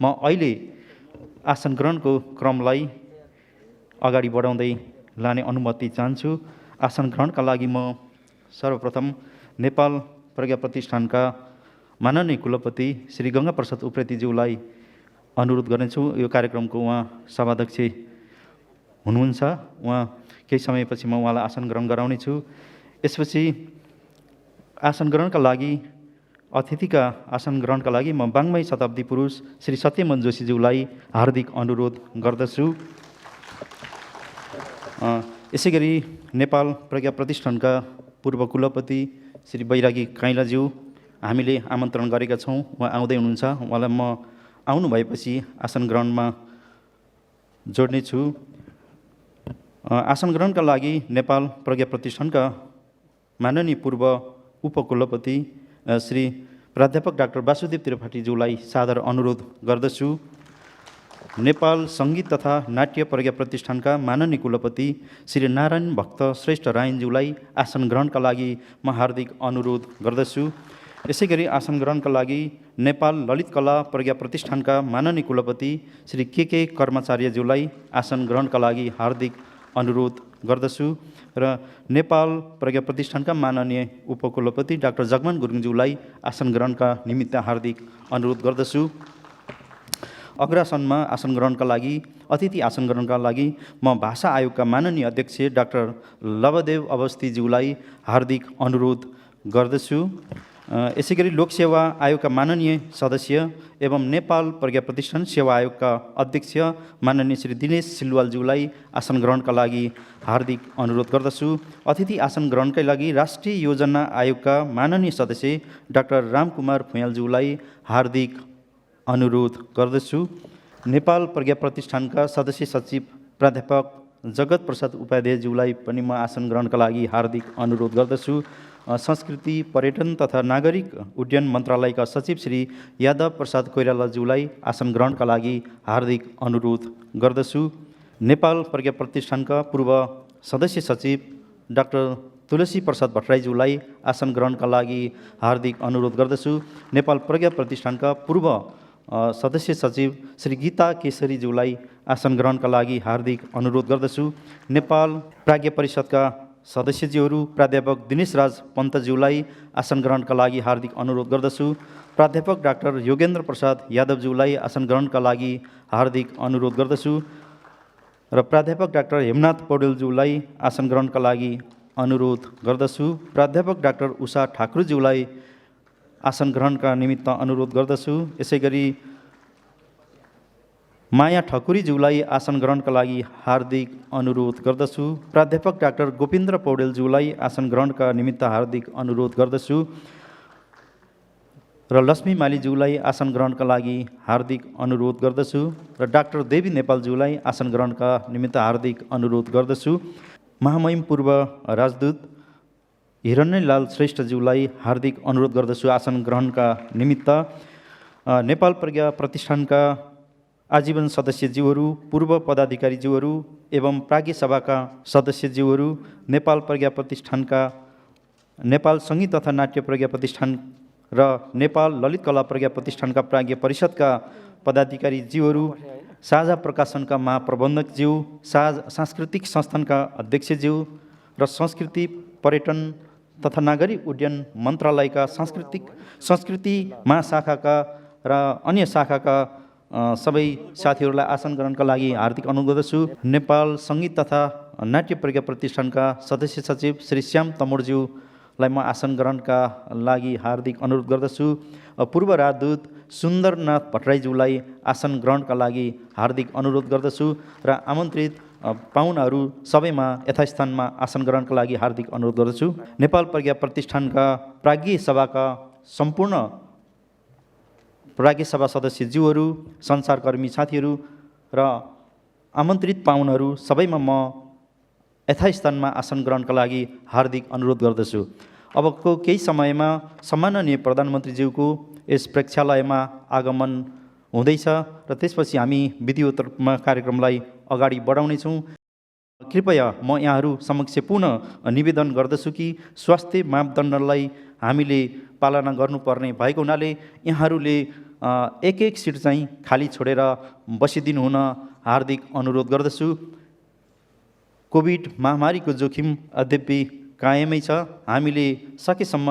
म अहिले आसन ग्रहणको क्रमलाई अगाडि बढाउँदै लाने अनुमति चाहन्छु। आसन ग्रहणका लागि म सर्वप्रथम नेपाल प्रज्ञा प्रतिष्ठानका माननीय कुलपति श्री गङ्गाप्रसाद उप्रेतीज्यूलाई अनुरोध गर्नेछु। यो कार्यक्रमको उहाँ सभाध्यक्ष हुनुहुन्छ। उहाँ केही समयपछि म उहाँलाई आसन ग्रहण गराउनेछु। यसपछि आसन ग्रहणका लागि अतिथिका आसन ग्रहणका लागि म वाङ्मय शताब्दी पुरुष श्री सत्यमन जोशीज्यूलाई हार्दिक अनुरोध गर्दछु। यसै गरी नेपाल प्रज्ञा प्रतिष्ठानका पूर्व कुलपति श्री बैरागी काइलाज्यू हामीले आमन्त्रण गरेका छौँ। उहाँ आउँदै हुनुहुन्छ। उहाँलाई म आउनु भएपछि आसन ग्रहणमा जोड्नेछु। आसन ग्रहणका लागि नेपाल प्रज्ञा प्रतिष्ठानका माननीय पूर्व उपकुलपति श्री प्राध्यापक डाक्टर वासुदेव त्रिपाठीज्यूलाई सादर अनुरोध गर्दछु। नेपाल सङ्गीत तथा नाट्य प्रज्ञा प्रतिष्ठानका माननीय कुलपति श्री नारायण भक्त श्रेष्ठ रायनज्यूलाई आसन ग्रहणका लागि म हार्दिक अनुरोध गर्दछु। यसै गरी आसन ग्रहणका लागि नेपाल ललित कला प्रज्ञा प्रतिष्ठानका माननीय कुलपति श्री के कर्मचार्यज्यूलाई आसन ग्रहणका लागि हार्दिक अनुरोध गर्दछु र नेपाल प्रज्ञा प्रतिष्ठानका माननीय उपकुलपति डाक्टर जगमान गुरुङज्यूलाई आसन ग्रहणका निमित्त हार्दिक अनुरोध गर्दछु। अग्रासनमा आसन ग्रहणका लागि अतिथि आसन ग्रहणका लागि म भाषा आयोगका माननीय अध्यक्ष डाक्टर लवदेव अवस्थीज्यूलाई हार्दिक अनुरोध गर्दछु। यसै गरी लोकसेवा आयोगका माननीय सदस्य एवं नेपाल प्रज्ञा प्रतिष्ठान सेवा आयोगका अध्यक्ष माननीय श्री दिनेश सिलवालज्यूलाई आसन ग्रहणका लागि हार्दिक अनुरोध गर्दछु। अतिथि आसन ग्रहणकै लागि राष्ट्रिय योजना आयोगका माननीय सदस्य डाक्टर रामकुमार फुयालज्यूलाई हार्दिक अनुरोध गर्दछु। नेपाल प्रज्ञा प्रतिष्ठानका सदस्य सचिव प्राध्यापक जगत प्रसाद उपाध्यायज्यूलाई पनि म आसन ग्रहणका लागि हार्दिक अनुरोध गर्दछु। संस्कृति पर्यटन तथा नागरिक उड्डयन मन्त्रालयका सचिव श्री यादव प्रसाद कोइरालाज्यूलाई आसन ग्रहणका लागि हार्दिक अनुरोध गर्दछु। नेपाल प्रज्ञा प्रतिष्ठानका पूर्व सदस्य सचिव डाक्टर तुलसी प्रसाद भट्टराईज्यूलाई आसन ग्रहणका लागि हार्दिक अनुरोध गर्दछु। नेपाल प्रज्ञा प्रतिष्ठानका पूर्व सदस्य सचिव श्री गीता केसरीज्यूलाई आसन ग्रहणका लागि हार्दिक अनुरोध गर्दछु। नेपाल प्राज्ञ परिषदका सदस्यज्यूहरू प्राध्यापक दिनेश राज पन्तज्यूलाई आसन ग्रहणका लागि हार्दिक अनुरोध गर्दछु। प्राध्यापक डाक्टर योगेन्द्र प्रसाद यादवज्यूलाई आसन ग्रहणका लागि हार्दिक अनुरोध गर्दछु र प्राध्यापक डाक्टर हेमनाथ पौडेलज्यूलाई आसन ग्रहणका लागि अनुरोध गर्दछु। प्राध्यापक डाक्टर उषा ठाकुरज्यूलाई आसन ग्रहणका निमित्त अनुरोध गर्दछु। यसै गरी माया ठकुरीज्यूलाई आसन ग्रहणका लागि हार्दिक अनुरोध गर्दछु। प्राध्यापक डाक्टर गोविन्द्र पौडेलज्यूलाई आसन ग्रहणका निमित्त हार्दिक अनुरोध गर्दछु र लक्ष्मी मालीज्यूलाई आसन ग्रहणका लागि हार्दिक अनुरोध गर्दछु र डाक्टर देवी नेपालज्यूलाई आसन ग्रहणका निमित्त हार्दिक अनुरोध गर्दछु। महामहिम पूर्व राजदूत हिरण्यलाल श्रेष्ठज्यूलाई हार्दिक अनुरोध गर्दछु आसन ग्रहणका निमित्त। नेपाल प्रज्ञा प्रतिष्ठानका आजीवन सदस्यज्यूहरू, पूर्व पदाधिकारीज्यूहरू एवं प्राज्ञ सभाका सदस्यज्यूहरू, नेपाल प्रज्ञा प्रतिष्ठानका नेपाल सङ्गीत तथा नाट्य प्रज्ञा प्रतिष्ठान र नेपाल ललित कला प्रज्ञा प्रतिष्ठानका प्राज्ञ परिषदका पदाधिकारीज्यूहरू, साझा प्रकाशनका महाप्रबन्धकज्यू, सांस्कृतिक संस्थानका अध्यक्षज्यू र संस्कृति पर्यटन तथा नागरिक उड्डयन मन्त्रालयका संस्कृति महाशाखाका र अन्य शाखाका सबै साथीहरूलाई आसन ग्रहणका लागि हार्दिक अनुरोध गर्दछु। नेपाल सङ्गीत तथा नाट्य प्रज्ञा प्रतिष्ठानका सदस्य सचिव श्री श्याम तमोडज्यूलाई म आसन ग्रहणका लागि हार्दिक अनुरोध गर्दछु। पूर्व राजदूत सुन्दरनाथ भट्टराईज्यूलाई आसन ग्रहणका लागि हार्दिक अनुरोध गर्दछु र आमन्त्रित पाहुनाहरू सबैमा यथास्थानमा आसन ग्रहणका लागि हार्दिक अनुरोध गर्दछु। नेपाल प्रज्ञा प्रतिष्ठानका प्राज्ञ सभाका सम्पूर्ण प्राज्ञ सभा सदस्यज्यूहरू, सञ्चारकर्मी साथीहरू र आमन्त्रित पाहुनाहरू सबैमा म यथास्थानमा आसन ग्रहणका लागि हार्दिक अनुरोध गर्दछु। अबको केही समयमा सम्माननीय प्रधानमन्त्रीज्यूको यस प्रेक्षालयमा आगमन हुँदैछ र त्यसपछि हामी विधिवत रूपमा कार्यक्रमलाई अगाडि बढाउनेछौँ। कृपया म यहाँहरू समक्ष पुनः निवेदन गर्दछु कि स्वास्थ्य मापदण्डलाई हामीले पालना गर्नुपर्ने भएको हुनाले यहाँहरूले एक एक सिट चाहिँ खाली छोडेर बसिदिनु हुन हार्दिक अनुरोध गर्दछु। कोभिड महामारीको जोखिम अद्यपि कायमै छ। हामीले सकेसम्म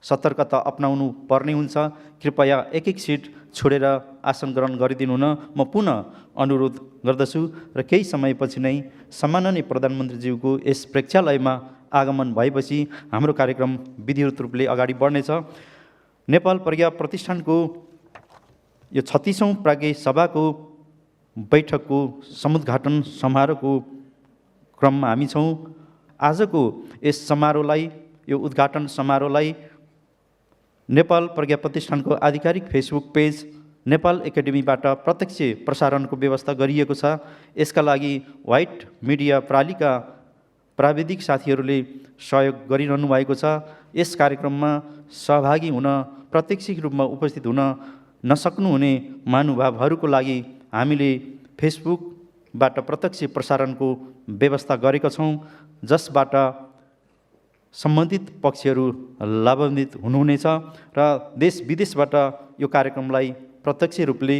सतर्कता अपनाउनु पर्ने हुन्छ। कृपया एक एक सिट छोडेर आसन ग्रहण गरिदिनु हुन म पुनः अनुरोध गर्दछु। र केही समयपछि नै सम्माननीय प्रधानमन्त्रीज्यूको यस प्रेक्षालयमा आगमन भएपछि हाम्रो कार्यक्रम विधिवत रूपले अगाडि बढ्नेछ। नेपाल प्रज्ञा प्रतिष्ठानको यो 36औं प्राज्ञ सभाको बैठकको समुद्घाटन समारोहको क्रममा हामी छौँ। आजको यस समारोहलाई, यो उद्घाटन समारोहलाई नेपाल प्रज्ञा प्रतिष्ठानको आधिकारिक फेसबुक पेज नेपाल एकाडेमीबाट प्रत्यक्ष प्रसारणको व्यवस्था गरिएको छ। यसका लागि व्हाइट मिडिया प्रालीका प्राविधिक साथीहरूले सहयोग गरिरहनु भएको छ। यस कार्यक्रममा सहभागी हुन, प्रत्यक्ष रूपमा उपस्थित हुन नसक्नुहुने महानुभावहरूको लागि हामीले फेसबुकबाट प्रत्यक्ष प्रसारणको व्यवस्था गरेका छौँ, जसबाट सम्बन्धित पक्षहरू लाभान्वित हुनुहुनेछ र देश विदेशबाट यो कार्यक्रमलाई प्रत्यक्ष रूपले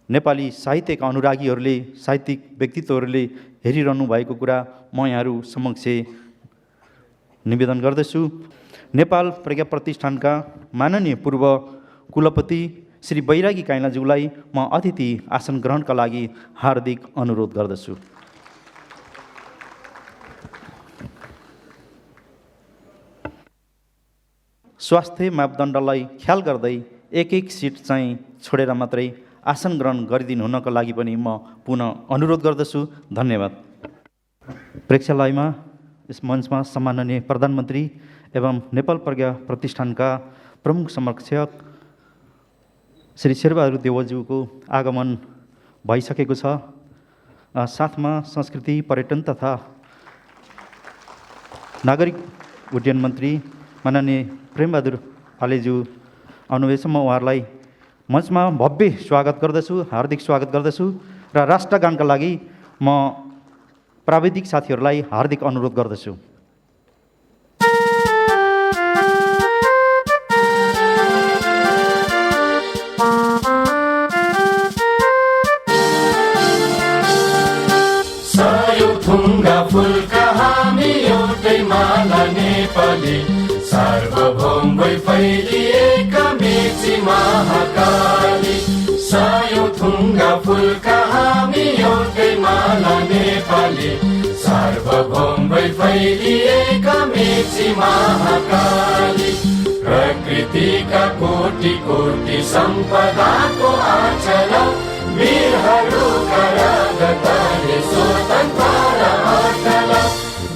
नेपाली साहित्यका अनुरागीहरूले, साहित्यिक व्यक्तित्वहरूले हेरिरहनु भएको कुरा म यहाँहरू समक्ष निवेदन गर्दछु। नेपाल प्रज्ञा प्रतिष्ठानका माननीय पूर्व कुलपति श्री बैरागी काइलाज्यूलाई म अतिथि आसन ग्रहणका लागि हार्दिक अनुरोध गर्दछु। स्वास्थ्य मापदण्डलाई ख्याल गर्दै एक एक सिट चाहिँ छोडेर मात्रै आसन ग्रहण गरिदिनु हुनको लागि पनि म पुनः अनुरोध गर्दछु। धन्यवाद। प्रेक्षालयमा यस मञ्चमा सम्माननीय प्रधानमन्त्री एवं नेपाल प्रज्ञा प्रतिष्ठानका प्रमुख संरक्षक श्री शेरबहादुर देउवाज्यूको आगमन भइसकेको छ। साथमा संस्कृति, पर्यटन तथा नागरिक उड्डयन मन्त्री माननीय प्रेमबहादुर आलेज्यू आउनुभएछ। म उहाँहरूलाई मञ्चमा भव्य स्वागत गर्दछु, हार्दिक स्वागत गर्दछु र राष्ट्रगानका लागि म प्राविधिक साथीहरूलाई हार्दिक अनुरोध गर्दछु। फुलका हामी एउटै माला नेपाली, सार्वभौम भई फैलिएका मेची महाकाली। सयौं थुङ्गा फुलका हामी एउटै माला नेपाली, सार्वभौम भई फैलिएका मेची महाकाली। प्रकृतिका कोटि कोटि सम्पदाको आचल, वीरहरूका रगतले स्वतन्त्र अटल।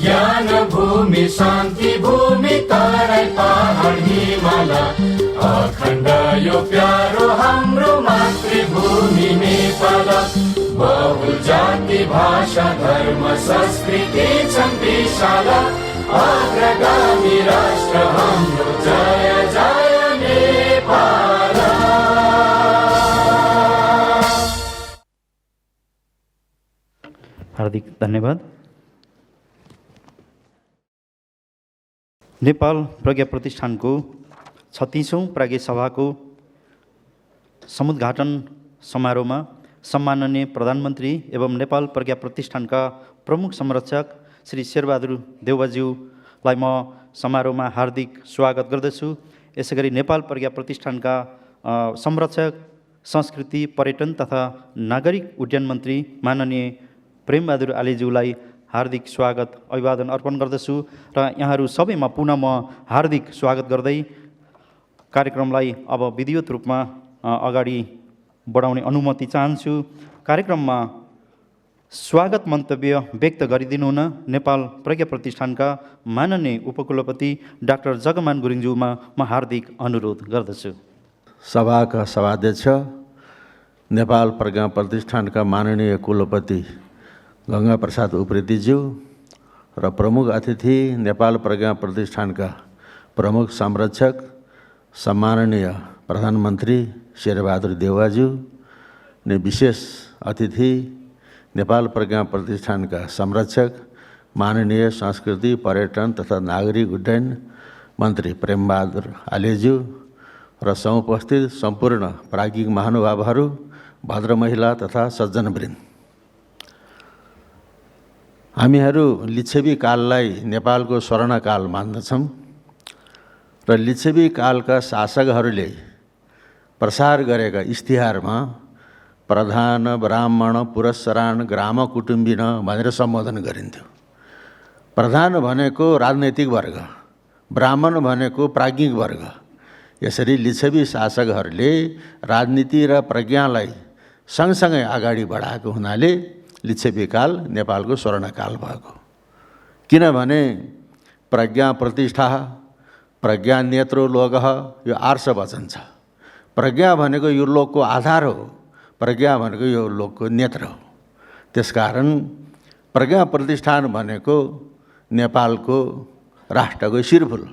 ज्ञान भूमि, शान्ति भूमि, तराई पहाड हिमाल, अखण्ड यो प्यारो हाम्रो मातृभूमि नेपाल। बहुल जाति भाषा धर्म संस्कृति छन् विशाल, अग्रगामी राष्ट्र हाम्रो जय जय नेपाल। हार्दिक धन्यवाद। नेपाल प्रज्ञा प्रतिष्ठानको 36औं प्राज्ञ सभाको समुद्घाटन समारोहमा सम्माननीय प्रधानमन्त्री एवं नेपाल प्रज्ञा प्रतिष्ठानका प्रमुख संरक्षक श्री शेरबहादुर देउवाज्यूलाई म समारोहमा हार्दिक स्वागत गर्दछु। यसैगरी नेपाल प्रज्ञा प्रतिष्ठानका संरक्षक, संस्कृति, पर्यटन तथा नागरिक उड्डयन मन्त्री माननीय प्रेमबहादुर आलेज्यूलाई हार्दिक स्वागत, अभिवादन अर्पण गर्दछु र यहाँहरू सबैमा पुनः म हार्दिक स्वागत गर्दै कार्यक्रमलाई अब विधिवत रूपमा अगाडि बढाउने अनुमति चाहन्छु। कार्यक्रममा स्वागत मन्तव्य व्यक्त गरिदिनु हुन नेपाल प्रज्ञा प्रतिष्ठानका माननीय उपकुलपति डाक्टर जगमान गुरुङज्यूमा म हार्दिक अनुरोध गर्दछु। सभाका सभाध्यक्ष, नेपाल प्रज्ञा प्रतिष्ठानका माननीय कुलपति गङ्गा प्रसाद उप्रेतीज्यू र प्रमुख अतिथि नेपाल प्रज्ञा प्रतिष्ठानका प्रमुख संरक्षक सम्माननीय प्रधानमन्त्री शेरबहादुर देउवाज्यू ने विशेष अतिथि नेपाल प्रज्ञा प्रतिष्ठानका संरक्षक माननीय संस्कृति, पर्यटन तथा नागरिक उड्डयन मन्त्री प्रेमबहादुर आलेज्यू र समुपस्थित सम्पूर्ण प्राज्ञिक महानुभावहरू, भद्र महिला तथा सज्जनवृन्द, हामीहरू लिच्छवी काललाई नेपालको स्वर्णकाल मान्दछौँ र लिच्छवी कालका शासकहरूले प्रसार गरेका इस्तिहारमा प्रधान, ब्राह्मण, पुरस्सरान, ग्राम कुटुम्बिन भनेर सम्बोधन गरिन्थ्यो। प्रधान भनेको राजनैतिक वर्ग, ब्राह्मण भनेको प्राज्ञिक वर्ग। यसरी लिच्छवी शासकहरूले राजनीति र प्रज्ञालाई सँगसँगै अगाडि बढाएको हुनाले लिच्छवी काल नेपालको स्वर्णकाल भएको। किनभने प्रज्ञा प्रतिष्ठा, प्रज्ञा नेत्रो लोकः, यो आर्ष वचन छ। प्रज्ञा भनेको यो लोकको आधार हो, प्रज्ञा भनेको यो लोकको नेत्र हो। त्यसकारण प्रज्ञा प्रतिष्ठान भनेको नेपालको राष्ट्रको शिरफुल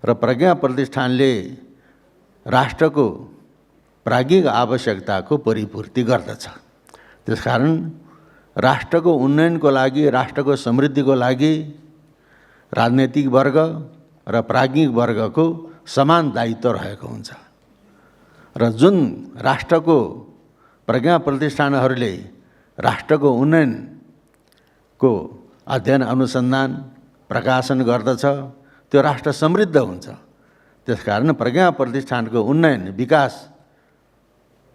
र प्रज्ञा प्रतिष्ठानले राष्ट्रको प्राज्ञिक आवश्यकताको परिपूर्ति गर्दछ। त्यसकारण राष्ट्रको उन्नयनको लागि, राष्ट्रको समृद्धिको लागि राजनैतिक वर्ग र प्राज्ञिक वर्गको समान दायित्व रहेको हुन्छ र जुन राष्ट्रको प्रज्ञा प्रतिष्ठानहरूले राष्ट्रको उन्नयनको अध्ययन, अनुसन्धान, प्रकाशन गर्दछ, त्यो राष्ट्र समृद्ध हुन्छ। त्यसकारण प्रज्ञा प्रतिष्ठानको उन्नयन, विकास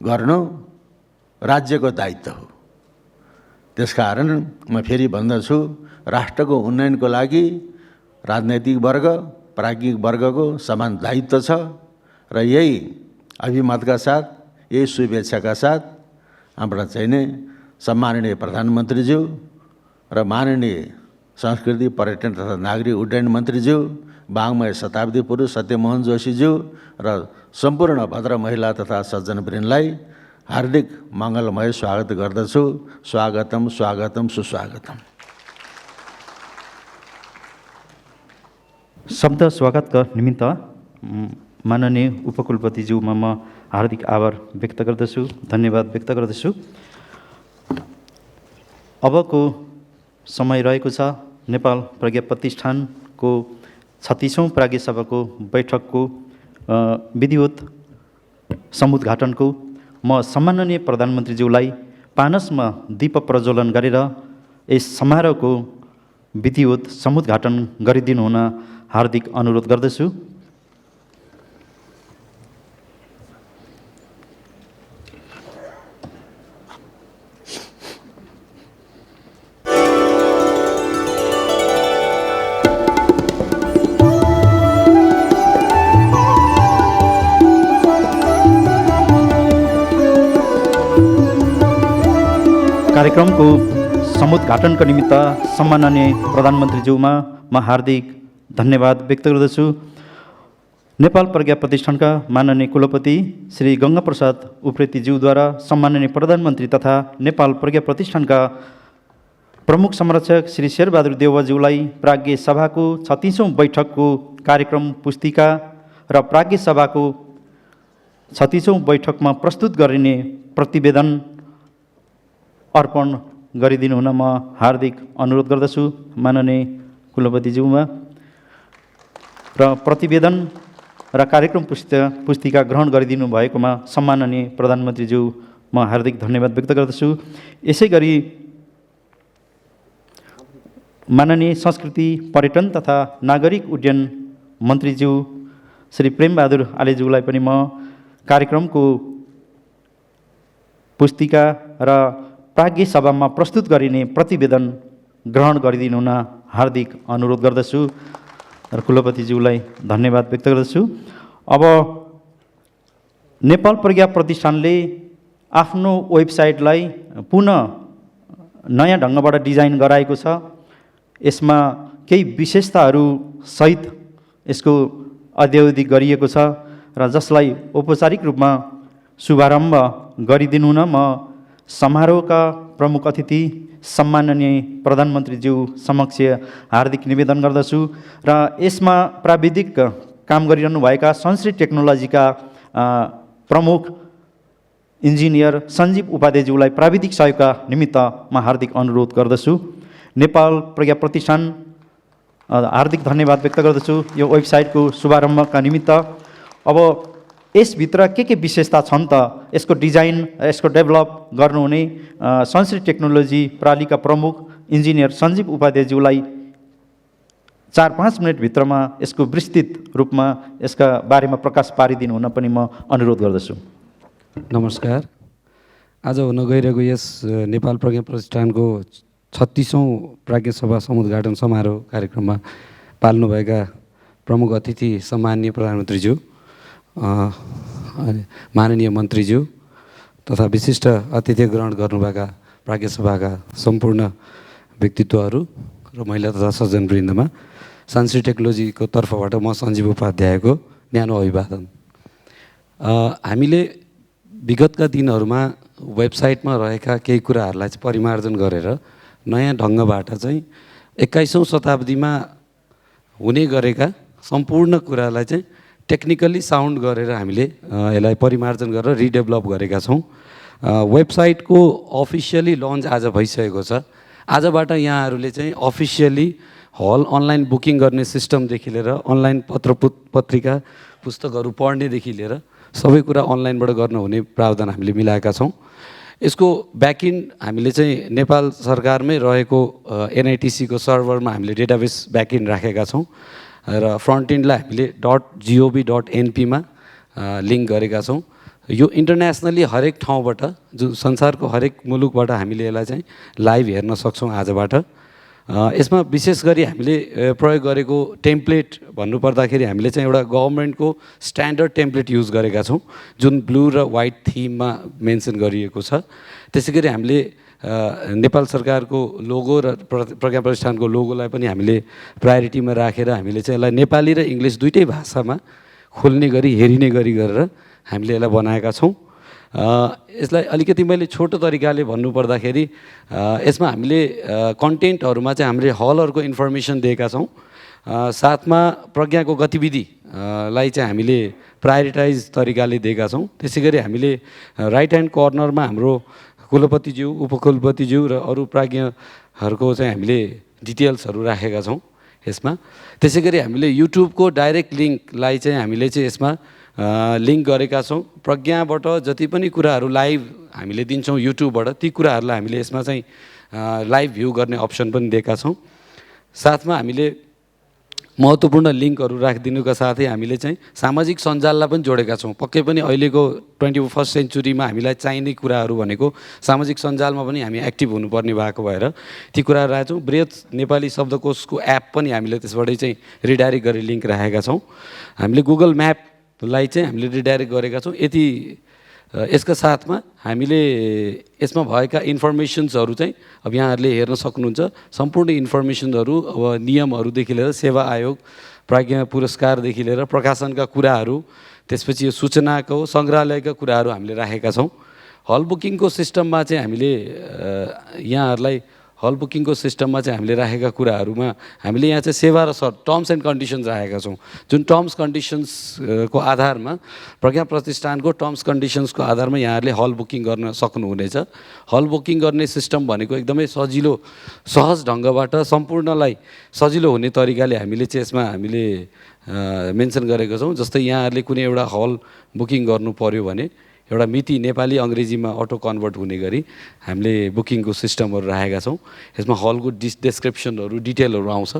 गर्नु राज्यको दायित्व हो। त्यसकारण म फेरि भन्दछु, राष्ट्रको उन्नयनको लागि राजनैतिक वर्ग, प्राज्ञिक वर्गको समान दायित्व छ र यही अभिमतका साथ, यही शुभेच्छाका साथ हाम्रा चाहिने सम्माननीय प्रधानमन्त्रीज्यू र माननीय संस्कृति, पर्यटन तथा नागरिक उड्डयन मन्त्रीज्यू, वाङ्मय शताब्दी पुरुष सत्यमोहन जोशीज्यू र सम्पूर्ण भद्र महिला तथा सज्जनवृन्दलाई हार्दिक मङ्गलमय स्वागत गर्दछु। स्वागतम, स्वागतम, सुस्वागतम। शब्द स्वागतका निमित्त माननीय उपकुलपतिज्यूमा म हार्दिक आभार व्यक्त गर्दछु, धन्यवाद व्यक्त गर्दछु। अबको समय रहेको छ नेपाल प्रज्ञा प्रतिष्ठानको 36औं प्राज्ञ सभाको बैठकको विधिवत समुद्घाटनको म सम्माननीय प्रधानमन्त्रीज्यूलाई पानसमा दीप प्रज्वलन गरेर यस समारोहको विधिवत समुद्घाटन गरिदिनु हुन हार्दिक अनुरोध गर्दछु। कार्यक्रमको समुद्घाटनका निमित्त सम्माननीय प्रधानमन्त्रीज्यूमा म हार्दिक धन्यवाद व्यक्त गर्दछु। नेपाल प्रज्ञा प्रतिष्ठानका माननीय कुलपति श्री गङ्गा प्रसाद उप्रेतीज्यूद्वारा सम्माननीय प्रधानमन्त्री तथा नेपाल प्रज्ञा प्रतिष्ठानका प्रमुख संरक्षक श्री शेरबहादुर देउवाज्यूलाई प्राज्ञ सभाको 36औं बैठकको कार्यक्रम पुस्तिका र प्राज्ञ सभाको 36औं बैठकमा प्रस्तुत गरिने प्रतिवेदन अर्पण गरिदिनु हुन म हार्दिक अनुरोध गर्दछु माननीय कुलपतिज्यूमा। र प्रतिवेदन र कार्यक्रम पुस्तिका ग्रहण गरिदिनु भएकोमा सम्माननीय प्रधानमन्त्रीज्यू म हार्दिक धन्यवाद व्यक्त गर्दछु। यसै गरी माननीय संस्कृति, पर्यटन तथा नागरिक उड्डयन मन्त्रीज्यू श्री प्रेमबहादुर आलेज्यूलाई पनि म कार्यक्रमको पुस्तिका र प्राज्ञ सभामा प्रस्तुत गरिने प्रतिवेदन ग्रहण गरिदिनु हुन हार्दिक अनुरोध गर्दछु र कुलपतिज्यूलाई धन्यवाद व्यक्त गर्दछु। अब नेपाल प्रज्ञा प्रतिष्ठानले आफ्नो वेबसाइटलाई पुनः नयाँ ढङ्गबाट डिजाइन गराएको छ। यसमा केही विशेषताहरू सहित यसको अद्यावधि गरिएको छ र जसलाई औपचारिक रूपमा शुभारम्भ गरिदिनु हुन म समारोहका प्रमुख अतिथि सम्माननीय प्रधानमन्त्रीज्यू समक्ष हार्दिक निवेदन गर्दछु र यसमा प्राविधिक काम गरिरहनुभएका संश्री टेक्नोलोजीका प्रमुख इन्जिनियर सञ्जीव उपाध्यायज्यूलाई प्राविधिक सहयोगका निमित्त म हार्दिक अनुरोध गर्दछु। नेपाल प्रज्ञा प्रतिष्ठान हार्दिक धन्यवाद व्यक्त गर्दछु यो वेबसाइटको शुभारम्भका निमित्त। अब यसभित्र के विशेषता छन् त, यसको डिजाइन, यसको डेभलप गर्नुहुने संश्री टेक्नोलोजी प्रणालीका प्रमुख इन्जिनियर सञ्जीव उपाध्यायज्यूलाई 4-5 मिनटभित्रमा यसको विस्तृत रूपमा यसका बारेमा प्रकाश पारिदिनु हुन पनि म अनुरोध गर्दछु। नमस्कार। आज हुन गइरहेको यस नेपाल प्रज्ञा प्रतिष्ठानको 36औं प्राज्ञ सभा समुद्घाटन समारोह कार्यक्रममा पाल्नुभएका प्रमुख अतिथि सम्माननीय प्रधानमन्त्रीज्यू, माननीय मन्त्रीज्यू तथा विशिष्ट अतिथि ग्रहण गर्नुभएका प्राज्ञ सभाका सम्पूर्ण व्यक्तित्वहरू र महिला तथा सज्जनवृन्दमा संश्री टेक्नोलोजीको तर्फबाट म सञ्जीव उपाध्यायको न्यानो अभिवादन। हामीले विगतका दिनहरूमा वेबसाइटमा रहेका केही कुराहरूलाई चाहिँ परिमार्जन गरेर नयाँ ढङ्गबाट चाहिँ 21औं शताब्दीमा हुने गरेका सम्पूर्ण कुरालाई चाहिँ टेक्निकली साउन्ड गरेर हामीले यसलाई परिमार्जन गरेर रिडेभलप गरेका छौँ। वेबसाइटको अफिसियली लन्च आज भइसकेको छ। आजबाट यहाँहरूले चाहिँ अफिसियली हल अनलाइन बुकिङ गर्ने सिस्टमदेखि लिएर अनलाइन पत्रिका पुस्तकहरू पढ्नेदेखि लिएर सबै कुरा अनलाइनबाट गर्न हुने प्रावधान हामीले मिलाएका छौँ। यसको ब्याकइन्ड हामीले चाहिँ नेपाल सरकारमै रहेको एनआइटिसीको सर्भरमा हामीले डेटाबेस ब्याकइन्ड राखेका छौँ र फ्रन्टइन्डलाई हामीले .gov.np मा लिङ्क गरेका छौँ। यो इन्टरनेसनली हरेक ठाउँबाट, जो संसारको हरेक मुलुकबाट हामीले यसलाई चाहिँ लाइभ हेर्न सक्छौँ आजबाट। यसमा विशेष गरी हामीले प्रयोग गरेको टेम्प्लेट भन्नुपर्दाखेरि हामीले चाहिँ एउटा गभर्मेन्टको स्ट्यान्डर्ड टेम्प्लेट युज गरेका छौँ, जुन ब्लू र वाइट थिममा मेन्सन गरिएको छ। त्यसै गरी हामीले नेपाल सरकारको लोगो र प्रज्ञा प्रतिष्ठानको लोगोलाई पनि हामीले प्रायोरिटीमा राखेर हामीले चाहिँ यसलाई नेपाली र इङ्ग्लिस दुइटै भाषामा खोल्ने गरी, हेरिने गरी गरेर हामीले यसलाई बनाएका छौँ। यसलाई अलिकति मैले छोटो तरिकाले भन्नुपर्दाखेरि यसमा हामीले कन्टेन्टहरूमा चाहिँ हामीले हलहरूको इन्फर्मेसन दिएका छौँ। साथमा प्रज्ञाको गतिविधिलाई चाहिँ हामीले प्रायोरिटाइज तरिकाले दिएका छौँ। त्यसै गरी हामीले राइट ह्यान्ड कर्नरमा हाम्रो कुलपतिज्यू, उपकुलपतिज्यू र अरू प्राज्ञहरूको चाहिँ हामीले डिटेल्सहरू राखेका छौँ यसमा। त्यसै गरी हामीले युट्युबको डाइरेक्ट लिङ्कलाई चाहिँ हामीले चाहिँ यसमा लिङ्क गरेका छौँ। प्रज्ञाबाट जति पनि कुराहरू लाइभ हामीले दिन्छौँ युट्युबबाट, ती कुराहरूलाई हामीले यसमा चाहिँ लाइभ भ्यू गर्ने अप्सन पनि दिएका छौँ। साथमा हामीले महत्त्वपूर्ण लिङ्कहरू राखिदिनुका साथै हामीले चाहिँ सामाजिक सञ्जाललाई पनि जोडेका छौँ। पक्कै पनि अहिलेको 21st सेन्चुरीमा हामीलाई चाहिने कुराहरू भनेको सामाजिक सञ्जालमा पनि हामी एक्टिभ हुनुपर्ने भएको भएर ती कुराहरू राखेका छौँ। बृहत नेपाली शब्दकोशको एप पनि हामीले त्यसबाटै चाहिँ रिडाइरेक्ट गरेर लिङ्क राखेका छौँ। हामीले गुगल म्यापलाई चाहिँ हामीले रिडाइरेक्ट गरेका छौँ। यति यसका साथमा हामीले यसमा भएका इन्फर्मेसन्सहरू चाहिँ अब यहाँहरूले हेर्न सक्नुहुन्छ। सम्पूर्ण इन्फर्मेसनहरू अब नियमहरूदेखि लिएर सेवा आयोग, प्राज्ञा पुरस्कारदेखि लिएर प्रकाशनका कुराहरू, त्यसपछि यो सूचनाको सङ्ग्रहालयका कुराहरू हामीले राखेका छौँ। हल बुकिङको सिस्टममा चाहिँ हामीले यहाँहरूलाई हल बुकिङको सिस्टममा चाहिँ हामीले राखेका कुराहरूमा हामीले यहाँ चाहिँ सेवा र टर्म्स एन्ड कन्डिसन्स राखेका छौँ। जुन टर्म्स कन्डिसन्सको आधारमा प्रज्ञा प्रतिष्ठानको टर्म्स कन्डिसन्सको आधारमा यहाँहरूले हल बुकिङ गर्न सक्नुहुनेछ। हल बुकिङ गर्ने सिस्टम भनेको एकदमै सजिलो, सहज ढङ्गबाट सम्पूर्णलाई सजिलो हुने तरिकाले हामीले चाहिँ यसमा हामीले मेन्सन गरेका छौँ। जस्तै यहाँहरूले कुनै एउटा हल बुकिङ गर्नु पर्यो भने एउटा मिति नेपाली अङ्ग्रेजीमा अटो कन्भर्ट हुने गरी हामीले बुकिङको सिस्टमहरू राखेका छौँ। यसमा हलको डिस्क्रिप्सनहरू, डिटेलहरू आउँछ,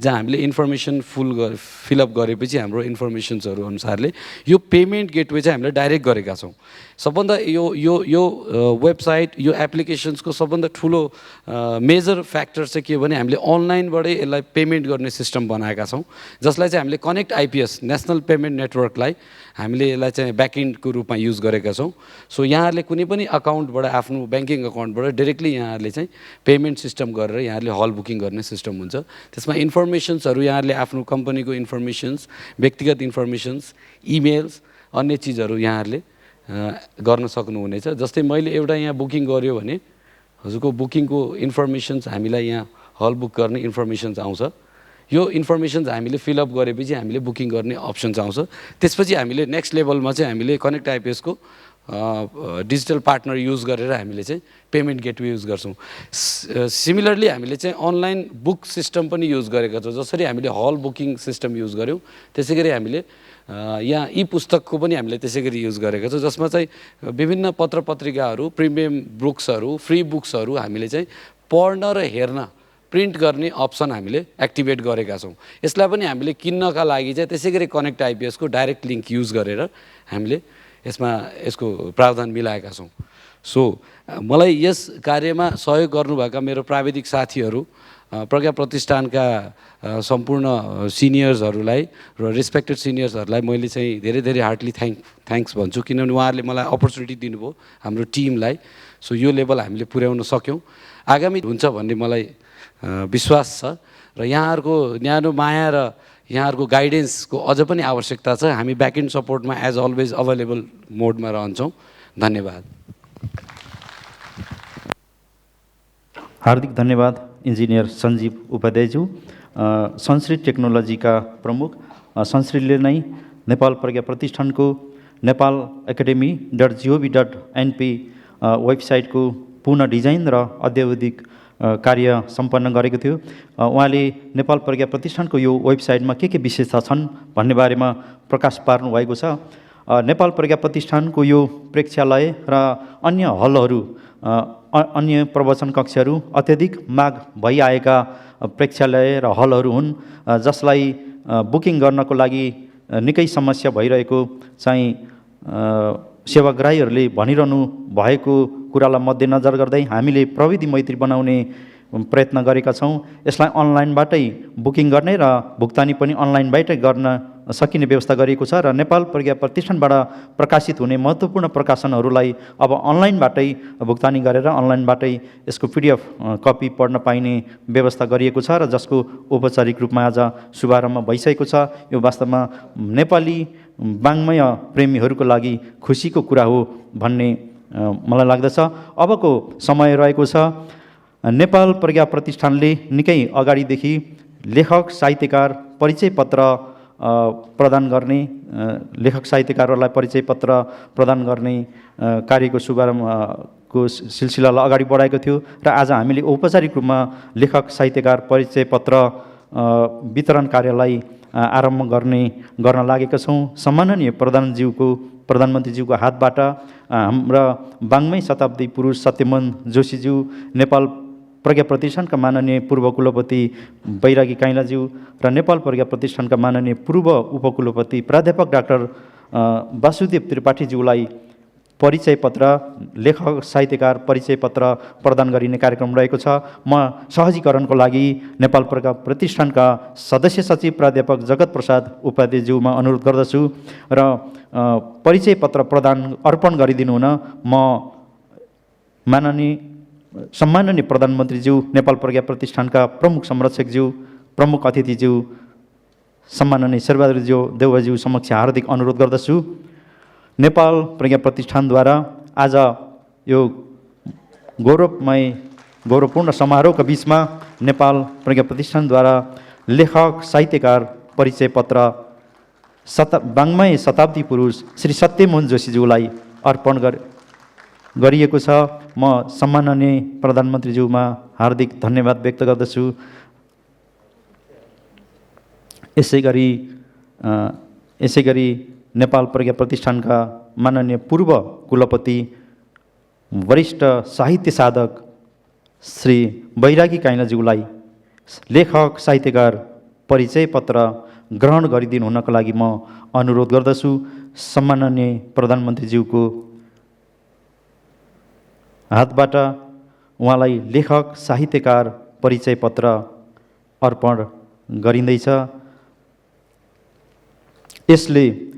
जहाँ हामीले इन्फर्मेसन फिलअप गरेपछि हाम्रो इन्फर्मेसन्सहरू अनुसारले यो पेमेन्ट गेटवे चाहिँ हामीले डाइरेक्ट गरेका छौँ। सबभन्दा यो यो यो वेबसाइट, यो एप्लिकेसन्सको सबभन्दा ठुलो मेजर फ्याक्टर चाहिँ के हो भने हामीले अनलाइनबाटै यसलाई पेमेन्ट गर्ने सिस्टम बनाएका छौँ, जसलाई चाहिँ हामीले कनेक्ट आइपिएस नेसनल पेमेन्ट नेटवर्कलाई हामीले यसलाई चाहिँ ब्याकइन्डको रूपमा युज गरेका छौँ। सो यहाँहरूले कुनै पनि अकाउन्टबाट, आफ्नो ब्याङ्किङ अकाउन्टबाट डाइरेक्टली यहाँहरूले चाहिँ पेमेन्ट सिस्टम गरेर यहाँहरूले हल बुकिङ गर्ने सिस्टम हुन्छ। त्यसमा इन्फर्मेसन्सहरू यहाँहरूले आफ्नो कम्पनीको इन्फर्मेसन्स, व्यक्तिगत इन्फर्मेसन्स, इमेल्स, अन्य चिजहरू यहाँहरूले गर्न सक्नुहुनेछ। जस्तै मैले एउटा यहाँ बुकिङ गऱ्यो भने हजुरको बुकिङको इन्फर्मेसन्स हामीलाई यहाँ हल बुक गर्ने इन्फर्मेसन्स आउँछ। यो इन्फर्मेसन्स हामीले फिलअप गरेपछि हामीले बुकिङ गर्ने अप्सन्स आउँछ। त्यसपछि हामीले नेक्स्ट लेभलमा चाहिँ हामीले कनेक्ट आइपिएसको डिजिटल पार्टनर युज गरेर हामीले चाहिँ पेमेन्ट गेटवे युज गर्छौँ। सिमिलरली हामीले चाहिँ अनलाइन बुक सिस्टम पनि युज गरेका छौँ। जसरी हामीले हल बुकिङ सिस्टम युज गऱ्यौँ त्यसै गरी हामीले यहाँ ई पुस्तकको पनि हामीले त्यसै गरी युज गरेका छौँ, जसमा चाहिँ विभिन्न पत्र पत्रिकाहरू, प्रिमियम बुक्सहरू, फ्री बुक्सहरू हामीले चाहिँ पढ्न र हेर्न प्रिन्ट गर्ने अप्सन हामीले एक्टिभेट गरेका छौँ। यसलाई पनि हामीले किन्नका लागि चाहिँ त्यसै गरी कनेक्ट आइपिएसको डाइरेक्ट लिङ्क युज गरेर हामीले यसको प्रावधान मिलाएका छौँ। सो मलाई यस कार्यमा सहयोग गर्नुभएका मेरो प्राविधिक साथीहरू, प्रज्ञा प्रतिष्ठानका सम्पूर्ण सिनियर्सहरूलाई र रेस्पेक्टेड सिनियर्सहरूलाई मैले चाहिँ धेरै धेरै हार्टली थ्याङ्क्स भन्छु, किनभने उहाँहरूले मलाई अपर्च्युनिटी दिनुभयो हाम्रो टिमलाई। सो यो लेभल हामीले पुर्याउन सक्यौँ। आगामी हुन्छ भन्ने मलाई विश्वास छ र यहाँहरूको न्यानो माया र यहाँहरूको गाइडेन्सको अझ पनि आवश्यकता छ। हामी ब्याकएन्ड सपोर्टमा एज अलवेज अभाइलेबल मोडमा रहन्छौँ। धन्यवाद। हार्दिक धन्यवाद इन्जिनियर सञ्जीव उपाध्यायज्यू। संश्रित टेक्नोलोजीका प्रमुख संश्रितले नै नेपाल प्रज्ञा प्रतिष्ठानको नेपाल academy.gov.np वेबसाइटको पुनः डिजाइन र अद्यावधिक कार्य सम्पन्न गरेको थियो। उहाँले नेपाल प्रज्ञा प्रतिष्ठानको यो वेबसाइटमा के विशेषता छन् भन्ने बारेमा प्रकाश पार्नु भएको छ। नेपाल प्रज्ञा प्रतिष्ठानको यो प्रेक्षालय र अन्य हलहरू, अन्य प्रवचन कक्षहरू अत्यधिक माग भइआएका प्रेक्षालय र हलहरू हुन्, जसलाई बुकिङ गर्नको लागि निकै समस्या भइरहेको चाहिँ सेवाग्राहीहरूले भनिरहनु भएको कुरालाई मध्यनजर गर्दै हामीले प्रविधि मैत्री बनाउने प्रयत्न गरेका छौँ। यसलाई अनलाइनबाटै बुकिङ गर्ने र भुक्तानी पनि अनलाइनबाटै गर्न सकिने व्यवस्था गरिएको छ र नेपाल प्रज्ञा प्रतिष्ठानबाट प्रकाशित हुने महत्त्वपूर्ण प्रकाशनहरूलाई अब अनलाइनबाटै भुक्तानी गरेर अनलाइनबाटै यसको PDF कपी पढ्न पाइने व्यवस्था गरिएको छ र जसको औपचारिक रूपमा आज शुभारम्भ भइसकेको छ। यो वास्तवमा नेपाली वाङ्मय प्रेमीहरूको लागि खुसीको कुरा हो भन्ने मलाई लाग्दछ। अबको समय रहेको छ। नेपाल प्रज्ञा प्रतिष्ठानले निकै अगाडिदेखि लेखक साहित्यकार परिचय पत्र प्रदान गर्ने, लेखक साहित्यकारहरूलाई परिचय पत्र प्रदान गर्ने कार्यको शुभारम्भको सिलसिलालाई अगाडि बढाएको थियो र आज हामीले औपचारिक रूपमा लेखक साहित्यकार परिचय पत्र वितरण कार्यलाई आरम्भ गर्न लागेका छौँ। सम्माननीय प्रधानमन्त्रीज्यूको हातबाट हाम्रा वाङ्मय शताब्दी पुरुष सत्यमोहन जोशीज्यू, नेपाल प्रज्ञा प्रतिष्ठानका माननीय पूर्व कुलपति बैरागी काइलाज्यू र नेपाल प्रज्ञा प्रतिष्ठानका माननीय पूर्व उपकुलपति प्राध्यापक डाक्टर वासुदेव त्रिपाठीज्यूलाई परिचय पत्र, लेखक साहित्यकार परिचय पत्र प्रदान गरिने कार्यक्रम रहेको छ। म सहजीकरणको लागि नेपाल प्रज्ञा प्रतिष्ठानका सदस्य सचिव प्राध्यापक जगत प्रसाद उपाध्यायज्यूमा अनुरोध गर्दछु र परिचय पत्र अर्पण गरिदिनु हुन म सम्माननीय प्रधानमन्त्रीज्यू, नेपाल प्रज्ञा प्रतिष्ठानका प्रमुख संरक्षकज्यू, प्रमुख अतिथिज्यू, सम्माननीय शेरबहादुर देउवाज्यू समक्ष हार्दिक अनुरोध गर्दछु। नेपाल प्रज्ञा प्रतिष्ठानद्वारा आज यो गौरवपूर्ण समारोहका बिचमा नेपाल प्रज्ञा प्रतिष्ठानद्वारा लेखक साहित्यकार परिचय पत्र वाङ्मय शताब्दी पुरुष श्री सत्यमोहन जोशीज्यूलाई अर्पण गरिएको छ। म सम्माननीय प्रधानमन्त्रीज्यूमा हार्दिक धन्यवाद व्यक्त गर्दछु। यसै गरी नेपाल प्रज्ञा प्रतिष्ठानका माननीय पूर्व कुलपति वरिष्ठ साहित्य साधक श्री बैरागी काइलाज्यूलाई लेखक साहित्यकार परिचय पत्र ग्रहण गरिदिनु हुनको लागि म अनुरोध गर्दछु। सम्माननीय प्रधानमन्त्रीज्यूको हातबाट उहाँलाई लेखक साहित्यकार परिचय पत्र अर्पण गरिँदैछ।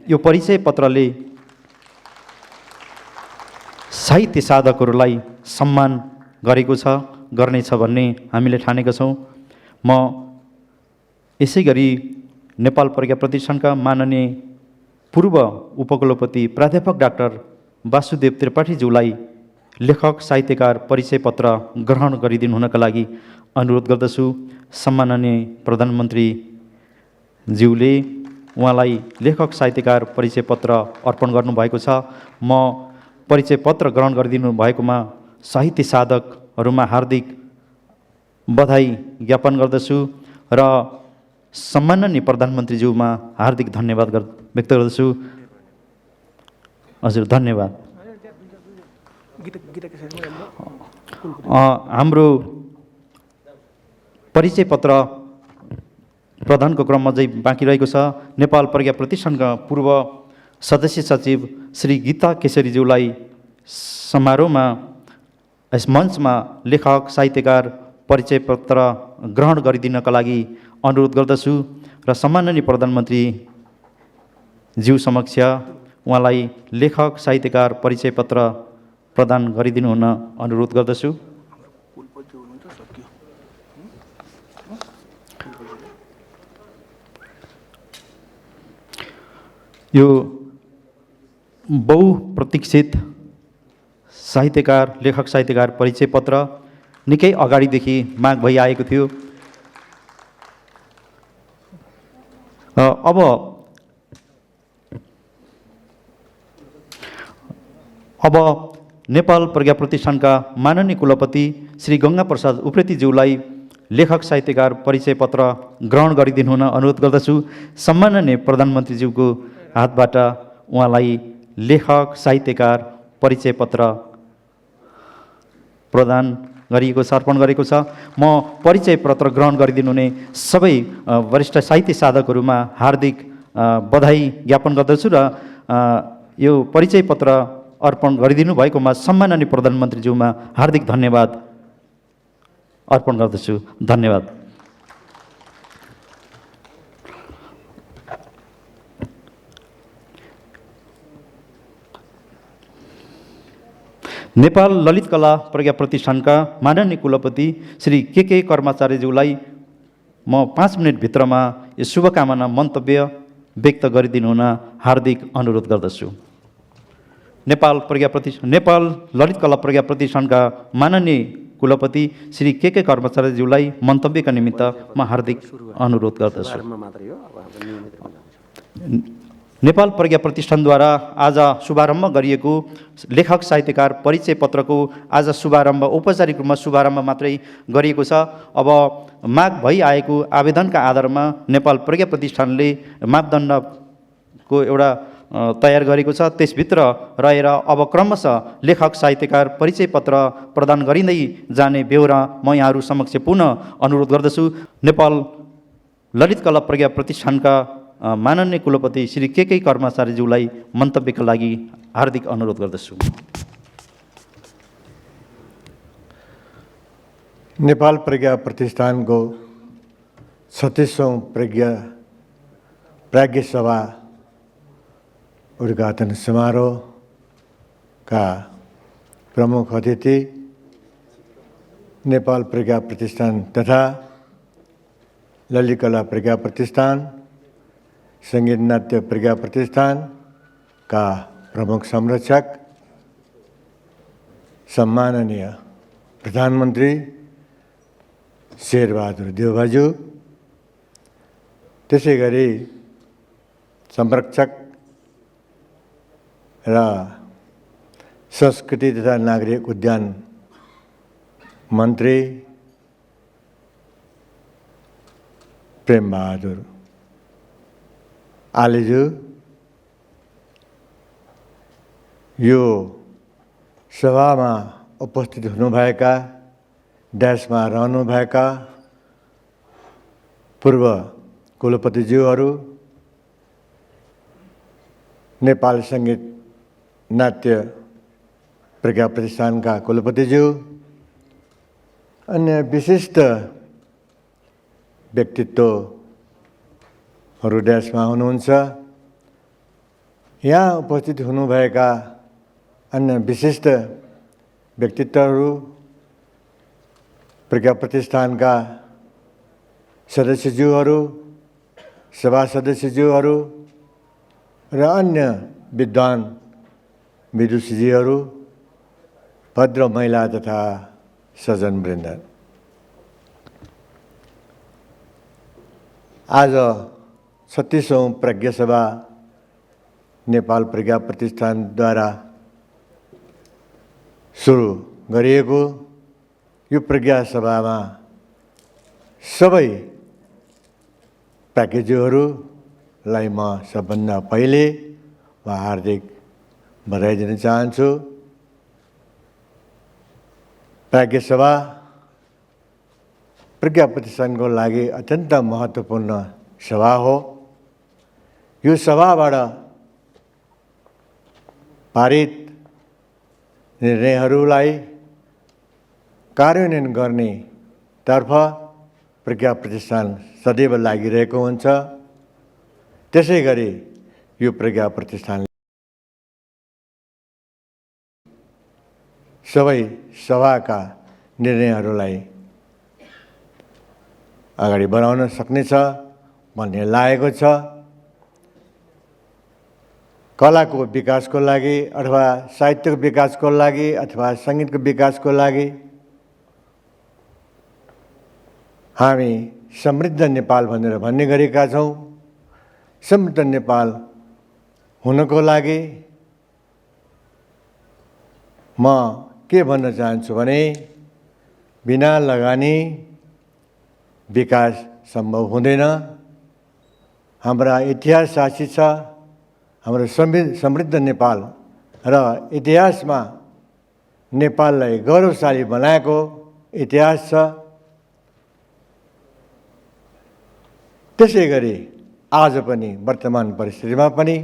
यो परिचय पत्रले साहित्य साधकहरूलाई सम्मान गर्नेछ भन्ने हामीले ठानेका छौँ। म यसै गरी नेपाल प्रज्ञा प्रतिष्ठानका माननीय पूर्व उपकुलपति प्राध्यापक डाक्टर वासुदेव त्रिपाठीज्यूलाई लेखक साहित्यकार परिचय पत्र ग्रहण गरिदिनु हुनका लागि अनुरोध गर्दछु। सम्माननीय प्रधानमन्त्रीज्यूले उहाँलाई लेखक साहित्यकार परिचय पत्र अर्पण गर्नुभएको छ। म परिचय पत्र ग्रहण गरिदिनु भएकोमा साहित्य साधकहरूमा हार्दिक बधाई ज्ञापन गर्दछु र सम्माननीय प्रधानमन्त्रीज्यूमा हार्दिक धन्यवाद व्यक्त गर्दछु। हजुर, धन्यवाद। हाम्रो परिचय पत्र प्रदानको क्रम अझै बाँकी रहेको छ। नेपाल प्रज्ञा प्रतिष्ठानका पूर्व सदस्य सचिव श्री गीता केसरीज्यूलाई समारोहमा यस मञ्चमा लेखक साहित्यकार परिचय पत्र ग्रहण गरिदिनका लागि अनुरोध गर्दछु र सम्माननीय प्रधानमन्त्रीज्यू समक्ष उहाँलाई लेखक साहित्यकार परिचय पत्र प्रदान गरिदिनु हुन अनुरोध गर्दछु। यो बहुप्रतीक्षित साहित्यकार लेखक साहित्यकार परिचय पत्र निकै अगाडिदेखि माग भइआएको थियो। अब नेपाल प्रज्ञा प्रतिष्ठानका माननीय कुलपति श्री गङ्गा प्रसाद उप्रेतीज्यूलाई लेखक साहित्यकार परिचय पत्र ग्रहण गरिदिनु हुन अनुरोध गर्दछु। सम्माननीय प्रधानमन्त्रीज्यूको हातबाट उहाँलाई लेखक साहित्यकार परिचय पत्र प्रदान गरिएको छ, अर्पण गरेको छ। म परिचय पत्र ग्रहण गरिदिनु हुने सबै वरिष्ठ साहित्य साधकहरूमा हार्दिक बधाई ज्ञापन गर्दछु र यो परिचय पत्र अर्पण गरिदिनु भएकोमा सम्माननीय प्रधानमन्त्रीज्यूमा हार्दिक धन्यवाद अर्पण गर्दछु। धन्यवाद। नेपाल ललित कला प्रज्ञा प्रतिष्ठानका माननीय कुलपति श्री के कर्माचार्यज्यूलाई म 5 मिनटभित्रमा यो शुभकामना मन्तव्य व्यक्त गरिदिनु हुन हार्दिक अनुरोध गर्दछु। नेपाल ललित कला प्रज्ञा प्रतिष्ठानका माननीय कुलपति श्री के कर्माचार्यज्यूलाई मन्तव्यका निमित्त म हार्दिक अनुरोध गर्दछु। नेपाल प्रज्ञा प्रतिष्ठानद्वारा आज शुभारम्भ गरिएको लेखक साहित्यकार परिचय पत्रको आज शुभारम्भ औपचारिक रूपमा शुभारम्भ मात्रै गरिएको छ। अब माग भइआएको आवेदनका आधारमा नेपाल प्रज्ञा प्रतिष्ठानले मापदण्डको एउटा तयार गरेको छ। त्यसभित्र रहेर अब क्रमशः लेखक साहित्यकार परिचय पत्र प्रदान गरिँदै जाने बेहोरा म यहाँहरू समक्ष पुनः अनुरोध गर्दछु। नेपाल ललित कला प्रज्ञा प्रतिष्ठानका माननीय कुलपति श्री के कर्माचार्यज्यूलाई मन्तव्यका लागि हार्दिक अनुरोध गर्दछु। नेपाल प्रज्ञा प्रतिष्ठानको 36औं प्राज्ञ सभा उद्घाटन समारोहका प्रमुख अतिथि नेपाल प्रज्ञा प्रतिष्ठान तथा ललित कला प्रज्ञा प्रतिष्ठान, सङ्गीत नाट्य प्रज्ञा प्रतिष्ठानका प्रमुख संरक्षक सम्माननीय प्रधानमन्त्री शेरबहादुर देउबाज्यू, त्यसै गरी संरक्षक र संस्कृति तथा नागरिक उद्यान मन्त्री प्रेमबहादुर आलेज्यू, यो सभामा उपस्थित हुनुभएका ड्यासमा रहनुभएका पूर्व कुलपतिज्यूहरू, नेपाल सङ्गीत नाट्य प्रज्ञा प्रतिष्ठानका कुलपतिज्यू, अन्य विशिष्ट व्यक्तित्वहरू ड्यासमा हुनुहुन्छ। यहाँ उपस्थित हुनुभएका अन्य विशिष्ट व्यक्तित्वहरू, प्रज्ञा प्रतिष्ठानका सदस्यज्यूहरू, सभा सदस्यज्यूहरू र अन्य विद्वान विदुषीजीहरू, भद्र महिला तथा सज्जनवृन्द, आज 36औं प्रज्ञा सभा नेपाल प्रज्ञा प्रतिष्ठानद्वारा सुरु गरिएको यो प्रज्ञा सभामा सबै प्राज्ञज्यूहरूलाई म सबभन्दा पहिले हार्दिक बधाई दिन चाहन्छु। प्राज्ञ सभा प्रज्ञा प्रतिष्ठानको लागि अत्यन्त महत्त्वपूर्ण सभा हो। यो सभाबाट पारित निर्णयहरूलाई कार्यान्वयन गर्ने तर्फ प्रज्ञा प्रतिष्ठान सदैव लागिरहेको हुन्छ। त्यसै गरी यो प्रज्ञा प्रतिष्ठान सबै सभाका निर्णयहरूलाई अगाडि बढाउन सक्नेछ भन्ने लागेको छ। कलाको विकासको लागि अथवा साहित्यको विकासको लागि अथवा सङ्गीतको विकासको लागि हामी समृद्ध नेपाल भनेर भन्ने गरेका छौँ। समृद्ध नेपाल हुनको लागि म के भन्न चाहन्छु भने बिना लगानी विकास सम्भव हुँदैन। हाम्रा इतिहास साक्षी छ। हाम्रो समृद्ध नेपाल र इतिहासमा नेपाललाई गौरवशाली बनाएको इतिहास छ। त्यसै गरी आज पनि वर्तमान परिस्थितिमा पनि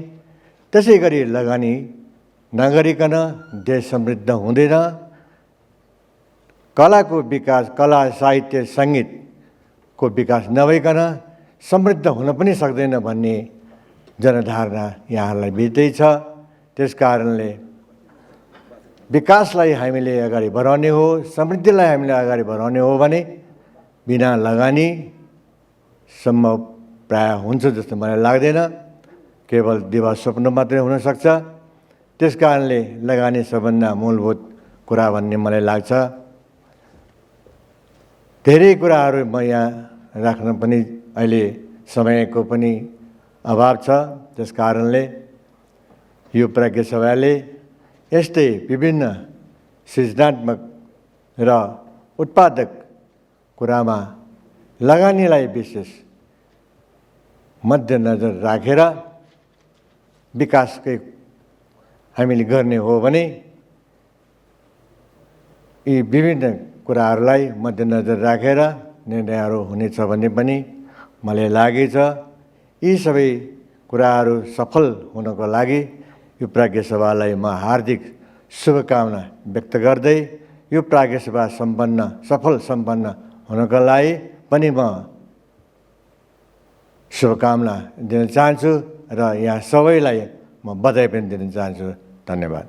त्यसै गरी लगानी नगरिकन देश समृद्ध हुँदैन। कलाको विकास, कला साहित्य सङ्गीतको विकास नभइकन समृद्ध हुन पनि सक्दैन भन्ने जनधारणा यहाँहरूलाई बित्दै छ। त्यस कारणले विकासलाई हामीले अगाडि बढाउने हो, समृद्धिलाई हामीले अगाडि बढाउने हो भने बिना लगानी सम्भव प्रायः हुन्छ जस्तो मलाई लाग्दैन। केवल दिवा स्वप्न मात्रै हुनसक्छ। त्यस कारणले लगानी सबभन्दा मूलभूत कुरा भन्ने मलाई लाग्छ। धेरै कुराहरू म यहाँ राख्न पनि अहिले समयको पनि अभाव छ। त्यस कारणले यो प्राज्ञ सभाले यस्तै विभिन्न सृजनात्मक र उत्पादक कुरामा लगानीलाई विशेष मध्यनजर राखेर विकासकै हामीले गर्ने हो भने यी विभिन्न कुराहरूलाई मध्यनजर राखेर निर्णयहरू हुनेछ भन्ने पनि मलाई लागेछ। यी सबै कुराहरू सफल हुनको लागि यो प्राज्ञ सभालाई म हार्दिक शुभकामना व्यक्त गर्दै यो प्राज्ञ सभा सफल सम्पन्न हुनको लागि पनि म शुभकामना दिन चाहन्छु र यहाँ सबैलाई म बधाई पनि दिन चाहन्छु। धन्यवाद।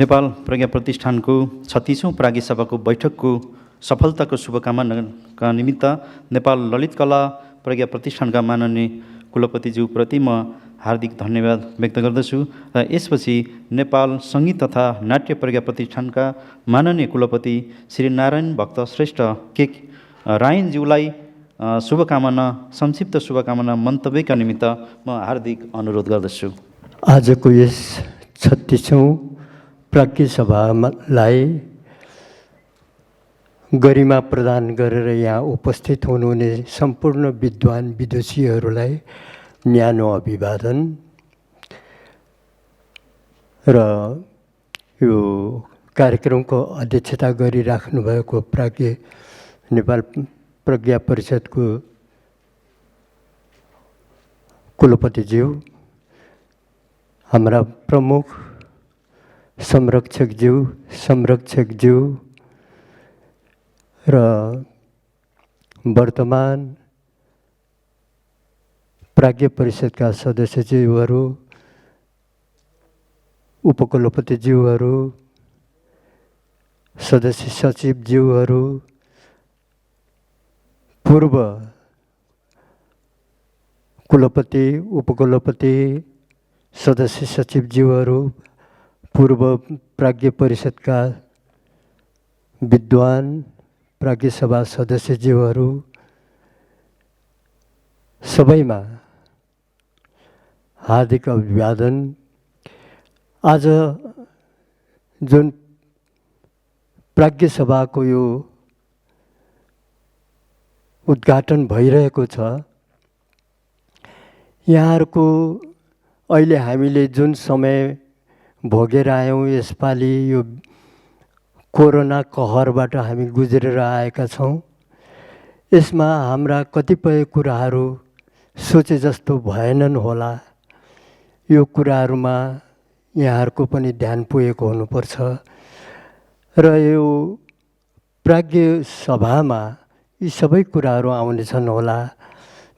नेपाल प्रज्ञा प्रतिष्ठानको 36औं प्राज्ञ सभाको बैठकको सफलताको शुभकामनाका निमित्त नेपाल ललित कला प्रज्ञा प्रतिष्ठानका माननीय कुलपतिज्यूप्रति म हार्दिक धन्यवाद व्यक्त गर्दछु र यसपछि नेपाल सङ्गीत तथा नाट्य प्रज्ञा प्रतिष्ठानका माननीय कुलपति श्री नारायण भक्त श्रेष्ठ के रायनज्यूलाई संक्षिप्त शुभकामना मन्तव्यका निमित्त म हार्दिक अनुरोध गर्दछु। आजको यस 36औं प्राज्ञ सभालाई गरिमा प्रदान गरेर यहाँ उपस्थित हुनुहुने सम्पूर्ण विद्वान विदुषीहरूलाई न्यानो अभिवादन र यो कार्यक्रमको अध्यक्षता गरिराख्नु भएको नेपाल प्रज्ञा परिषदको कुलपतिज्यू, हाम्रा प्रमुख संरक्षकज्यू र वर्तमान प्राज्ञ परिषदका सदस्यज्यूहरू, उपकुलपतिज्यूहरू, सदस्य सचिवज्यूहरू, पूर्व कुलपति, उपकुलपति, सदस्य सचिवज्यूहरू, पूर्व प्राज्ञ परिषदका विद्वान प्राज्ञ सभा सदस्यज्यूहरू सबैमा हार्दिक अभिवादन। आज जुन प्राज्ञ सभाको यो उद्घाटन भइरहेको छ, यहाँहरूको अहिले हामीले जुन समय भोगेर आयौँ, यसपालि यो कोरोना कहरबाट हामी गुज्रेर आएका छौँ। यसमा हाम्रा कतिपय कुराहरू सोचे जस्तो भएनन् होला। यो कुराहरूमा यहाँहरूको पनि ध्यान पुगेको हुनुपर्छ र यो प्राज्ञ सभामा यी सबै कुराहरू आउनेछन् होला,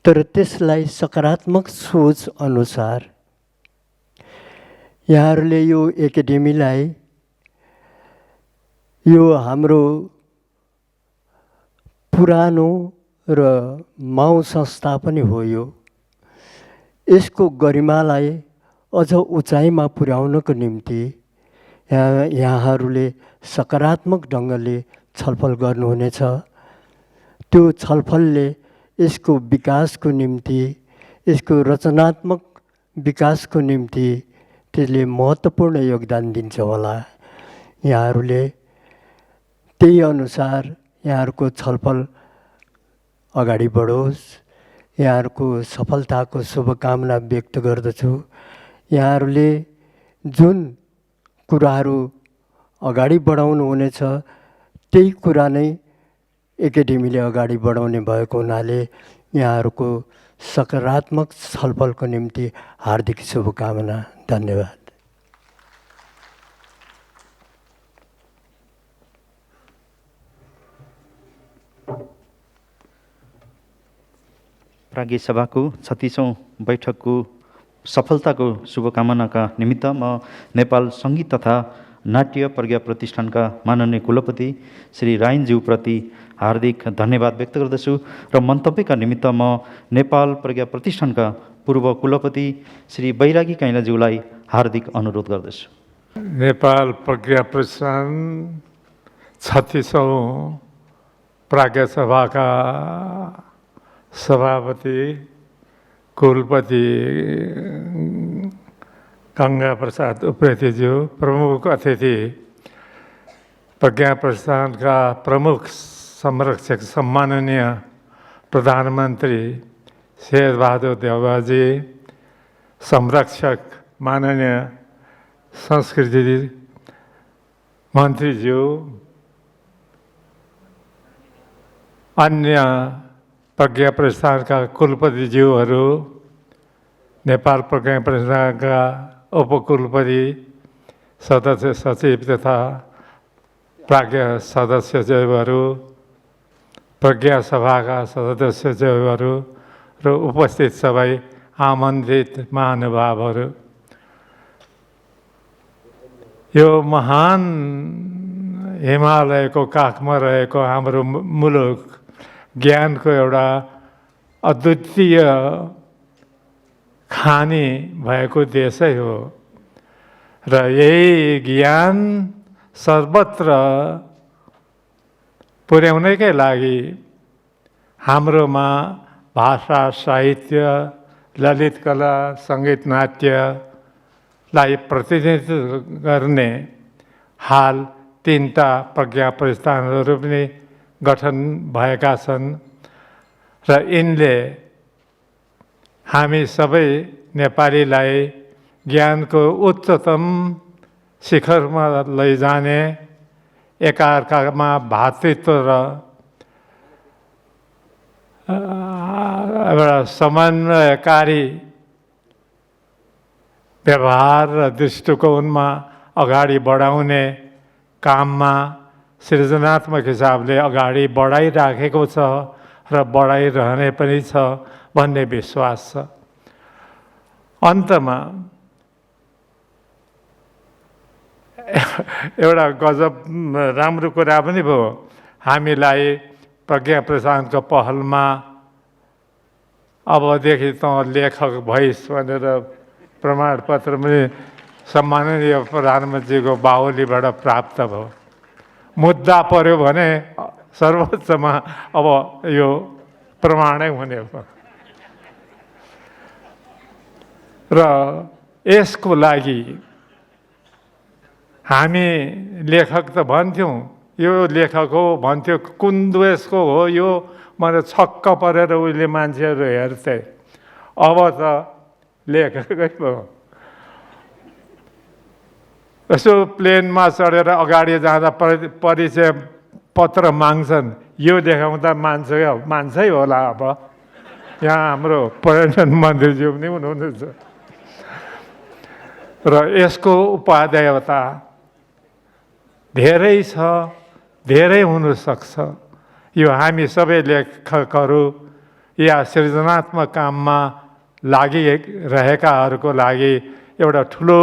तर त्यसलाई सकारात्मक सोच अनुसार यहाँहरूले यो एकाडेमीलाई, यो हाम्रो पुरानो र माउ संस्था पनि हो, यसको गरिमालाई अझ उचाइमा पुर्याउनको निम्ति यहाँहरूले सकारात्मक ढङ्गले छलफल गर्नुहुनेछ। त्यो छलफलले यसको विकासको निम्ति, यसको रचनात्मक विकासको निम्ति त्यसले महत्त्वपूर्ण योगदान दिन्छ होला। यहाँहरूले त्यही अनुसार यहाँहरूको छलफल अगाडि बढोस्। यहाँहरूको सफलताको शुभकामना व्यक्त गर्दछु। यहाँहरूले जुन कुराहरू अगाडि बढाउनु हुनेछ त्यही कुरा नै एकाडेमीले अगाडि बढाउने भएको हुनाले यहाँहरूको सकारात्मक छलफलको निम्ति हार्दिक शुभकामना। धन्यवाद। प्राज्ञ सभाको 36औं बैठकको सफलताको शुभकामनाका निमित्त म नेपाल सङ्गीत तथा नाट्य प्रज्ञा प्रतिष्ठानका माननीय कुलपति श्री रायनज्यूप्रति हार्दिक धन्यवाद व्यक्त गर्दछु र मन्तव्यका निमित्त म नेपाल प्रज्ञा प्रतिष्ठानका पूर्व कुलपति श्री बैरागी कैलाज्यूलाई हार्दिक अनुरोध गर्दछु। नेपाल प्रज्ञा प्रतिष्ठान 36औं प्राज्ञ सभाका सभापति कुलपति गंगा प्रसाद उप्रेतीज्यू, प्रमुख अतिथि प्रज्ञा प्रतिष्ठानका प्रमुख संरक्षक सम्माननीय प्रधानमन्त्री शेरबहादुर देउवाजी, संरक्षक माननीय संस्कृति मन्त्रीज्यू, अन्य प्रज्ञा प्रतिष्ठानका कुलपतिज्यूहरू, नेपाल प्रज्ञा प्रतिष्ठानका उपकुलपति, सदस्य सचिव तथा प्राज्ञा सदस्यज्यूहरू, प्रज्ञा सभाका सदस्यज्यूहरू र उपस्थित सबै आमन्त्रित महानुभावहरू, यो महान हिमालयको काखमा रहेको हाम्रो मुलुक ज्ञानको एउटा अद्वितीय खानी भएको देशै हो र यही ज्ञान सर्वत्र पुर्याउनैकै लागि हाम्रोमा भाषा, साहित्य, ललित कला, सङ्गीत, नाट्यलाई प्रतिनिधित्व गर्ने हाल 3टा प्रज्ञा प्रतिष्ठानहरू पनि गठन भएका छन् र यिनले हामी सबै नेपालीलाई ज्ञानको उच्चतम शिखरमा लैजाने, एकाअर्कामा भातृत्व र एउटा समन्वयकारी व्यवहार र दृष्टिकोणमा अगाडि बढाउने काममा सृजनात्मक हिसाबले अगाडि बढाइराखेको छ र बढाइरहने पनि छ भन्ने विश्वास छ। अन्तमा एउटा गजब राम्रो कुरा पनि भयो, हामीलाई प्रज्ञा प्रतिष्ठानको पहलमा अबदेखि त लेखक भइस् भनेर प्रमाणपत्र पनि सम्माननीय प्रधानमन्त्रीको बाहुलीबाट प्राप्त भयो। मुद्दा पर्यो भने सर्वोच्चमा अब यो प्रमाणै हुने हो र र यसको लागि हामी लेखक त भन्थ्यौँ, यो लेखक हो भन्थ्यो, कुन देशको हो यो, मैले छक्क परेर उहिले मान्छेहरू हेर्थे। अब त लेखकै भयो। यसो प्लेनमा चढेर अगाडि जाँदा परिचय पत्र माग्छन्, यो देखाउँदा मान्छे होला। अब यहाँ हाम्रो पर्यटन मन्त्रीज्यू पनि हुनुहुन्छ र यसको उपादेयता धेरै छ, धेरै हुनसक्छ। यो हामी सबै लेखकहरू या सृजनात्मक काममा लागिरहेकाहरूको लागि एउटा ठुलो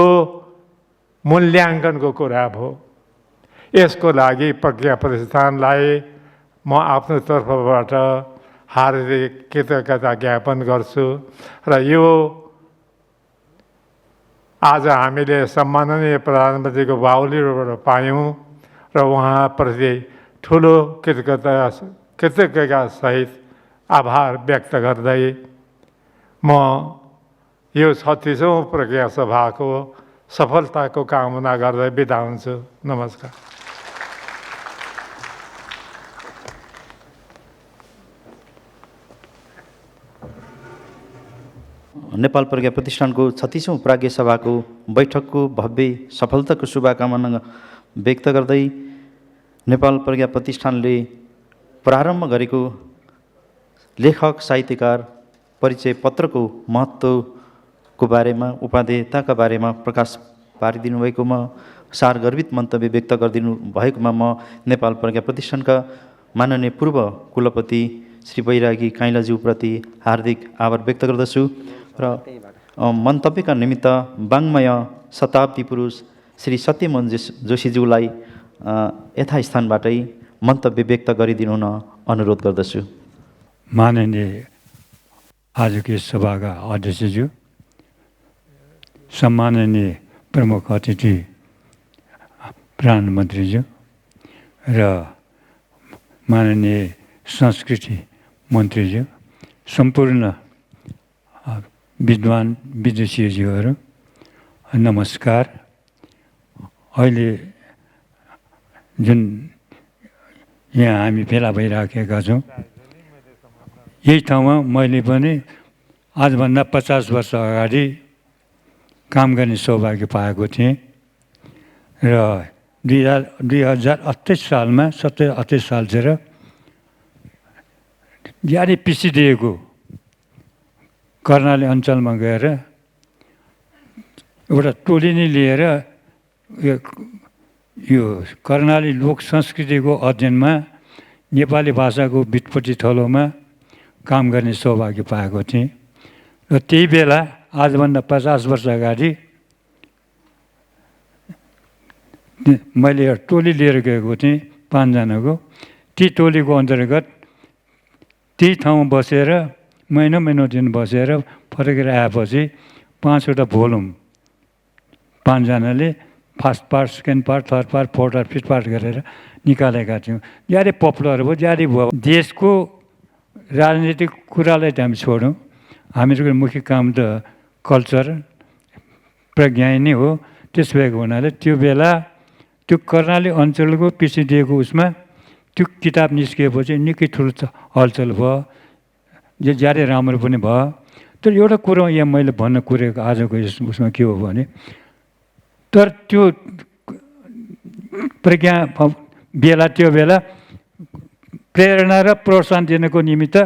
मूल्याङ्कनको कुरा भयो। यसको लागि प्रज्ञा प्रतिष्ठानलाई म आफ्नो तर्फबाट हार्दिक कृतज्ञता ज्ञापन गर्छु र यो आज हामीले सम्माननीय प्रधानमन्त्रीको बाहुलीबाट पायौँ र उहाँप्रति ठुलो कृतज्ञता सहित आभार व्यक्त गर्दै म यो 36औं प्रज्ञा सभाको सफलताको कामना गर्दै बिदा हुन्छु। नमस्कार। नेपाल प्रज्ञा प्रतिष्ठानको 36औं प्राज्ञ सभाको बैठकको भव्य सफलताको शुभकामना व्यक्त गर्दै नेपाल प्रज्ञा प्रतिष्ठानले प्रारम्भ गरेको लेखक साहित्यकार परिचय पत्रको महत्त्वको बारेमा, उपादेयताका बारेमा प्रकाश पारिदिनु भएकोमा, सार गर्वित मन्तव्य व्यक्त गरिदिनु भएकोमा म नेपाल प्रज्ञा प्रतिष्ठानका माननीय पूर्व कुलपति श्री बैरागी काइलाज्यूप्रति हार्दिक आभार व्यक्त गर्दछु र मन्तव्यका निमित्त वाङ्मय शताब्दी पुरुष श्री सत्यमोहन जोशीज्यूलाई यथास्थानबाटै मन्तव्य व्यक्त गरिदिनु हुन अनुरोध गर्दछु। माननीय आजको सभाका अध्यक्षज्यू, सम्माननीय प्रमुख अतिथि प्रधानमन्त्रीज्यू र माननीय संस्कृति मन्त्रीज्यू, सम्पूर्ण विद्वान विदुषीज्यूहरू नमस्कार। अहिले जुन यहाँ हामी भेला भइराखेका छौँ, यही ठाउँमा मैले पनि आजभन्दा 50 वर्ष अगाडि काम गर्ने सौभाग्य पाएको थिएँ र 2028 सालमा 27-28 सालतिर ज्यादै पिसिदिएको कर्णाली अञ्चलमा गएर एउटा टोली नै लिएर यो कर्णाली लोक संस्कृतिको अध्ययनमा नेपाली भाषाको व्युत्पत्ति थलोमा काम गर्ने सौभाग्य पाएको थिएँ र त्यही बेला आजभन्दा 50 वर्ष अगाडि मैले एउटा टोली लिएर गएको थिएँ 5 जनाको। ती टोलीको अन्तर्गत त्यही ठाउँमा बसेर महिनौ दिन बसेर फर्केर आएपछि 5वटा भोल्युम 5 जनाले first part, second part, third part, fourth part, fifth part गरेर निकालेका थियौँ। ज्यादै पपुलर भयो, ज्यादै भयो। देशको राजनीतिक कुरालाई त हामी छोडौँ, हामीहरूको मुख्य काम त कल्चर प्रज्ञा नै हो। त्यस भएको हुनाले त्यो बेला त्यो कर्णाली अञ्चलको पिछडिएको उसमा त्यो किताब निस्किएपछि निकै ठुलो हलचल भयो, जो ज्यादै राम्रो पनि भयो। तर एउटा कुरो यहाँ मैले भन्न कुरेको आजको उसमा के हो भने, तर त्यो प्रज्ञा बेला त्यो बेला प्रेरणा र प्रोत्साहन दिनको निमित्त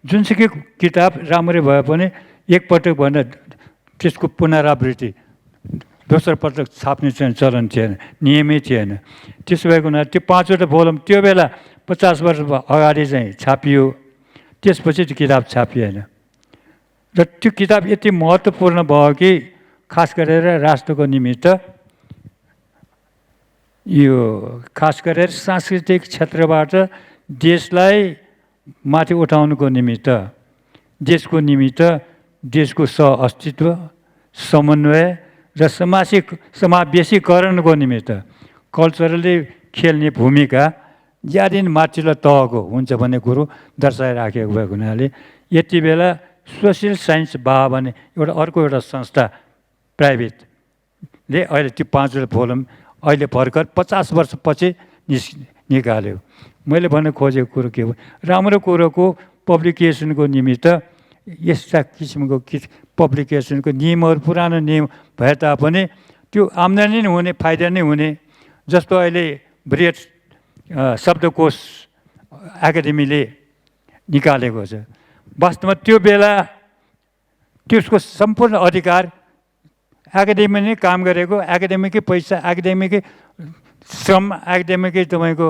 जुनसुकै किताब राम्रै भए पनि एकपटक भन्दा त्यसको पुनरावृत्ति दोस्रो पटक छाप्ने चाहिँ चलन थिएन, नियमै थिएन। त्यसो भएको हुनाले त्यो 5वटा भोल्युम त्यो बेला 50 वर्ष अगाडि चाहिँ छापियो, त्यसपछि त्यो किताब छापिएन। र त्यो किताब यति महत्त्वपूर्ण भयो कि खास गरेर राष्ट्रको निमित्त, यो खास गरेर सांस्कृतिक क्षेत्रबाट देशलाई माथि उठाउनुको निमित्त, देशको निमित्त, देशको सह-अस्तित्व, समन्वय र समावेशीकरणको निमित्त कल्चरले खेल्ने भूमिका ज्यादै माथिल्लो तहको हुन्छ भन्ने कुरो दर्शाइराखेको भएको हुनाले यति बेला सोसियल साइन्स बा भन्ने अर्को एउटा संस्था प्राइभेटले अहिले त्यो 5 भोल्युम अहिले भर्खर 50 वर्षपछि निकाल्यो। मैले भन्न खोजेको कुरो के हो, राम्रो कुरोको पब्लिकेसनको निमित्त यस्ता किसिमको पब्लिकेसनको नियमहरू पुरानो नियम भए तापनि त्यो आम्दानी नै हुने, फाइदा नै हुने। जस्तो अहिले बृहत शब्दकोश एकाडेमीले निकालेको छ, वास्तवमा त्यो बेला त्यसको सम्पूर्ण अधिकार एकाडेमी नै काम गरेको, एकाडेमीकै पैसा, एकाडेमीकै श्रम, एकाडेमीकै तपाईँको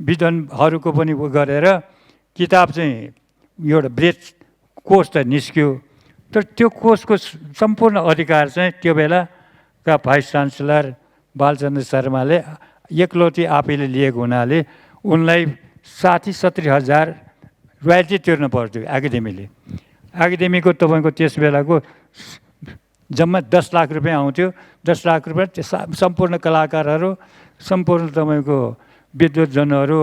विद्वानहरूको पनि गरेर किताब चाहिँ एउटा बृहत कोष त निस्क्यो। तर त्यो कोषको सम्पूर्ण अधिकार चाहिँ त्यो बेलाका भाइस चान्सलर बालचन्द्र शर्माले एकलौटी आफैले लिएको हुनाले उनलाई 60-70 हजार रोयल्टी तिर्नु पर्थ्यो एकाडेमीले। एकाडेमीको तपाईँको त्यस बेलाको जम्मा 10 लाख रुपियाँ आउँथ्यो। 10 लाख रुपियाँ सम्पूर्ण कलाकारहरू, सम्पूर्ण तपाईँको विद्वतजनहरू,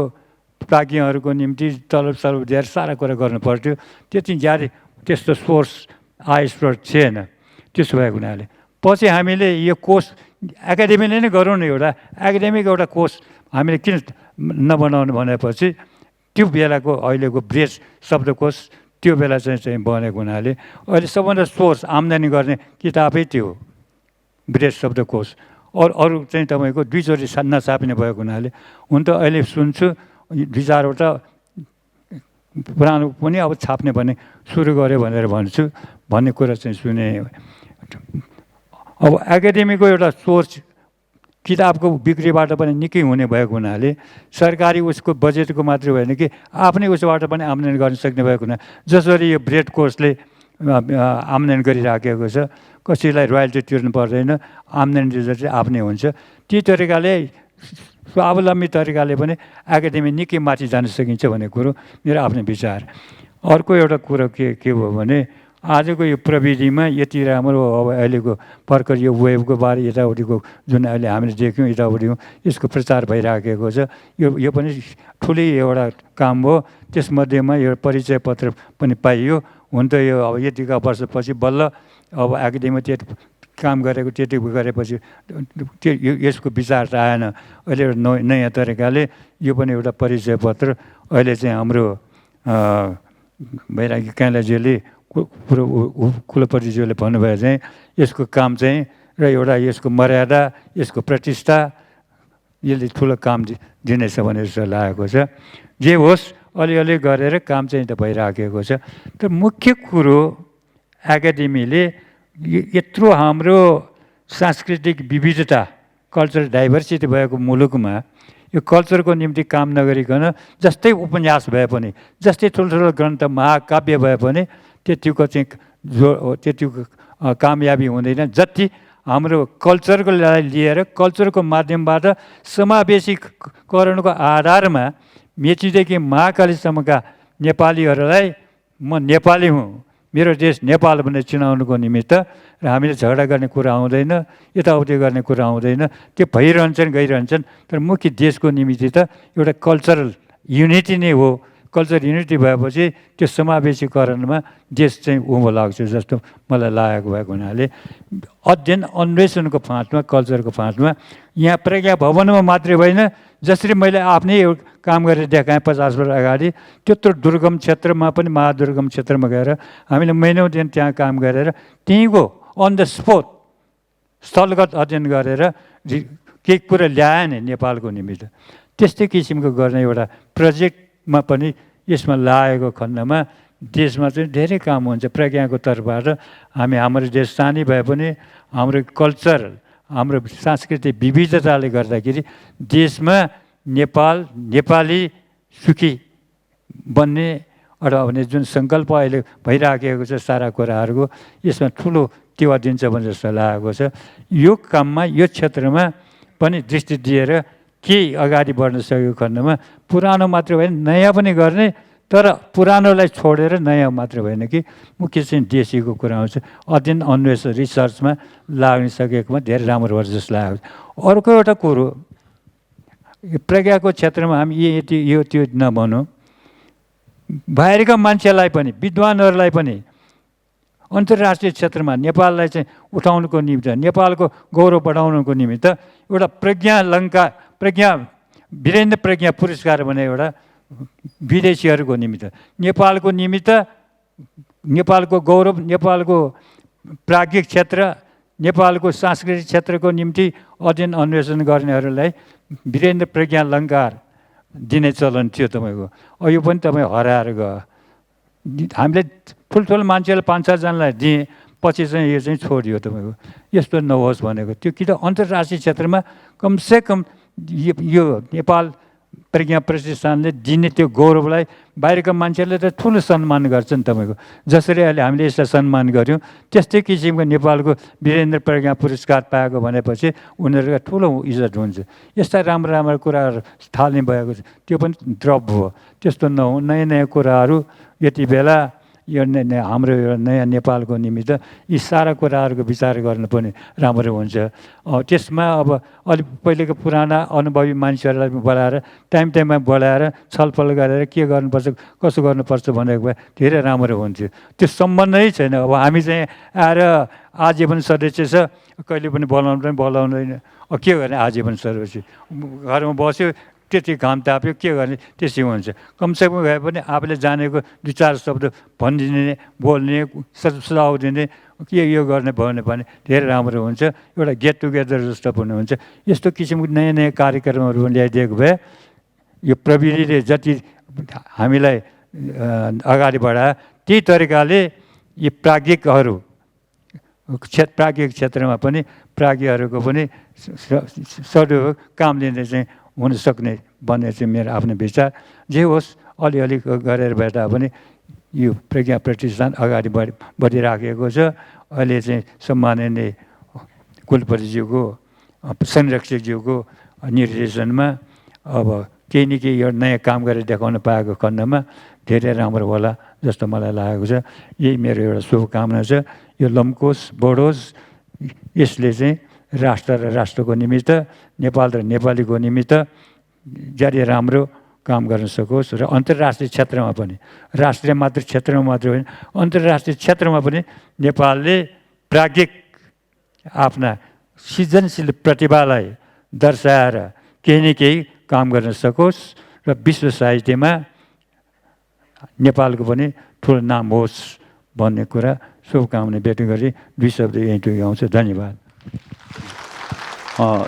प्राज्ञहरूको निम्ति तलब सलब दिएर सारा कुरा गर्नु पर्थ्यो। त्यति ज्यादै त्यस्तो सोर्स आय स्रोत थिएन। त्यसो भएको हुनाले पछि हामीले यो कोष एकाडेमीले नै गरौँ न, एउटा एकाडेमीको एउटा कोष हामीले किन नबनाउनु भनेपछि त्यो बेलाको अहिलेको बृहत शब्दकोश त्यो बेला चाहिँ बनेको हुनाले अहिले सबभन्दा सोर्स आम्दानी गर्ने किताबै त्यो हो बृहत शब्दकोश। अरू चाहिँ तपाईँको 2 चोटि नछापिने भएको हुनाले हुन त अहिले सुन्छु 2-4वटा पुरानो पनि अब छाप्ने भन्ने सुरु गऱ्यो भनेर भन्ने कुरा चाहिँ सुने। अब एकाडेमीको एउटा सोर्स किताबको बिक्रीबाट पनि निकै हुने भएको हुनाले सरकारी उसको बजेटको मात्रै होइन कि आफ्नै उसबाट पनि आम्दानी गर्न सक्ने भएको हुना, जसरी यो बृहत कोषले आम्दानी गरिराखेको छ, कसैलाई रोयल्टी तिर्नु पर्दैन, आम्दानी चाहिँ आफ्नै हुन्छ। त्यही तरिकाले स्वावलम्बी तरिकाले पनि एकाडेमी निकै माथि जान सकिन्छ भन्ने कुरो मेरो आफ्नो विचार। अर्को एउटा कुरो के हो भने आजको यो प्रविधिमा यति राम्रो अब अहिलेको भर्खर यो वेबको बारे यताउतिको जुन अहिले हामीले देख्यौँ यताउतिको यसको प्रचार भइराखेको छ, यो पनि ठुलै एउटा काम हो। त्यसमध्येमा यो परिचय पत्र पनि पाइयो। हुन त यो अब यतिका वर्षपछि बल्ल अब एकाडेमी त्यति काम गरेको, त्यति गरेपछि त्यो यसको विचार त आएन। अहिले एउटा नयाँ तरिकाले यो पनि एउटा परिचय पत्र अहिले चाहिँ हाम्रो बैरागी काइँलाज्यूले कुलपतिज्यूले भन्नुभयो चाहिँ यसको काम चाहिँ र एउटा यसको मर्यादा, यसको प्रतिष्ठा यसले ठुलो काम दिनेछ भनेर जस्तो लागेको छ। जे होस् अलिअलि गरेर काम चाहिँ त भइराखेको छ। तर मुख्य कुरो एकाडेमीले यत्रो हाम्रो सांस्कृतिक विविधता, कल्चरल डाइभर्सिटी भएको मुलुकमा यो कल्चरको निम्ति काम नगरिकन जस्तै उपन्यास भए पनि, जस्तै ठुल्ठुलो ग्रन्थ महाकाव्य भए पनि त्यतिको चाहिँ त्यतिको कामयाबी हुँदैन जति हाम्रो कल्चरको लिएर कल्चरको माध्यमबाट समावेशीकरणको आधारमा मेचीदेखि महाकालीसम्मका नेपालीहरूलाई म नेपाली हुँ, मेरो देश नेपाल भनेर चिनाउनुको निमित्त र हामीले झगडा गर्ने कुरा आउँदैन, यताउति गर्ने कुरा आउँदैन, त्यो भइरहन्छन् गइरहन्छन्। तर मुख्य देशको निमित्त त एउटा कल्चरल युनिटी नै हो। कल्चर युनिटी भएपछि त्यो समावेशीकरणमा देश चाहिँ उँभो लाग्छ जस्तो मलाई लागेको भएको हुनाले अध्ययन अन्वेषणको फाँटमा, कल्चरको फाँटमा यहाँ प्रज्ञा भवनमा मात्रै होइन, जसरी मैले आफ्नै काम गरेर देखाएँ 50 वर्ष अगाडि, त्यत्रो दुर्गम क्षेत्रमा पनि महादुर्गम क्षेत्रमा गएर हामीले महिनौँ दिन त्यहाँ काम गरेर त्यहीँको अन द स्पोट स्थलगत अध्ययन गरेर केही कुरा ल्याएँ नि नेपालको निमित्त। त्यस्तै किसिमको गर्ने एउटा प्रोजेक्टमा पनि यसमा लागेको खण्डमा देशमा चाहिँ धेरै काम हुन्छ प्रज्ञाको तर्फबाट। हाम्रो देश सानै भए पनि हाम्रो कल्चरल, हाम्रो सांस्कृतिक विविधताले गर्दाखेरि देशमा नेपाली सुखी बन्ने एउटा भने जुन सङ्कल्प अहिले भइराखेको छ सारा कुराहरूको, यसमा ठुलो टेवा दिन्छ भने जस्तो लागेको छ। यो काममा, यो क्षेत्रमा पनि दृष्टि दिएर केही अगाडि बढ्न सकेको खण्डमा पुरानो मात्र होइन नयाँ पनि गर्ने, तर पुरानोलाई छोडेर नयाँ मात्र होइन कि मुख्य चाहिँ देशीको कुरा आउँछ। अध्ययन अन्वेषण रिसर्चमा लाग्न सकेकोमा धेरै राम्रो भयो जस्तो लागेको छ। अर्को एउटा कुरो प्रज्ञाको क्षेत्रमा हामी यो त्यो नभनौँ, बाहिरका मान्छेलाई पनि, विद्वानहरूलाई पनि अन्तर्राष्ट्रिय क्षेत्रमा नेपाललाई चाहिँ उठाउनुको निमित्त, नेपालको गौरव बढाउनुको निमित्त एउटा वीरेन्द्र प्रज्ञा पुरस्कार भने एउटा विदेशीहरूको निमित्त, नेपालको निमित्त, नेपालको गौरव, नेपालको प्राज्ञिक क्षेत्र, नेपालको सांस्कृतिक क्षेत्रको निम्ति अध्ययन अन्वेषण गर्नेहरूलाई वीरेन्द्र प्रज्ञा अलङ्कार दिने चलन थियो तपाईँको। यो पनि तपाईँ हराएर गयो। हामीले ठुल्ठुलो मान्छेलाई 5-7 जनालाई दिएँ, पछि चाहिँ यो चाहिँ छोडियो तपाईँको। यस्तो नहोस् भनेको त्यो। कि त अन्तर्राष्ट्रिय क्षेत्रमा कमसेकम यो नेपाल प्रज्ञा प्रतिष्ठानले दिने त्यो गौरवलाई बाहिरका मान्छेहरूले त ठुलो सम्मान गर्छन् तपाईँको। जसरी अहिले हामीले यसलाई सम्मान गऱ्यौँ, त्यस्तै किसिमको नेपालको वीरेन्द्र प्रज्ञा पुरस्कार पाएको भनेपछि उनीहरूको ठुलो इज्जत हुन्छ। यस्ता राम्रो राम्रो कुराहरू थाल्ने भएको छ, त्यो पनि ड्रप भयो। त्यस्तो नहो, नयाँ नयाँ कुराहरू यति बेला यो हाम्रो यो नयाँ नेपालको निमित्त यी सारा कुराहरूको विचार गर्नु पनि राम्रो हुन्छ। त्यसमा अब अलिक पहिलेको पुराना अनुभवी मान्छेहरूलाई बोलाएर टाइममा बोलाएर छलफल गरेर के गर्नुपर्छ, कसो गर्नुपर्छ भनेको भए धेरै राम्रो हुन्थ्यो। त्यो सम्बन्धै छैन। अब हामी चाहिँ आएर आजीवन सदस्य छ, कहिले पनि बोलाउँदैन। के गर्ने आजीवन सदस्य? घरमा बस्यो, त्यति घाम ताप्यो, के गर्ने, त्यसै हुन्छ। कमसेकम भए पनि आफूले जानेको 2-4 शब्द भनिदिने, बोल्ने, सुझाउ दिने, के यो गर्ने भन्यो भने धेरै राम्रो हुन्छ। एउटा गेट टुगेदर जस्तो पनि हुन्छ। यस्तो किसिमको नयाँ नयाँ कार्यक्रमहरू पनि ल्याइदिएको भए यो प्रविधिले जति हामीलाई अगाडि बढायो, त्यही तरिकाले यी प्राज्ञिकहरू प्राज्ञिक क्षेत्रमा पनि प्राज्ञहरूको पनि सदुपयोग काम लिने चाहिँ हुन सक्ने भन्ने चाहिँ मेरो आफ्नो विचार। जे होस्, अलिअलि गरेर भए तापनि यो प्रज्ञा प्रतिष्ठान अगाडि बढिराखेको छ। अहिले चाहिँ सम्माननीय कुलपतिज्यूको, संरक्षकज्यूको निर्देशनमा अब केही न केही एउटा नयाँ काम गरेर देखाउन पाएको खण्डमा धेरै राम्रो होला जस्तो मलाई लागेको छ। यही मेरो एउटा शुभकामना छ। यो लम्कोस्, बढोस्, यसले चाहिँ राष्ट्र र राष्ट्रको निमित्त, नेपाल र नेपालीको निमित्त जारी राम्रो काम गर्न सकोस्। र अन्तर्राष्ट्रिय क्षेत्रमा पनि, राष्ट्रिय मात्र क्षेत्रमा मात्र होइन, अन्तर्राष्ट्रिय क्षेत्रमा पनि नेपालले प्राज्ञिक आफ्ना सृजनशील प्रतिभालाई दर्शाएर केही न केही काम गर्न सकोस् र विश्व साहित्यमा नेपालको पनि ठुलो नाम होस् भन्ने कुरा शुभकामना व्यक्त गरी 2 शब्द यहीँ टुङ्ग्याउँछु। धन्यवाद।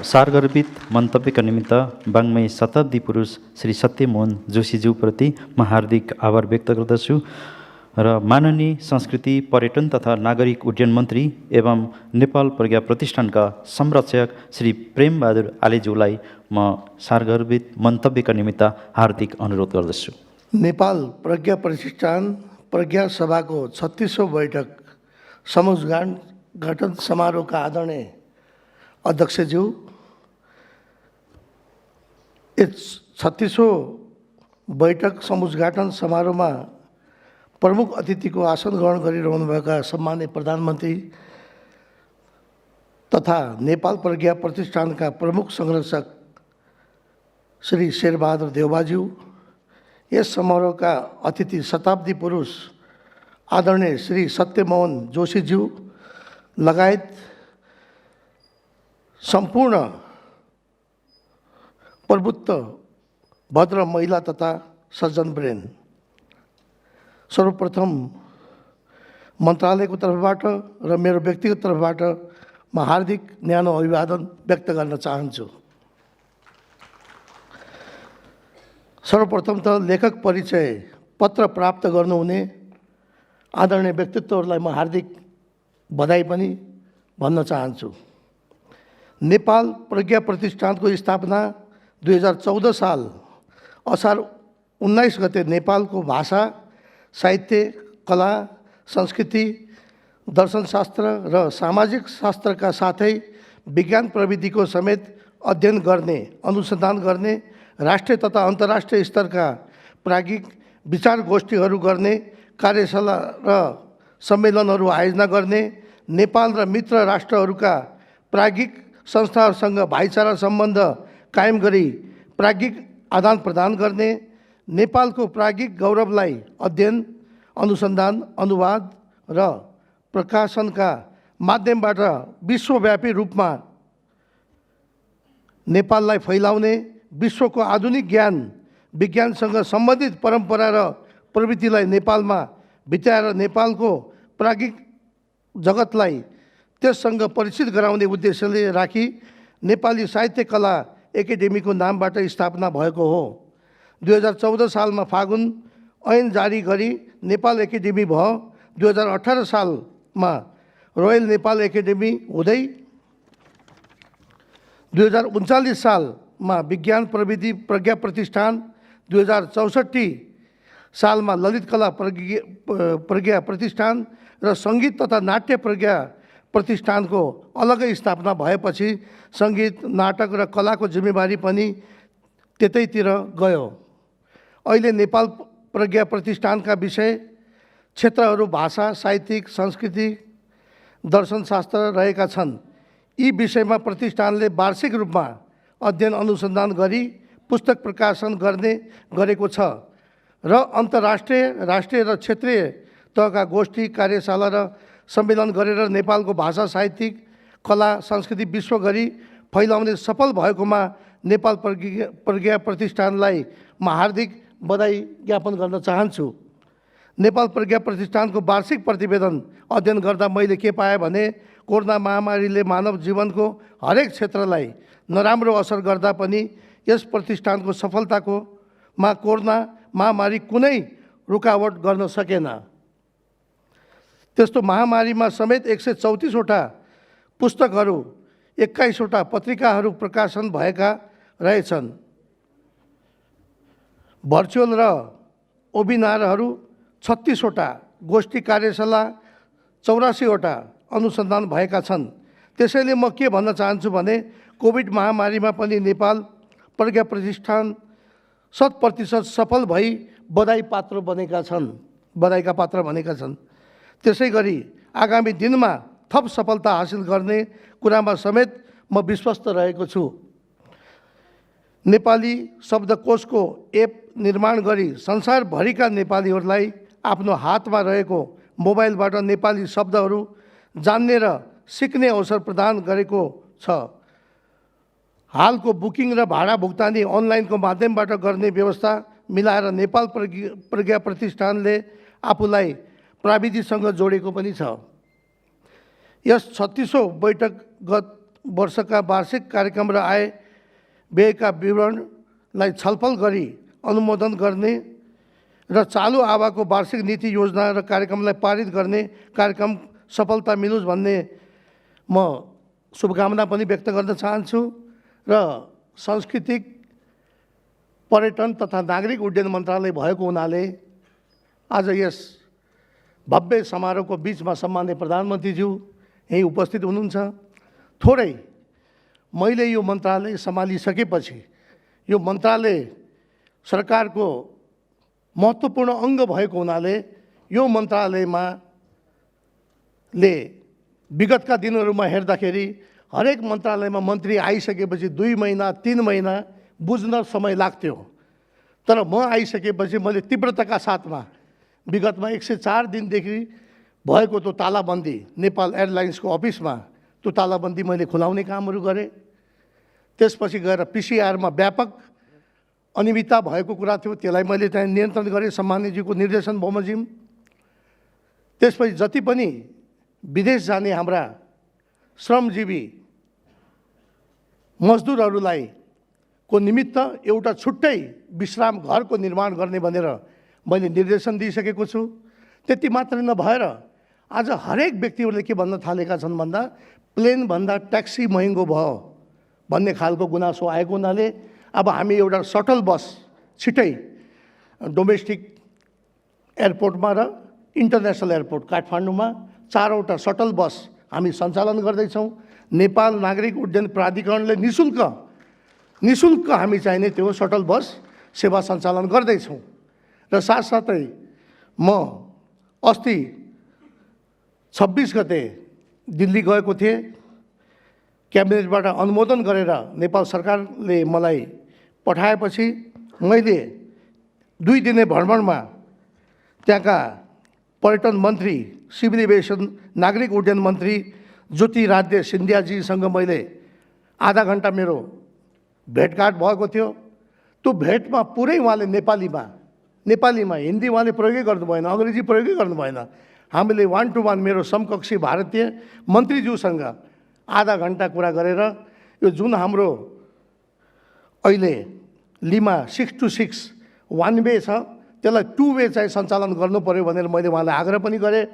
सारगर्भित मन्तव्यका निमित्त वाङ्मय शताब्दी पुरुष श्री सत्यमोहन जोशीज्यूप्रति म हार्दिक आभार व्यक्त गर्दछु र माननीय संस्कृति, पर्यटन तथा नागरिक उड्डयन मन्त्री एवं नेपाल प्रज्ञा प्रतिष्ठानका संरक्षक श्री प्रेमबहादुर आलेज्यूलाई म सारगर्भित मन्तव्यका निमित्त हार्दिक अनुरोध गर्दछु। नेपाल प्रज्ञा प्रतिष्ठान प्रज्ञा सभाको 36औं बैठक समुद्घाटन समारोहका आदरणीय अध्यक्षज्यू, यस 36औं बैठक समुद्घाटन समारोहमा प्रमुख अतिथिको आसन ग्रहण गरिरहनुभएका सम्माननीय प्रधानमन्त्री तथा नेपाल प्रज्ञा प्रतिष्ठानका प्रमुख संरक्षक श्री शेरबहादुर देउवाज्यू, यस समारोहका अतिथि शताब्दी पुरुष आदरणीय श्री सत्यमोहन जोशीज्यू लगायत सम्पूर्ण प्रबुद्ध भद्र महिला तथा सज्जनवृन्द, सर्वप्रथम मन्त्रालयको तर्फबाट र मेरो व्यक्तिगत तर्फबाट म हार्दिक न्यानो अभिवादन व्यक्त गर्न चाहन्छु। सर्वप्रथम त लेखक परिचय पत्र प्राप्त गर्नुहुने आदरणीय व्यक्तित्वहरूलाई म हार्दिक बधाई पनि भन्न चाहन्छु। नेपाल प्रज्ञा प्रतिष्ठानको स्थापना 2014 साल असार 19 गते नेपालको भाषा, साहित्य, कला, संस्कृति, दर्शनशास्त्र र सामाजिक शास्त्रका साथै विज्ञान प्रविधिको समेत अध्ययन गर्ने, अनुसन्धान गर्ने, राष्ट्रिय तथा अन्तर्राष्ट्रिय स्तरका प्राज्ञिक विचार गोष्ठीहरू गर्ने, कार्यशाला र सम्मेलनहरू आयोजना गर्ने, नेपाल र मित्र राष्ट्रहरूका प्राज्ञिक संस्थाहरूसँग भाइचारा सम्बन्ध कायम गरी प्राज्ञिक आदान प्रदान गर्ने, नेपालको प्राज्ञिक गौरवलाई अध्ययन, अनुसन्धान, अनुवाद र प्रकाशनका माध्यमबाट विश्वव्यापी रूपमा नेपाललाई फैलाउने, विश्वको आधुनिक ज्ञान विज्ञानसँग सम्बन्धित परम्परा र प्रवृत्तिलाई नेपालमा भित्र्याएर नेपालको प्राज्ञिक जगतलाई त्यससँग परिचित गराउने उद्देश्यले राखी नेपाली साहित्य कला एकाडेमीको नामबाट स्थापना भएको हो। 2014 सालमा फागुन ऐन जारी गरी नेपाल एकाडेमी भयो। 2018 सालमा रोयल नेपाल एकाडेमी हुँदै 2039 सालमा विज्ञान प्रविधि प्रज्ञा प्रतिष्ठान, 2064 सालमा ललित कला प्रज्ञा प्रतिष्ठान र सङ्गीत तथा नाट्य प्रज्ञा प्रतिष्ठानको अलग्गै स्थापना भएपछि सङ्गीत, नाटक र कलाको जिम्मेवारी पनि त्यतैतिर गयो। अहिले नेपाल प्रज्ञा प्रतिष्ठानका विषय क्षेत्रहरू भाषा, साहित्यिक, संस्कृति, दर्शनशास्त्र रहेका छन्। यी विषयमा प्रतिष्ठानले वार्षिक रूपमा अध्ययन अनुसन्धान गरी पुस्तक प्रकाशन गरेको छ र अन्तर्राष्ट्रिय, राष्ट्रिय र क्षेत्रीय तहका गोष्ठी, कार्यशाला र सम्मेलन गरेर नेपालको भाषा, साहित्यिक, कला, संस्कृति विश्वभरि फैलाउने सफल भएकोमा नेपाल प्रज्ञा प्रतिष्ठानलाई म हार्दिक बधाई ज्ञापन गर्न चाहन्छु। नेपाल प्रज्ञा प्रतिष्ठानको वार्षिक प्रतिवेदन अध्ययन गर्दा मैले के पाएँ भने कोरोना महामारीले मानव जीवनको हरेक क्षेत्रलाई नराम्रो असर गर्दा पनि यस प्रतिष्ठानको सफलताको कोरोना महामारी कुनै रुकावट गर्न सकेन। त्यस्तो महामारीमा समेत 134 वटा पुस्तकहरू, 21 वटा पत्रिकाहरू प्रकाशन भएका रहेछन्। भर्चुअल र वेबिनारहरू 36 वटा, गोष्ठी कार्यशाला 84 वटा अनुसन्धान भएका छन्। त्यसैले म के भन्न चाहन्छु भने कोभिड महामारीमा पनि नेपाल प्रज्ञा प्रतिष्ठान 100% सफल भई बधाईका पात्र बनेका छन्। त्यसै गरी आगामी दिनमा थप सफलता हासिल गर्ने कुरामा समेत म विश्वस्त रहेको छु। नेपाली शब्दकोशको एप निर्माण गरी संसारभरिका नेपालीहरूलाई आफ्नो हातमा रहेको मोबाइलबाट नेपाली शब्दहरू जान्ने र सिक्ने अवसर प्रदान गरेको छ। हालको बुकिङ र भाडा भुक्तानी अनलाइनको माध्यमबाट गर्ने व्यवस्था मिलाएर नेपाल प्रज्ञा प्रतिष्ठानले आफूलाई प्रविधिसँग जोडेको पनि छ। यस 36औं बैठक गत वर्षका वार्षिक कार्यक्रम र आय व्ययका विवरणलाई छलफल गरी अनुमोदन गर्ने र चालु आवाको वार्षिक नीति योजना र कार्यक्रमलाई पारित गर्ने कार्यक्रम सफलता मिलोस् भन्ने म शुभकामना पनि व्यक्त गर्न चाहन्छु र सांस्कृतिक, पर्यटन तथा नागरिक उड्डयन मन्त्रालय भएको हुनाले आज यस भव्य समारोहको बिचमा सम्माननीय प्रधानमन्त्रीज्यू यही उपस्थित हुनुहुन्छ। थोरै मैले यो मन्त्रालय सम्हालिसकेपछि यो मन्त्रालय सरकारको महत्त्वपूर्ण अङ्ग भएको हुनाले यो मन्त्रालयमा विगतका दिनहरूमा हेर्दाखेरि हरेक मन्त्रालयमा मन्त्री आइसकेपछि 2 महिना 3 महिना बुझ्न समय लाग्थ्यो। तर म आइसकेपछि मैले तीव्रताका साथमा विगतमा 104 दिनदेखि भएको त्यो तालाबन्दी नेपाल एयरलाइन्सको अफिसमा त्यो तालाबन्दी मैले खुलाउने कामहरू गरेँ। त्यसपछि गएर पिसिआरमा व्यापक अनियमितता भएको कुरा थियो, त्यसलाई मैले त्यहाँ नियन्त्रण गरेँ सम्माननीयज्यूको निर्देशन बमोजिम। त्यसपछि जति पनि विदेश जाने हाम्रा श्रमजीवी मजदुरहरूलाई को निमित्त एउटा छुट्टै विश्राम घरको निर्माण गर्ने भनेर मैले निर्देशन दिइसकेको छु। त्यति मात्र नभएर आज हरेक व्यक्तिहरूले के भन्न थालेका छन् भन्दा प्लेनभन्दा ट्याक्सी महँगो भयो भन्ने खालको गुनासो आएको हुनाले अब हामी एउटा सटल बस छिटै डोमेस्टिक एयरपोर्टमा र इन्टरनेसनल एयरपोर्ट काठमाडौँमा 4 वटा सटल बस हामी सञ्चालन गर्दैछौँ। नेपाल नागरिक उड्डयन प्राधिकरणले निःशुल्क हामी चाहिने त्यो सटल बस सेवा सञ्चालन गर्दैछौँ। र साथसाथै म अस्ति 26 गते दिल्ली गएको थिएँ। क्याबिनेटबाट अनुमोदन गरेर नेपाल सरकारले मलाई पठाएपछि मैले 2 दिने भ्रमणमा त्यहाँका पर्यटन मन्त्री, सिभिल एभिएसन नागरिक उड्डयन मन्त्री ज्योतिराध्य सिन्धियाजीसँग मैले आधा घन्टा मेरो भेटघाट भएको थियो। त्यो भेटमा पुरै उहाँले नेपालीमा हिन्दी उहाँले प्रयोगै गर्नु भएन, अङ्ग्रेजी प्रयोगै गर्नु भएन। हामीले 1 to 1 मेरो समकक्षी भारतीय मन्त्रीज्यूसँग आधा घन्टा कुरा गरेर यो जुन हाम्रो अहिले लिमा 6 to 6 1 वे छ त्यसलाई 2 वे चाहिँ सञ्चालन गर्नु पर्यो भनेर मैले उहाँलाई आग्रह पनि गरेँ।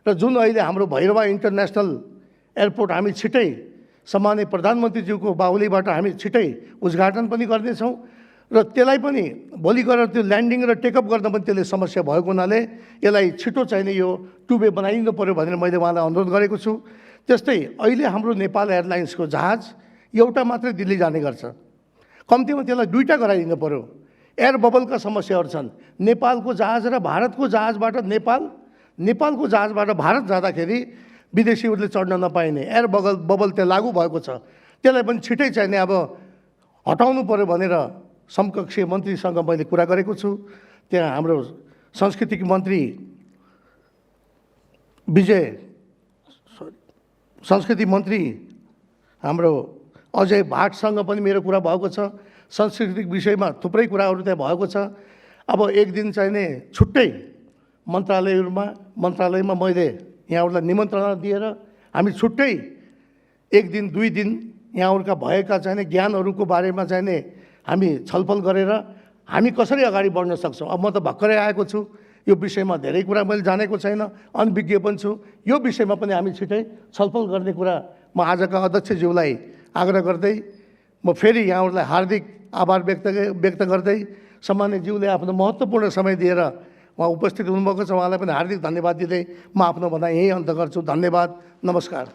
र जुन अहिले हाम्रो भैरवा इन्टरनेसनल एयरपोर्ट हामी छिटै सम्माननीय प्रधानमन्त्रीज्यूको बाहुलीबाट हामी छिटै उद्घाटन पनि गर्नेछौँ र त्यसलाई पनि भोलि गएर त्यो ल्यान्डिङ र टेकअप गर्न पनि त्यसले समस्या भएको हुनाले यसलाई छिटो चाहिने यो 2 वे बनाइदिनु पर्यो भनेर मैले उहाँलाई अनुरोध गरेको छु। त्यस्तै अहिले हाम्रो नेपाल एयरलाइन्सको जहाज एउटा मात्रै दिल्ली जाने गर्छ, कम्तीमा त्यसलाई 2टा गराइदिनु पर्यो। एयर बबलका समस्याहरू छन्। नेपालको जहाज र भारतको जहाजबाट नेपालको जहाजबाट भारत जाँदाखेरि विदेशीहरूले चढ्न नपाइने एयर बबल त्यहाँ लागू भएको छ, त्यसलाई पनि छिटै चाहिने अब हटाउनु पर्यो भनेर समकक्षीय मन्त्रीसँग मैले कुरा गरेको छु। त्यहाँ हाम्रो सांस्कृतिक मन्त्री संस्कृति मन्त्री हाम्रो अजय भाटसँग पनि मेरो कुरा भएको छ। सांस्कृतिक विषयमा थुप्रै कुराहरू त्यहाँ भएको छ। अब एक दिन चाहिने छुट्टै मन्त्रालयमा मैले यहाँहरूलाई निमन्त्रणा दिएर हामी छुट्टै 1 दिन 2 दिन यहाँहरूका भएका चाहिने ज्ञानहरूको बारेमा चाहिने हामी छलफल गरेर हामी कसरी अगाडि बढ्न सक्छौँ। अब म त भर्खरै आएको छु, यो विषयमा धेरै कुरा मैले जानेको छैन, अनभिज्ञ पनि छु। यो विषयमा पनि हामी छिटै छलफल गर्ने कुरा म आजका अध्यक्षज्यूलाई आग्रह गर्दै म फेरि यहाँहरूलाई हार्दिक आभार व्यक्त गर्दै सम्माननीय ज्यूले आफ्नो महत्त्वपूर्ण समय दिएर उहाँ उपस्थित हुनुभएको छ, उहाँलाई पनि हार्दिक धन्यवाद दिँदै म आफ्नो भनाइ यही अन्त गर्छु। धन्यवाद, नमस्कार।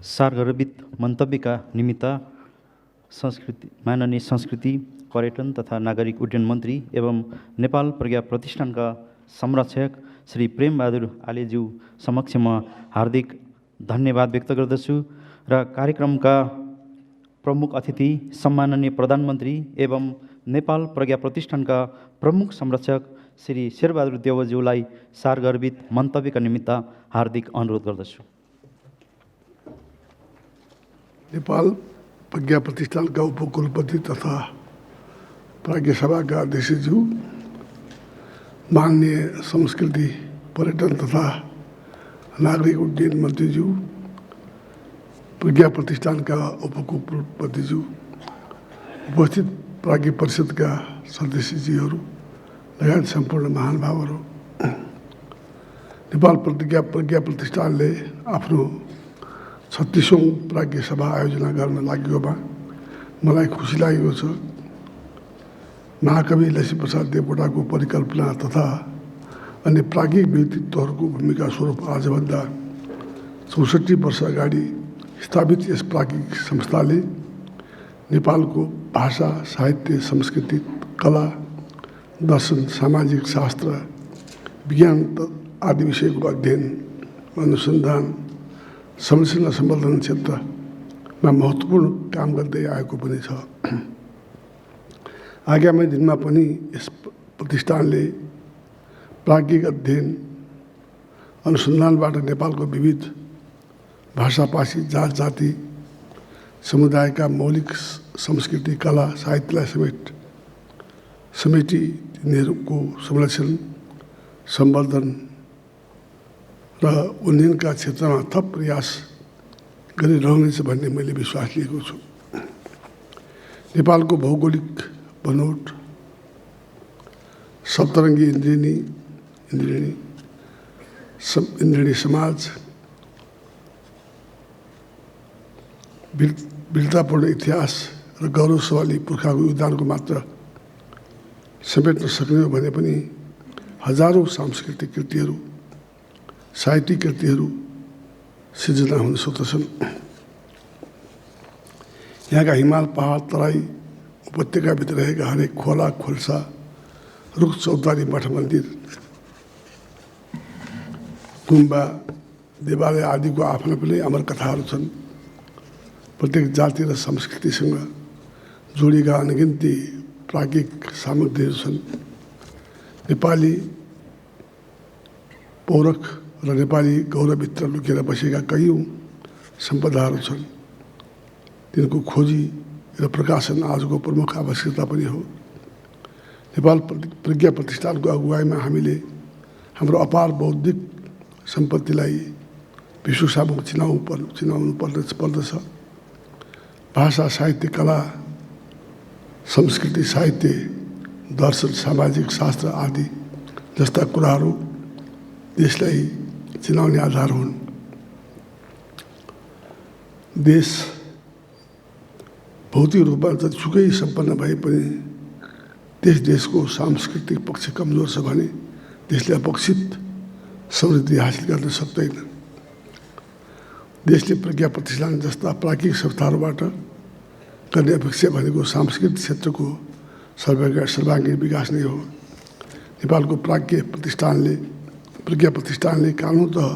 सारगर्भित मन्तव्यका निमित्त माननीय संस्कृति, पर्यटन तथा नागरिक उड्डयन मन्त्री एवं नेपाल प्रज्ञा प्रतिष्ठानका संरक्षक श्री प्रेमबहादुर आलेज्यू समक्ष म हार्दिक धन्यवाद व्यक्त गर्दछु र कार्यक्रमका प्रमुख अतिथि सम्माननीय प्रधानमन्त्री एवं नेपाल प्रज्ञा प्रतिष्ठानका प्रमुख संरक्षक श्री शेरबहादुर देवज्यूलाई सारगर्भित मन्तव्यका निमित्त हार्दिक अनुरोध गर्दछु। नेपाल प्रज्ञा प्रतिष्ठानका उपकुलपति तथा प्राज्ञ सभाका अध्यक्षज्यू, माननीय संस्कृति, पर्यटन तथा नागरिक उड्डयन मन्त्रीज्यू, प्रज्ञा प्रतिष्ठानका उपकुलपतिज्यू, उपस्थित प्राज्ञ परिषदका सदस्यज्यूहरू लगायत सम्पूर्ण महानुभावहरू, नेपाल प्रज्ञा प्रतिष्ठानले आफ्नो 36औं प्राज्ञ सभा आयोजना गर्न लागेकोमा मलाई खुसी लागेको छ। महाकवि लक्ष्मीप्रसाद देवकोटाको परिकल्पना तथा अन्य प्राज्ञिक व्यक्तित्वहरूको भूमिका स्वरूप आजभन्दा 64 वर्ष अगाडि स्थापित यस प्राज्ञिक संस्थाले नेपालको भाषा, साहित्य, संस्कृति, कला, दर्शन, सामाजिक शास्त्र, विज्ञान आदि विषयको अध्ययन, अनुसन्धान, संरक्षण र सम्वर्धन क्षेत्रमा महत्त्वपूर्ण काम गर्दै आएको पनि छ। आगामी दिनमा पनि यस प्रतिष्ठानले प्राज्ञिक अध्ययन अनुसन्धानबाट नेपालको विविध भाषाभाषी, जात जाति, समुदायका मौलिक संस्कृति, कला, साहित्यलाई समेटी तिनीहरूको संरक्षण, सम्वर्धन र उन्नयनका क्षेत्रमा थप प्रयास गरिरहनेछ भन्ने मैले विश्वास लिएको छु। नेपालको भौगोलिक बनोट, सप्तरङ्गी इन्द्रेणी समाज, वीरतापूर्ण इतिहास र गौरवशाली पुर्खाको योगदानको मात्र समेट्न सक्ने हो भने पनि हजारौँ सांस्कृतिक कृतिहरू, साहित्यिक कृतिहरू सिर्जना हुन सक्दछन्। यहाँका हिमाल, पहाड, तराई, उपत्यकाभित्र रहेका हरेक खोला, खोल्सा, रुख, चौतारी, मठ मन्दिर, गुम्बा, देवालय आदिको आफ्ना पनि अमर कथाहरू छन्। प्रत्येक जाति र संस्कृतिसँग जोडिएका अनगिन्ती प्राज्ञिक सामग्रीहरू छन्। नेपाली पौरख र नेपाली गौरवभित्र लुकेर बसेका कैयौँ सम्पदाहरू छन्। तिनको खोजी र प्रकाशन आजको प्रमुख आवश्यकता पनि हो। नेपाल प्रज्ञा प्रतिष्ठानको अगुवाईमा हामीले हाम्रो अपार बौद्धिक सम्पत्तिलाई विश्व सामु चिनाउनु पर्दछ। भाषा, साहित्य, कला, संस्कृति, साहित्य, दर्शन, सामाजिक शास्त्र आदि जस्ता कुराहरू देशलाई चिनाउने आधार हुन्। देश भौतिक रूपमा जतिसुकै सम्पन्न भए पनि त्यस देशको सांस्कृतिक पक्ष कमजोर छ भने देशले अपेक्षित समृद्धि हासिल गर्न सक्दैन। देशले प्रज्ञा प्रतिष्ठान जस्ता प्राज्ञिक संस्थाहरूबाट गर्ने अपेक्षा भनेको सांस्कृतिक क्षेत्रको सर्वाङ्गीण विकास नै हो। नेपालको प्रज्ञा प्रतिष्ठानले कानुनतः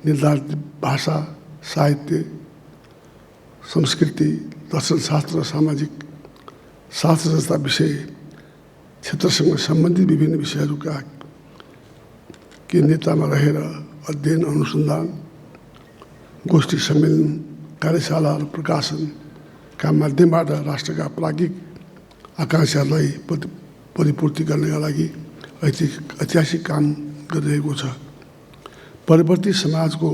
निर्धारित भाषा, साहित्य, संस्कृति, दर्शनशास्त्र र सामाजिक शास्त्र जस्ता विषय क्षेत्रसँग सम्बन्धित विभिन्न विषयहरूका केन्द्रतामा रहेर अध्ययन, अनुसन्धान, गोष्ठी सम्मेलन, कार्यशाला र प्रकाशनका माध्यमबाट राष्ट्रका प्राज्ञिक आकाङ्क्षाहरूलाई परिपूर्ति गर्नका लागि ऐतिहासिक काम गरिरहेको छ। परिवर्ती समाजको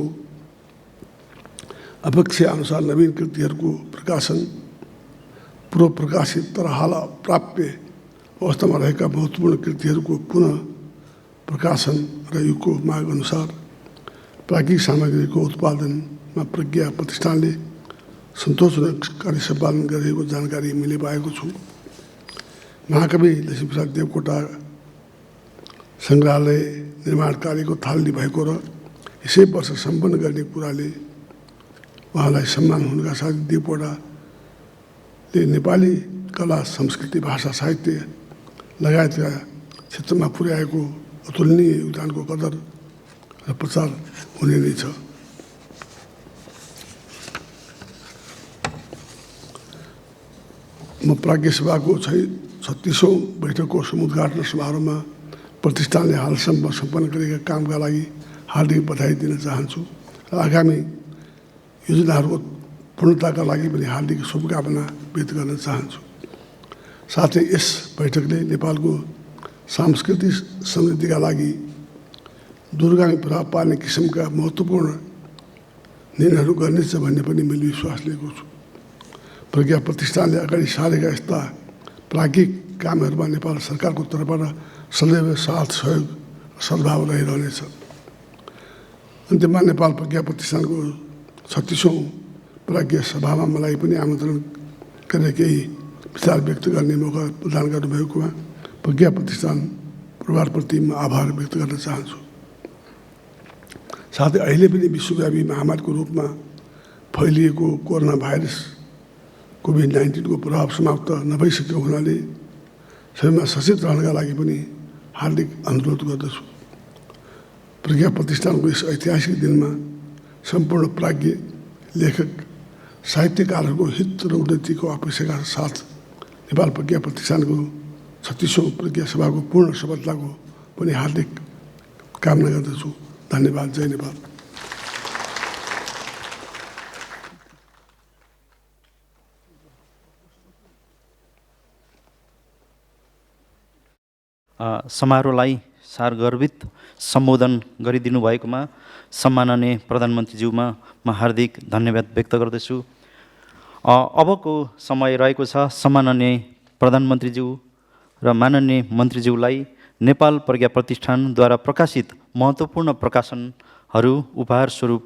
अपेक्षा अनुसार नवीन कृतिहरूको प्रकाशन, पूर्व प्रकाशित तर हाल प्राप्य अवस्थामा रहेका महत्त्वपूर्ण कृतिहरूको पुनः प्रकाशन र युगको माग अनुसार प्राज्ञिक सामग्रीको उत्पादनमा प्रज्ञा प्रतिष्ठानले सन्तोषजनक कार्य सम्पादन गरिरहेको जानकारी मैले पाएको छु। महाकवि लक्ष्मीप्रसाद देवकोटा सङ्ग्रहालय निर्माण कार्यको थालनी भएको र यसै वर्ष सम्पन्न गर्ने कुराले उहाँलाई सम्मान हुनुका साथै देवकोटाले नेपाली कला, संस्कृति, भाषा, साहित्य लगायतका क्षेत्रमा पुर्याएको अतुलनीय योगदानको कदर र प्रचार हुने नै छ। म प्राज्ञ सभाको 36औं बैठकको समुद्घाटन समारोहमा प्रतिष्ठानले हालसम्म सम्पन्न गरेका कामका लागि हार्दिक बधाई दिन चाहन्छु र आगामी योजनाहरूको पूर्णताका लागि पनि हार्दिक शुभकामना व्यक्त गर्न चाहन्छु। साथै यस बैठकले नेपालको सांस्कृतिक समृद्धिका लागि दूरगामी प्रभाव पार्ने किसिमका महत्त्वपूर्ण निर्णयहरू गर्नेछ भन्ने पनि मैले विश्वास लिएको छु। प्रज्ञा प्रतिष्ठानले अगाडि सारेका यस्ता प्राज्ञिक कामहरूमा नेपाल सरकारको तर्फबाट सदैव साथ, सहयोग, सद्भाव रहिरहनेछ। अन्त्यमा नेपाल प्रज्ञा प्रतिष्ठानको 36औं प्रज्ञा सभामा मलाई पनि आमन्त्रण गरेर केही विचार व्यक्त गर्ने मौका प्रदान गर्नुभएकोमा प्रज्ञा प्रतिष्ठान परिवारप्रति म आभार व्यक्त गर्न चाहन्छु। साथै अहिले पनि विश्वव्यापी महामारीको रूपमा फैलिएको कोरोना भाइरस कोभिड-19 को प्रभाव समाप्त नभइसकेको हुनाले सबैमा सचेत रहनका लागि पनि हार्दिक अनुरोध गर्दछु। प्रज्ञा प्रतिष्ठानको यस ऐतिहासिक दिनमा सम्पूर्ण प्राज्ञ, लेखक, साहित्यकारहरूको हित र उन्नतिको अपेक्षाका साथ नेपाल प्रज्ञा प्रतिष्ठानको 36औं प्रज्ञा सभाको पूर्ण सफलताको पनि हार्दिक कामना गर्दछु। धन्यवाद। जय नेपाल। समारोहलाई सारगर्भित सम्बोधन गरिदिनु भएकोमा सम्माननीय प्रधानमन्त्रीज्यूमा म हार्दिक धन्यवाद व्यक्त गर्दछु। अबको समय रहेको छ सम्माननीय प्रधानमन्त्रीज्यू र माननीय मन्त्रीज्यूलाई नेपाल प्रज्ञा प्रतिष्ठानद्वारा प्रकाशित महत्त्वपूर्ण प्रकाशनहरू उपहार स्वरूप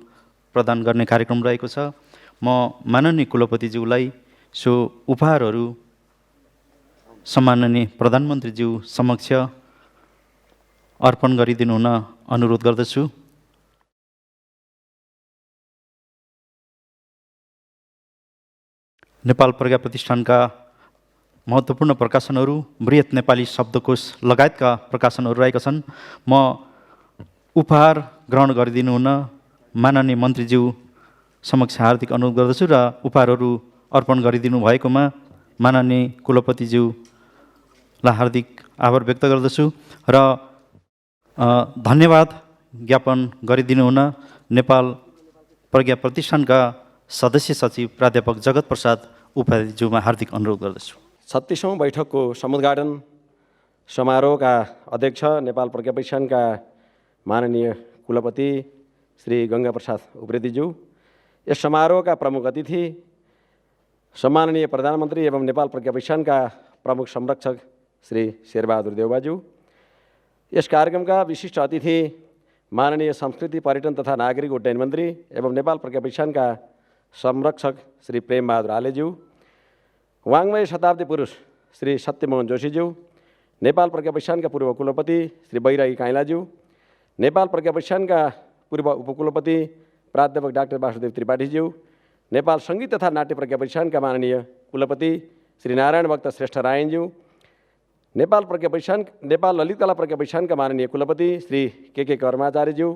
प्रदान गर्ने कार्यक्रम रहेको छ। म माननीय कुलपतिज्यूलाई सो उपहारहरू सम्माननीय प्रधानमन्त्रीज्यू समक्ष अर्पण गरिदिनु हुन अनुरोध गर्दछु। नेपाल प्रज्ञा प्रतिष्ठानका महत्त्वपूर्ण प्रकाशनहरू बृहत नेपाली शब्दकोश लगायतका प्रकाशनहरू रहेका छन्। म उपहार ग्रहण गरिदिनु हुन माननीय मन्त्रीज्यू समक्ष हार्दिक अनुरोध गर्दछु र उपहारहरू अर्पण गरिदिनु भएकोमा माननीय कुलपतिज्यूलाई हार्दिक आभार व्यक्त गर्दछु र धन्यवाद ज्ञापन गरिदिनुहुन नेपाल प्रज्ञा प्रतिष्ठानका सदस्य सचिव प्राध्यापक जगत प्रसाद उपाध्यायज्यूमा हार्दिक अनुरोध गर्दछु। 36औं बैठकको समुद्घाटन समारोहका अध्यक्ष नेपाल प्रज्ञा प्रतिष्ठानका माननीय कुलपति श्री गङ्गाप्रसाद उप्रेतीज्यू, यस समारोहका प्रमुख अतिथि सम्माननीय प्रधानमन्त्री एवं नेपाल प्रज्ञा प्रतिष्ठानका प्रमुख संरक्षक श्री शेरबहादुर देउबाज्यू, यस कार्यक्रमका विशिष्ट अतिथि माननीय संस्कृति पर्यटन तथा नागरिक उड्डयन मन्त्री एवं नेपाल प्रज्ञा प्रतिष्ठानका संरक्षक श्री प्रेमबहादुर आलेज्यू, वाङ्मय शताब्दी पुरुष श्री सत्यमोहन जोशीज्यू, नेपाल प्रज्ञा प्रतिष्ठानका पूर्व कुलपति श्री बैरागी काइलाज्यू, नेपाल प्रज्ञा प्रतिष्ठानका पूर्व उपकुलपति प्राध्यापक डाक्टर वासुदेव त्रिपाठीज्यू, नेपाल सङ्गीत तथा नाट्य प्रज्ञा प्रतिष्ठानका माननीय कुलपति श्री नारायण भक्त श्रेष्ठ रायनज्यू, नेपाल प्रज्ञा प्रतिष्ठान नेपाल ललित कला प्रज्ञा प्रतिष्ठानका माननीय कुलपति श्री के कर्माचार्यज्यू,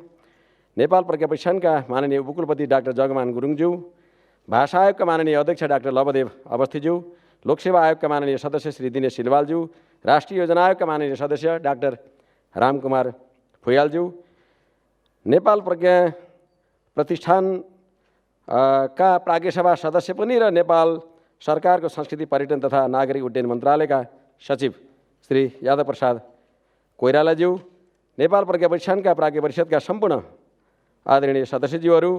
नेपाल प्रज्ञा प्रतिष्ठानका माननीय उपकुलपति डाक्टर जगमान गुरुङज्यू, भाषा आयोगका माननीय अध्यक्ष डाक्टर लवदेव अवस्थीज्यू, लोकसेवा आयोगका माननीय सदस्य श्री दिनेश सिलवालज्यू, राष्ट्रिय योजना आयोगका माननीय सदस्य डाक्टर रामकुमार फुयालज्यू, नेपाल प्रज्ञा प्रतिष्ठान का प्राज्ञसभा सदस्य पनि र नेपाल सरकारको संस्कृति पर्यटन तथा नागरिक उड्डयन मन्त्रालयका सचिव श्री यादव प्रसाद कोइरालाज्यू, नेपाल प्रज्ञा प्रतिष्ठानका प्राज्ञ परिषदका सम्पूर्ण आदरणीय सदस्यज्यूहरू,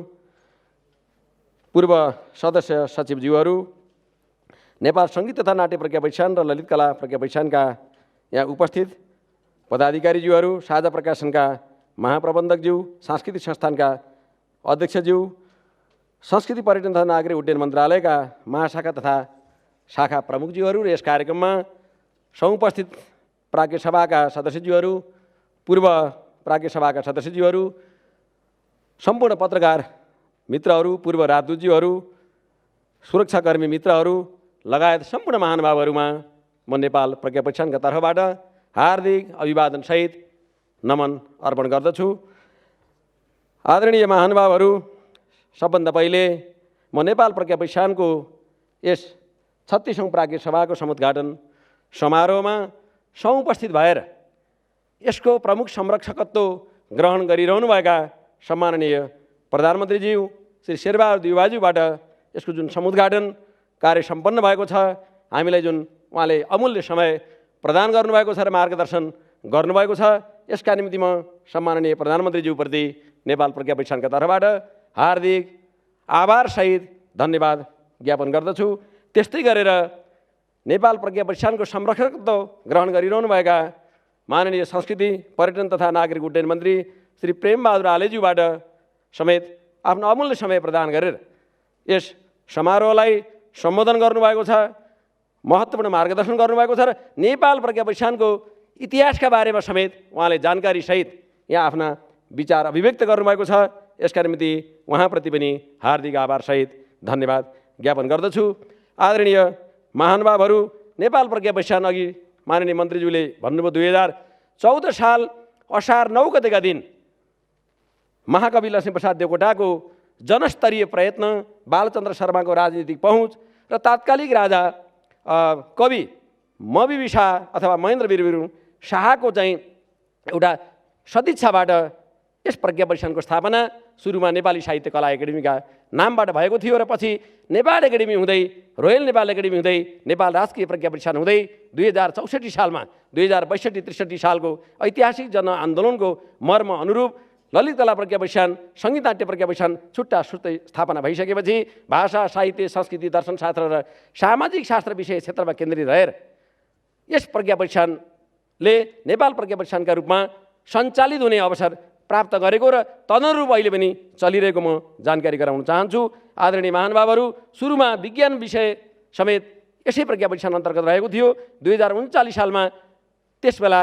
पूर्व सदस्य सचिवज्यूहरू, नेपाल सङ्गीत तथा नाट्य प्रज्ञा प्रतिष्ठान र ललित कला प्रज्ञा प्रतिष्ठानका यहाँ उपस्थित पदाधिकारीज्यूहरू, साझा प्रकाशनका महाप्रबन्धकज्यू, सांस्कृतिक संस्थानका अध्यक्षज्यू, संस्कृति पर्यटन तथा नागरिक उड्डयन मन्त्रालयका महाशाखा तथा शाखा प्रमुखज्यूहरू र यस कार्यक्रममा समुपस्थित प्राज्ञ सभाका सदस्यज्यूहरू, पूर्व प्राज्ञ सभाका सदस्यज्यूहरू, सम्पूर्ण पत्रकार मित्रहरू, पूर्व राजदूतज्यूहरू, सुरक्षाकर्मी मित्रहरू लगायत सम्पूर्ण महानुभावहरूमा म नेपाल प्रज्ञा प्रतिष्ठानका तर्फबाट हार्दिक अभिवादनसहित नमन अर्पण गर्दछु। आदरणीय महानुभावहरू, सबभन्दा पहिले म नेपाल प्रज्ञा प्रतिष्ठानको यस 36औं प्राज्ञ सभाको समुद्घाटन समारोहमा समुपस्थित भएर यसको प्रमुख संरक्षकत्व ग्रहण गरिरहनुभएका सम्माननीय प्रधानमन्त्रीज्यू श्री शेरबहादुर देउबाज्यूबाट यसको जुन समुद्घाटन कार्य सम्पन्न भएको छ, हामीलाई जुन उहाँले अमूल्य समय प्रदान गर्नुभएको छ र मार्गदर्शन गर्नुभएको छ, यसका निम्ति म सम्माननीय प्रधानमन्त्रीज्यूप्रति नेपाल प्रज्ञा प्रतिष्ठानका तर्फबाट हार्दिक आभारसहित धन्यवाद ज्ञापन गर्दछु। त्यस्तै गरेर नेपाल प्रज्ञा प्रतिष्ठानको संरक्षकत्व ग्रहण गरिरहनुभएका माननीय संस्कृति पर्यटन तथा नागरिक उड्डयन मन्त्री श्री प्रेमबहादुर आलेज्यूबाट समेत आफ्नो अमूल्य समय प्रदान गरेर यस समारोहलाई सम्बोधन गर्नुभएको छ, महत्त्वपूर्ण मार्गदर्शन गर्नुभएको छ र नेपाल प्रज्ञा प्रतिष्ठानको इतिहासका बारेमा समेत उहाँले जानकारी सहित यहाँ आफ्ना विचार अभिव्यक्त गर्नुभएको छ। यसका निम्ति उहाँप्रति पनि हार्दिक आभारसहित धन्यवाद ज्ञापन गर्दछु। आदरणीय महानुभावहरू, नेपाल प्रज्ञा प्रतिष्ठान अघि माननीय मन्त्रीज्यूले भन्नुभयो 2014 साल असार 9 गतेका दिन महाकवि लक्ष्मीप्रसाद देवकोटाको जनस्तरीय प्रयत्न, बालचन्द्र शर्माको राजनीतिक पहुँच र तात्कालिक राजा कवि मवि शाह अथवा महेन्द्र वीर शाहको चाहिँ एउटा सदिच्छाबाट यस प्रज्ञा प्रतिष्ठानको स्थापना सुरुमा नेपाली साहित्य कला एकाडेमीका नामबाट भएको थियो र पछि नेपाल एकाडेमी हुँदै रोयल नेपाल एकाडेमी हुँदै नेपाल राजकीय प्रज्ञा प्रतिष्ठान हुँदै 2064 सालमा 2062-63 सालको ऐतिहासिक जनआन्दोलनको मर्म अनुरूप ललित कला प्रज्ञा प्रतिष्ठान, सङ्गीत नाट्य प्रज्ञा प्रतिष्ठान छुट्टा छुट्टै स्थापना भइसकेपछि भाषा, साहित्य, संस्कृति, दर्शनशास्त्र र सामाजिक शास्त्र विषय क्षेत्रमा केन्द्रित रहेर यस प्रज्ञा प्रतिष्ठानले नेपाल प्रज्ञा प्रतिष्ठानका रूपमा सञ्चालित हुने अवसर प्राप्त गरेको र तदनुरूप अहिले पनि चलिरहेको म जानकारी गराउन चाहन्छु। आदरणीय महानुभावहरू, सुरुमा विज्ञान विषय समेत यसै प्रज्ञा प्रतिष्ठान अन्तर्गत रहेको थियो। 2039 सालमा त्यसबेला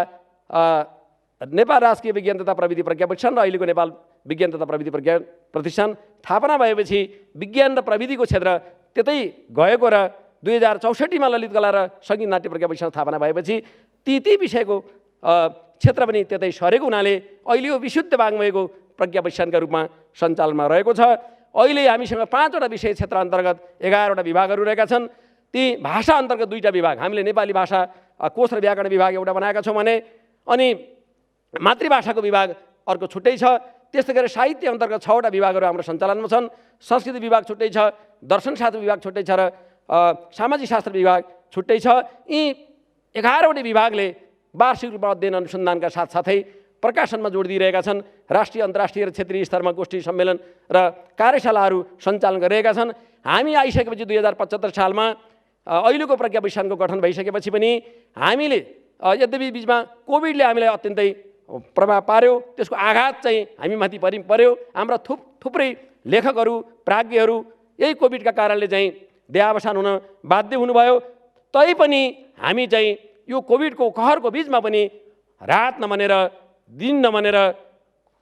नेपाल राजकीय विज्ञान तथा प्रविधि प्रज्ञा प्रतिष्ठान र अहिलेको नेपाल विज्ञान तथा प्रविधि प्रज्ञा प्रतिष्ठान स्थापना भएपछि विज्ञान र प्रविधिको क्षेत्र त्यतै गएको र 2064 मा ललित कला र सङ्गीत नाट्य प्रज्ञा प्रतिष्ठान स्थापना भएपछि ती विषयको क्षेत्र पनि त्यतै सरेको हुनाले अहिले यो विशुद्ध वाङ्मयको प्रज्ञा प्रतिष्ठानका रूपमा सञ्चालनमा रहेको छ। अहिले हामीसँग 5वटा विषय क्षेत्र अन्तर्गत 11वटा विभागहरू रहेका छन्। ती भाषा अन्तर्गत 2टा विभाग हामीले नेपाली भाषा कोश र व्याकरण विभाग एउटा बनाएका छौँ भने अनि मातृभाषाको विभाग अर्को छुट्टै छ। त्यस्तै गरी साहित्य अन्तर्गत 6वटा विभागहरू हाम्रो सञ्चालनमा छन्। संस्कृति विभाग छुट्टै छ, दर्शनशास्त्र विभाग छुट्टै छ र सामाजिक शास्त्र विभाग छुट्टै छ। यी 11वटै विभागले वार्षिक रूपमा अध्ययन अनुसन्धानका साथसाथै प्रकाशनमा जोड दिइरहेका छन्। राष्ट्रिय अन्तर्राष्ट्रिय र क्षेत्रीय स्तरमा गोष्ठी सम्मेलन र कार्यशालाहरू सञ्चालन गरिरहेका छन्। हामी आइसकेपछि 2075 सालमा अहिलेको प्रज्ञा विज्ञानको गठन भइसकेपछि पनि हामीले यद्यपि बिचमा कोभिडले हामीलाई अत्यन्तै प्रभाव पार्यो, त्यसको आघात चाहिँ हामीमाथि पर्यो। हाम्रा थुप्रै लेखकहरू, प्राज्ञहरू यही कोभिडका कारणले चाहिँ देहावसान हुन बाध्य हुनुभयो। तैपनि हामी चाहिँ यो कोभिडको कहरको बिचमा पनि रात नमानेर, दिन नमानेर,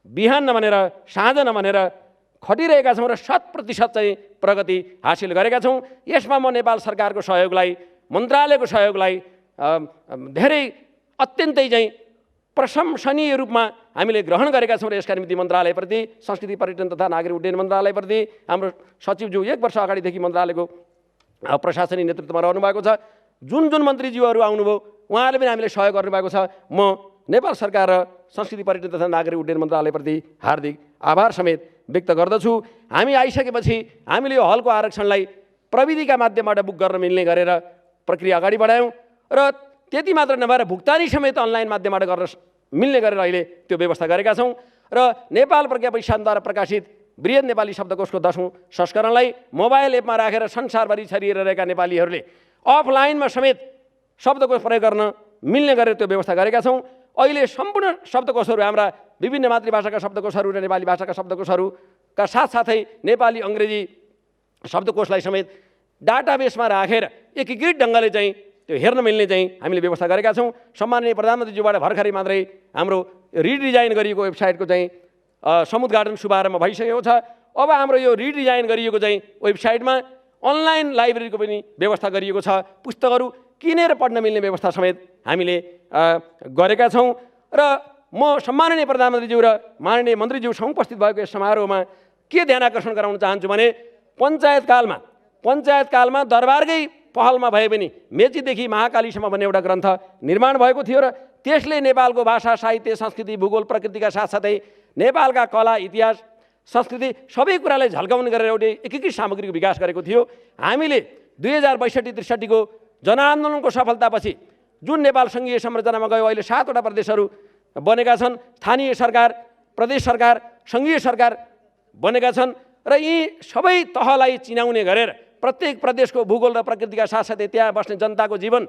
बिहान नमानेर, साँझ नमानेर खटिरहेका छौँ र 100% चाहिँ प्रगति हासिल गरेका छौँ। यसमा म नेपाल सरकारको सहयोगलाई, मन्त्रालयको सहयोगलाई धेरै अत्यन्तै चाहिँ प्रशंसनीय रूपमा हामीले ग्रहण गरेका छौँ र यसका निम्ति मन्त्रालयप्रति, संस्कृति पर्यटन तथा नागरिक उड्डयन मन्त्रालयप्रति हाम्रो सचिवज्यू 1 वर्ष अगाडिदेखि मन्त्रालयको प्रशासनिक नेतृत्वमा रहनुभएको छ। जुन मन्त्रीज्यूहरू आउनुभयो उहाँहरूले पनि हामीले सहयोग गर्नुभएको छ। म नेपाल सरकार र संस्कृति पर्यटन तथा नागरिक उड्डयन मन्त्रालयप्रति हार्दिक आभार समेत व्यक्त गर्दछु। हामी आइसकेपछि हामीले यो हलको आरक्षणलाई प्रविधिका माध्यमबाट बुक गर्न मिल्ने गरेर प्रक्रिया अगाडि बढायौँ र त्यति मात्र नभएर भुक्तानी समेत अनलाइन माध्यमबाट गर्न मिल्ने गरेर अहिले त्यो व्यवस्था गरेका छौँ। र नेपाल प्रज्ञा विज्ञानद्वारा प्रकाशित बृहत नेपाली शब्दकोशको 10औं संस्करणलाई मोबाइल एपमा राखेर संसारभरि छरिएर रहेका नेपालीहरूले अफलाइनमा समेत शब्दकोश प्रयोग गर्न मिल्ने गरेर त्यो व्यवस्था गरेका छौँ। अहिले सम्पूर्ण शब्दकोशहरू हाम्रा विभिन्न मातृभाषाका शब्दकोशहरू र नेपाली भाषाका शब्दकोशहरूका साथसाथै नेपाली अङ्ग्रेजी शब्दकोशलाई समेत डाटाबेसमा राखेर एकीकृत ढङ्गले चाहिँ त्यो हेर्न मिल्ने चाहिँ हामीले व्यवस्था गरेका छौँ। सम्माननीय प्रधानमन्त्रीज्यूबाट भर्खरै मात्रै हाम्रो रिडिजाइन गरिएको वेबसाइटको चाहिँ समुद्घाटन शुभारम्भ भइसकेको छ। अब हाम्रो यो रिडिजाइन गरिएको चाहिँ वेबसाइटमा अनलाइन लाइब्रेरीको पनि व्यवस्था गरिएको छ। पुस्तकहरू किनेर पढ्न मिल्ने व्यवस्था समेत हामीले गरेका छौँ। र म सम्माननीय प्रधानमन्त्रीज्यू र माननीय मन्त्रीज्यू उपस्थित भएको यस समारोहमा के ध्यान आकर्षण गराउन चाहन्छु भने पञ्चायतकालमा दरबारकै पहलमा भए पनि मेचीदेखि महाकालीसम्म भन्ने एउटा ग्रन्थ निर्माण भएको थियो र त्यसले नेपालको भाषा, साहित्य, संस्कृति, भूगोल, प्रकृतिका साथसाथै नेपालका कला, इतिहास, संस्कृति सबै कुरालाई झल्काउने गरेर एउटा एकीकृत सामग्रीको विकास गरेको थियो। हामीले 2062-63 को जनआन्दोलनको सफलतापछि जुन नेपाल सङ्घीय संरचनामा गयो, अहिले 7वटा प्रदेशहरू बनेका छन्। स्थानीय सरकार, प्रदेश सरकार, सङ्घीय सरकार बनेका छन् र यी सबै तहलाई चिनाउने गरेर प्रत्येक प्रदेशको भूगोल र प्रकृतिका साथसाथै त्यहाँ बस्ने जनताको जीवन,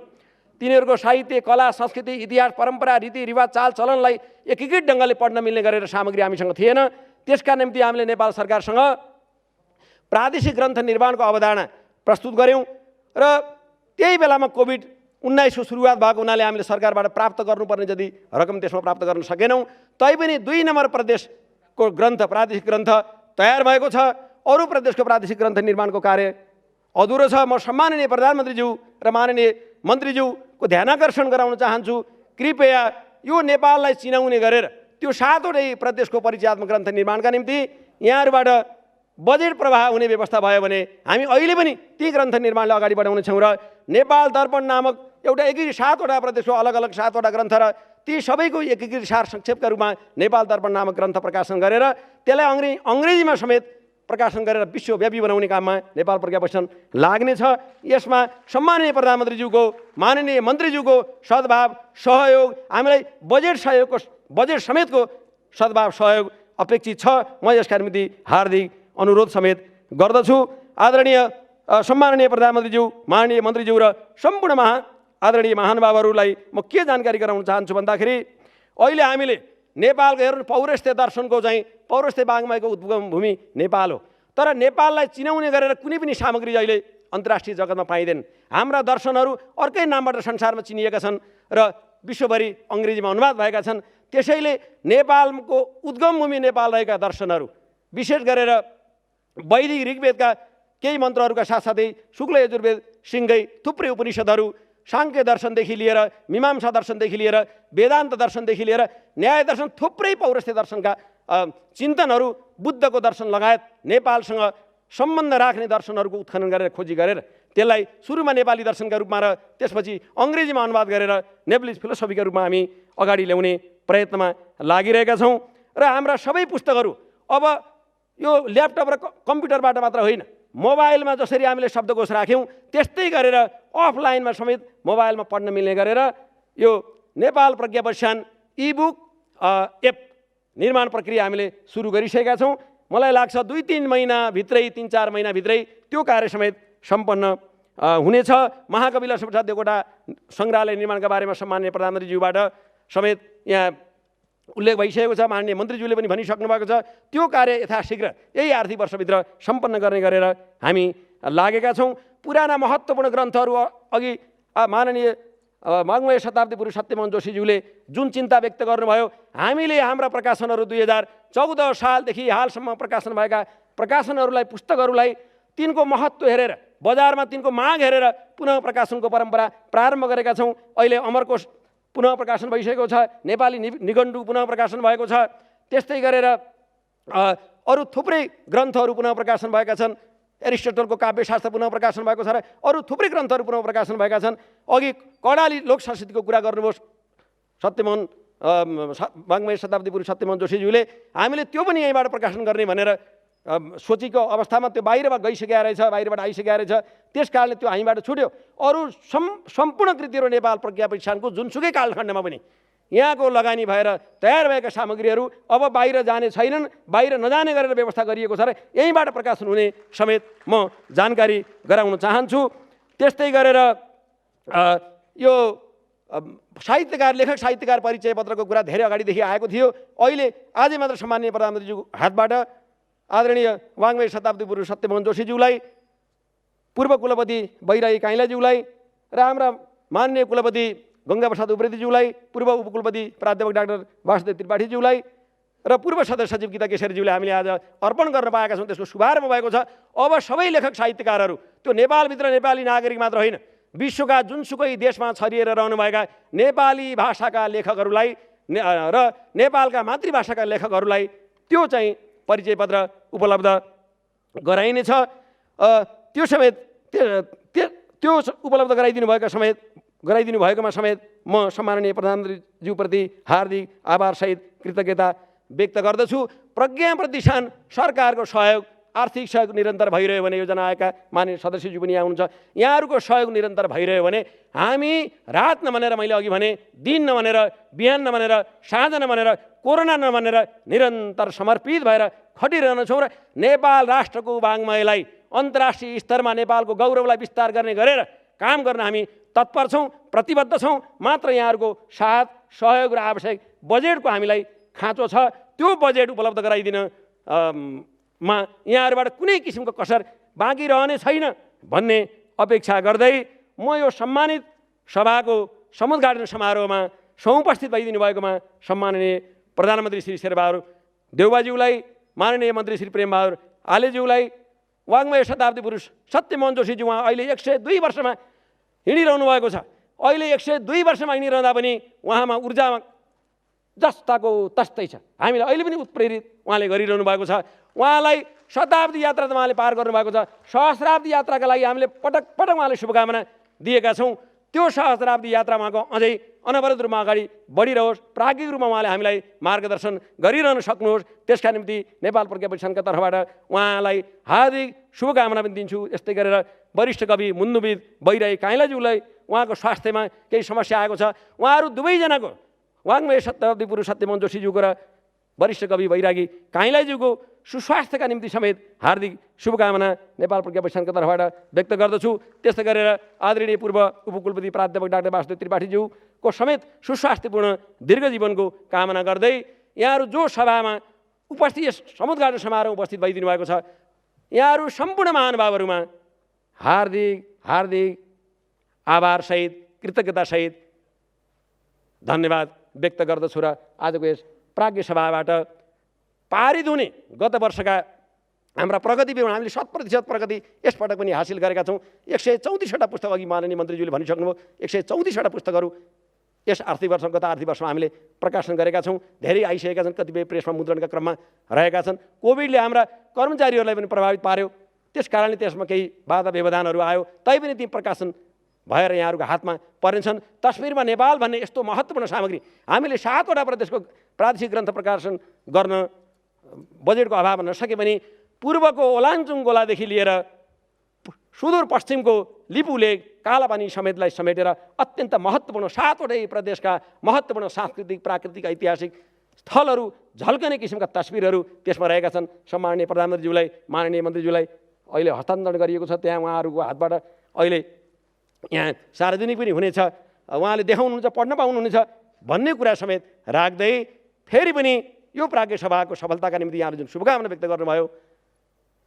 तिनीहरूको साहित्य, कला, संस्कृति, इतिहास, परम्परा, रीतिरिवाज, चालचलनलाई एकीकृत ढङ्गले पढ्न मिल्ने गरेर सामग्री हामीसँग थिएन। त्यसका निम्ति हामीले नेपाल सरकारसँग प्रादेशिक ग्रन्थ निर्माणको अवधारणा प्रस्तुत गऱ्यौँ र त्यही बेलामा कोभिड-19 को सुरुवात भएको हुनाले हामीले सरकारबाट प्राप्त गर्नुपर्ने जति रकम त्यसमा प्राप्त गर्न सकेनौँ। तैपनि 2 नम्बर प्रदेशको ग्रन्थ, प्रादेशिक ग्रन्थ तयार भएको छ। अरू प्रदेशको प्रादेशिक ग्रन्थ निर्माणको कार्य अधुरो छ। म सम्माननीय प्रधानमन्त्रीज्यू र माननीय मन्त्रीज्यूको ध्यानाकर्षण गराउन चाहन्छु। कृपया यो नेपाललाई चिनाउने गरेर त्यो 7वटै प्रदेशको परिचयात्मक ग्रन्थ निर्माणका निम्ति यहाँहरूबाट बजेट प्रवाह हुने व्यवस्था भयो भने हामी अहिले पनि ती ग्रन्थ निर्माणलाई अगाडि बढाउनेछौँ र नेपाल दर्पण नामक एउटा एकीकृत 7वटा प्रदेशको अलग अलग 7वटा ग्रन्थ र ती सबैको एकीकृत सार संक्षेपका रूपमा नेपाल दर्पण नामक ग्रन्थ प्रकाशन गरेर त्यसलाई अङ्ग्रेजीमा समेत प्रकाशन गरेर विश्वव्यापी बनाउने काममा नेपाल प्रज्ञा विज्ञान लाग्नेछ। यसमा सम्माननीय प्रधानमन्त्रीज्यूको, माननीय मन्त्रीज्यूको सद्भाव, सहयोग, हामीलाई बजेट समेतको सद्भाव, सहयोग अपेक्षित छ। म यसका निम्ति हार्दिक अनुरोध समेत गर्दछु। आदरणीय सम्माननीय प्रधानमन्त्रीज्यू, माननीय मन्त्रीज्यू र सम्पूर्ण आदरणीय महानुभावहरूलाई म के जानकारी गराउन चाहन्छु भन्दाखेरि अहिले हामीले नेपालको हेर्नु पौरस्त्य दर्शनको चाहिँ पौरस्त्य वाङ्मयको उद्गम भूमि नेपाल हो। तर नेपाललाई चिनाउने गरेर कुनै पनि सामग्री अहिले अन्तर्राष्ट्रिय जगतमा पाइँदैन। हाम्रा दर्शनहरू अर्कै नामबाट संसारमा चिनिएका छन् र विश्वभरि अङ्ग्रेजीमा अनुवाद भएका छन्। त्यसैले नेपालको उद्गम भूमि नेपाल रहेका दर्शनहरू, विशेष गरेर वैदिक ऋग्वेदका केही मन्त्रहरूका साथसाथै शुक्ल यजुर्वेद सिंहै थुप्रै उपनिषदहरू, साङ्ख्य दर्शनदेखि लिएर मीमांसा दर्शनदेखि लिएर वेदान्त दर्शनदेखि लिएर न्याय दर्शन, थुप्रै पौरस्त्य दर्शनका चिन्तनहरू, बुद्धको दर्शन लगायत नेपालसँग सम्बन्ध राख्ने दर्शनहरूको उत्खनन गरेर खोजी गरेर त्यसलाई सुरुमा नेपाली दर्शनका रूपमा र त्यसपछि अङ्ग्रेजीमा अनुवाद गरेर नेप्लिज फिलोसफीका रूपमा हामी अगाडि ल्याउने प्रयत्नमा लागिरहेका छौँ। र हाम्रा सबै पुस्तकहरू अब यो ल्यापटप र कम्प्युटरबाट मात्र होइन, मोबाइलमा जसरी हामीले शब्दकोश राख्यौँ त्यस्तै गरेर अफलाइनमा समेत मोबाइलमा पढ्न मिल्ने गरेर यो नेपाल प्रज्ञा व्याख्यान इबुक एप निर्माण प्रक्रिया हामीले सुरु गरिसकेका छौँ। मलाई लाग्छ 2-3 महिनाभित्रै 3-4 महिनाभित्रै त्यो कार्य समेत सम्पन्न हुनेछ। महाकवि लक्ष्मीप्रसाद देवकोटा सङ्ग्रहालय निर्माणका बारेमा सम्माननीय प्रधानमन्त्रीज्यूबाट समेत यहाँ उल्लेख भइसकेको छ, माननीय मन्त्रीज्यूले पनि भनिसक्नु भएको छ। त्यो कार्य यथाशीघ्र यही आर्थिक वर्षभित्र सम्पन्न गर्ने गरेर हामी लागेका छौँ। पुराना महत्त्वपूर्ण ग्रन्थहरू अघि माननीय वाङ्मय शताब्दी पुरुष सत्यमोहन जोशीज्यूले जुन चिन्ता व्यक्त गर्नुभयो, हामीले हाम्रा प्रकाशनहरू 2014 सालदेखि हालसम्म प्रकाशन भएका प्रकाशनहरूलाई, पुस्तकहरूलाई तिनको महत्त्व हेरेर, बजारमा तिनको माग हेरेर पुनः प्रकाशनको परम्परा प्रारम्भ गरेका छौँ। अहिले अमरकोश पुनः प्रकाशन भइसकेको छ, नेपाली निघण्टु पुनः प्रकाशन भएको छ, त्यस्तै गरेर अरू थुप्रै ग्रन्थहरू पुनः प्रकाशन भएका छन्। एरिस्टोटलको काव्यशास्त्र पुनः प्रकाशन भएको छ र अरू थुप्रै ग्रन्थहरू पुनः प्रकाशन भएका छन्। अघि कडाली लोक संस्कृतिको कुरा गर्नुभयो सत्यमोहन वाङ्मय शताब्दी पुरुष सत्यमोहन जोशीज्यूले, हामीले त्यो पनि यहीँबाट प्रकाशन गर्ने भनेर सोचेको अवस्थामा त्यो बाहिरबाट गइसकेको रहेछ, बाहिरबाट आइसकेको रहेछ। त्यस कारणले त्यो हामीबाट छुट्यो। अरू सम्पूर्ण कृतिहरू नेपाल प्रज्ञा प्रतिष्ठानको जुनसुकै कालखण्डमा पनि यहाँको लगानी भएर तयार भएका सामग्रीहरू अब बाहिर जाने छैनन्, बाहिर नजाने गरेर व्यवस्था गरिएको छ र यहीँबाट प्रकाशन हुने समेत म जानकारी गराउन चाहन्छु। त्यस्तै गरेर यो साहित्यकार, लेखक साहित्यकार परिचय पत्रको कुरा धेरै अगाडिदेखि आएको थियो। अहिले आजै मात्र सम्माननीय प्रधानमन्त्रीज्यूको हातबाट आदरणीय वाङ्मय शताब्दी पुरुष सत्यमोहन जोशीज्यूलाई, पूर्व कुलपति बैरागी काइलाज्यूलाई र हाम्रा माननीय कुलपति गङ्गाप्रसाद उप्रेतीज्यूलाई, पूर्व उपकुलपति प्राध्यापक डाक्टर वासुदेव त्रिपाठीज्यूलाई र पूर्व सदस्य सचिव गीता केशरीज्यूले हामीले आज अर्पण गर्न पाएका छौँ। त्यसको शुभारम्भ भएको छ। अब सबै लेखक साहित्यकारहरू, त्यो नेपालभित्र नेपाली नागरिक मात्र होइन, विश्वका जुनसुकै देशमा छरिएर रहनुभएका नेपाली भाषाका लेखकहरूलाई र नेपालका मातृभाषाका लेखकहरूलाई त्यो चाहिँ परिचय पत्र उपलब्ध गराइनेछ। त्यो समेत त्यो उपलब्ध गराइदिनु भएकोमा समेत म सम्माननीय प्रधानमन्त्रीज्यूप्रति हार्दिक आभारसहित कृतज्ञता व्यक्त गर्दछु। प्रज्ञा प्रतिष्ठान सरकारको सहयोग, आर्थिक सहयोग निरन्तर भइरह्यो भने, योजना आएका माननीय सदस्यज्यू पनि यहाँ हुनुहुन्छ, यहाँहरूको सहयोग निरन्तर भइरह्यो भने हामी रात नभनेर, मैले अघि भने दिन नभनेर, बिहान नभनेर, साँझ नभनेर, कोरोना नभनेर निरन्तर समर्पित भएर खटिरहनेछौँ र नेपाल राष्ट्रको वाङ्मयलाई अन्तर्राष्ट्रिय स्तरमा नेपालको गौरवलाई विस्तार गर्ने गरेर काम गर्न हामी तत्पर छौँ, प्रतिबद्ध छौँ। मात्र यहाँहरूको साथ, सहयोग र आवश्यक बजेटको हामीलाई खाँचो छ। त्यो बजेट उपलब्ध गराइदिन मा यहाँहरूबाट कुनै किसिमको कसर बाँकी रहने छैन भन्ने अपेक्षा गर्दै म यो सम्मानित सभाको समुद्घाटन समारोहमा समुपस्थित भइदिनु भएकोमा सम्माननीय प्रधानमन्त्री श्री शेरबहादुर देउवाज्यूलाई, माननीय मन्त्री श्री प्रेमबहादुर आलेज्यूलाई, वाङ्मय शताब्दी पुरुष सत्यमोहन जोशीज्यू उहाँ अहिले 102 वर्षमा हिँडिरहनु भएको छ। अहिले 102 वर्षमा हिँडिरहँदा पनि उहाँमा ऊर्जामा जस्ताको तस्तै छ। हामीलाई अहिले पनि उत्प्रेरित उहाँले गरिरहनु भएको छ। उहाँलाई शताब्दी यात्रा त उहाँले पार गर्नुभएको छ। सहस्राब्दी यात्राका लागि हामीले पटक पटक उहाँले शुभकामना दिएका छौँ। त्यो सहस्राब्दी यात्रा उहाँको अझै अनवरत रूपमा अगाडि बढिरहोस्, प्राज्ञिक रूपमा उहाँले हामीलाई मार्गदर्शन गरिरहन सक्नुहोस्। त्यसका निम्ति नेपाल प्रज्ञा प्रतिष्ठानका तर्फबाट उहाँलाई हार्दिक शुभकामना पनि दिन्छु। यस्तै गरेर वरिष्ठ कवि मुन्नुविद बैरागी काइलाज्यूलाई उहाँको स्वास्थ्यमा केही समस्या आएको छ। उहाँहरू दुवैजनाको, वाङ्मय शताब्दी पुरुष सत्यमोहन जोशीज्यूको र वरिष्ठ कवि बैरागी काइलाज्यूको सुस्वास्थ्यका निम्ति समेत हार्दिक शुभकामना नेपाल प्रज्ञा प्रतिष्ठानका तर्फबाट व्यक्त गर्दछु। त्यस्तै गरेर आदरणीय पूर्व उपकुलपति प्राध्यापक डाक्टर वासुदेव त्रिपाठीज्यूको समेत सुस्वास्थ्यपूर्ण दीर्घ जीवनको कामना गर्दै यहाँहरू जो सभामा उपस्थित, यस समुद्घाटन समारोहमा उपस्थित भइदिनु भएको छ, यहाँहरू सम्पूर्ण महानुभावहरूमा हार्दिक हार्दिक आभारसहित, कृतज्ञतासहित धन्यवाद व्यक्त गर्दछु र आजको यस प्राज्ञ सभाबाट पारित हुने गत वर्षका हाम्रा प्रगति विवरण, हामीले 100% प्रगति यसपटक पनि हासिल गरेका छौँ। 134वटा पुस्तक, अघि माननीय मन्त्रीज्यूले भनिसक्नुभयो, 134वटा पुस्तकहरू यस आर्थिक वर्ष, गत आर्थिक वर्षमा हामीले प्रकाशन गरेका छौँ। धेरै आइसकेका छन्, कतिपय प्रेसमा मुद्रणका क्रममा रहेका छन्। कोभिडले हाम्रा कर्मचारीहरूलाई पनि प्रभावित पार्यो, त्यस कारणले त्यसमा केही बाधा व्यवधानहरू आयो, तैपनि ती प्रकाशन भएर यहाँहरूको हातमा पर्नेछन्। तस्बिरमा नेपाल भन्ने यस्तो महत्त्वपूर्ण सामग्री हामीले 7वटा प्रदेशको प्रादेशिक ग्रन्थ प्रकाशन गर्न बजेटको अभाव नसके पनि पूर्वको ओलाङचुङ गोलादेखि लिएर सुदूर पश्चिमको लिपुलेक कालापानी समेतलाई समेटेर अत्यन्त महत्त्वपूर्ण 7वटै प्रदेशका महत्त्वपूर्ण सांस्कृतिक प्राकृतिक ऐतिहासिक स्थलहरू झल्कने किसिमका तस्बिरहरू त्यसमा रहेका छन्। सम्माननीय प्रधानमन्त्रीज्यूलाई माननीय मन्त्रीज्यूलाई अहिले हस्तान्तरण गरिएको छ। त्यहाँ उहाँहरूको हातबाट अहिले यहाँ सार्वजनिक पनि हुनेछ, उहाँले देखाउनुहुन्छ, पढ्न पाउनुहुनेछ भन्ने कुरा समेत राख्दै फेरि पनि यो प्राज्ञ सभाको सफलताका निम्ति यहाँले जुन शुभकामना व्यक्त गर्नुभयो,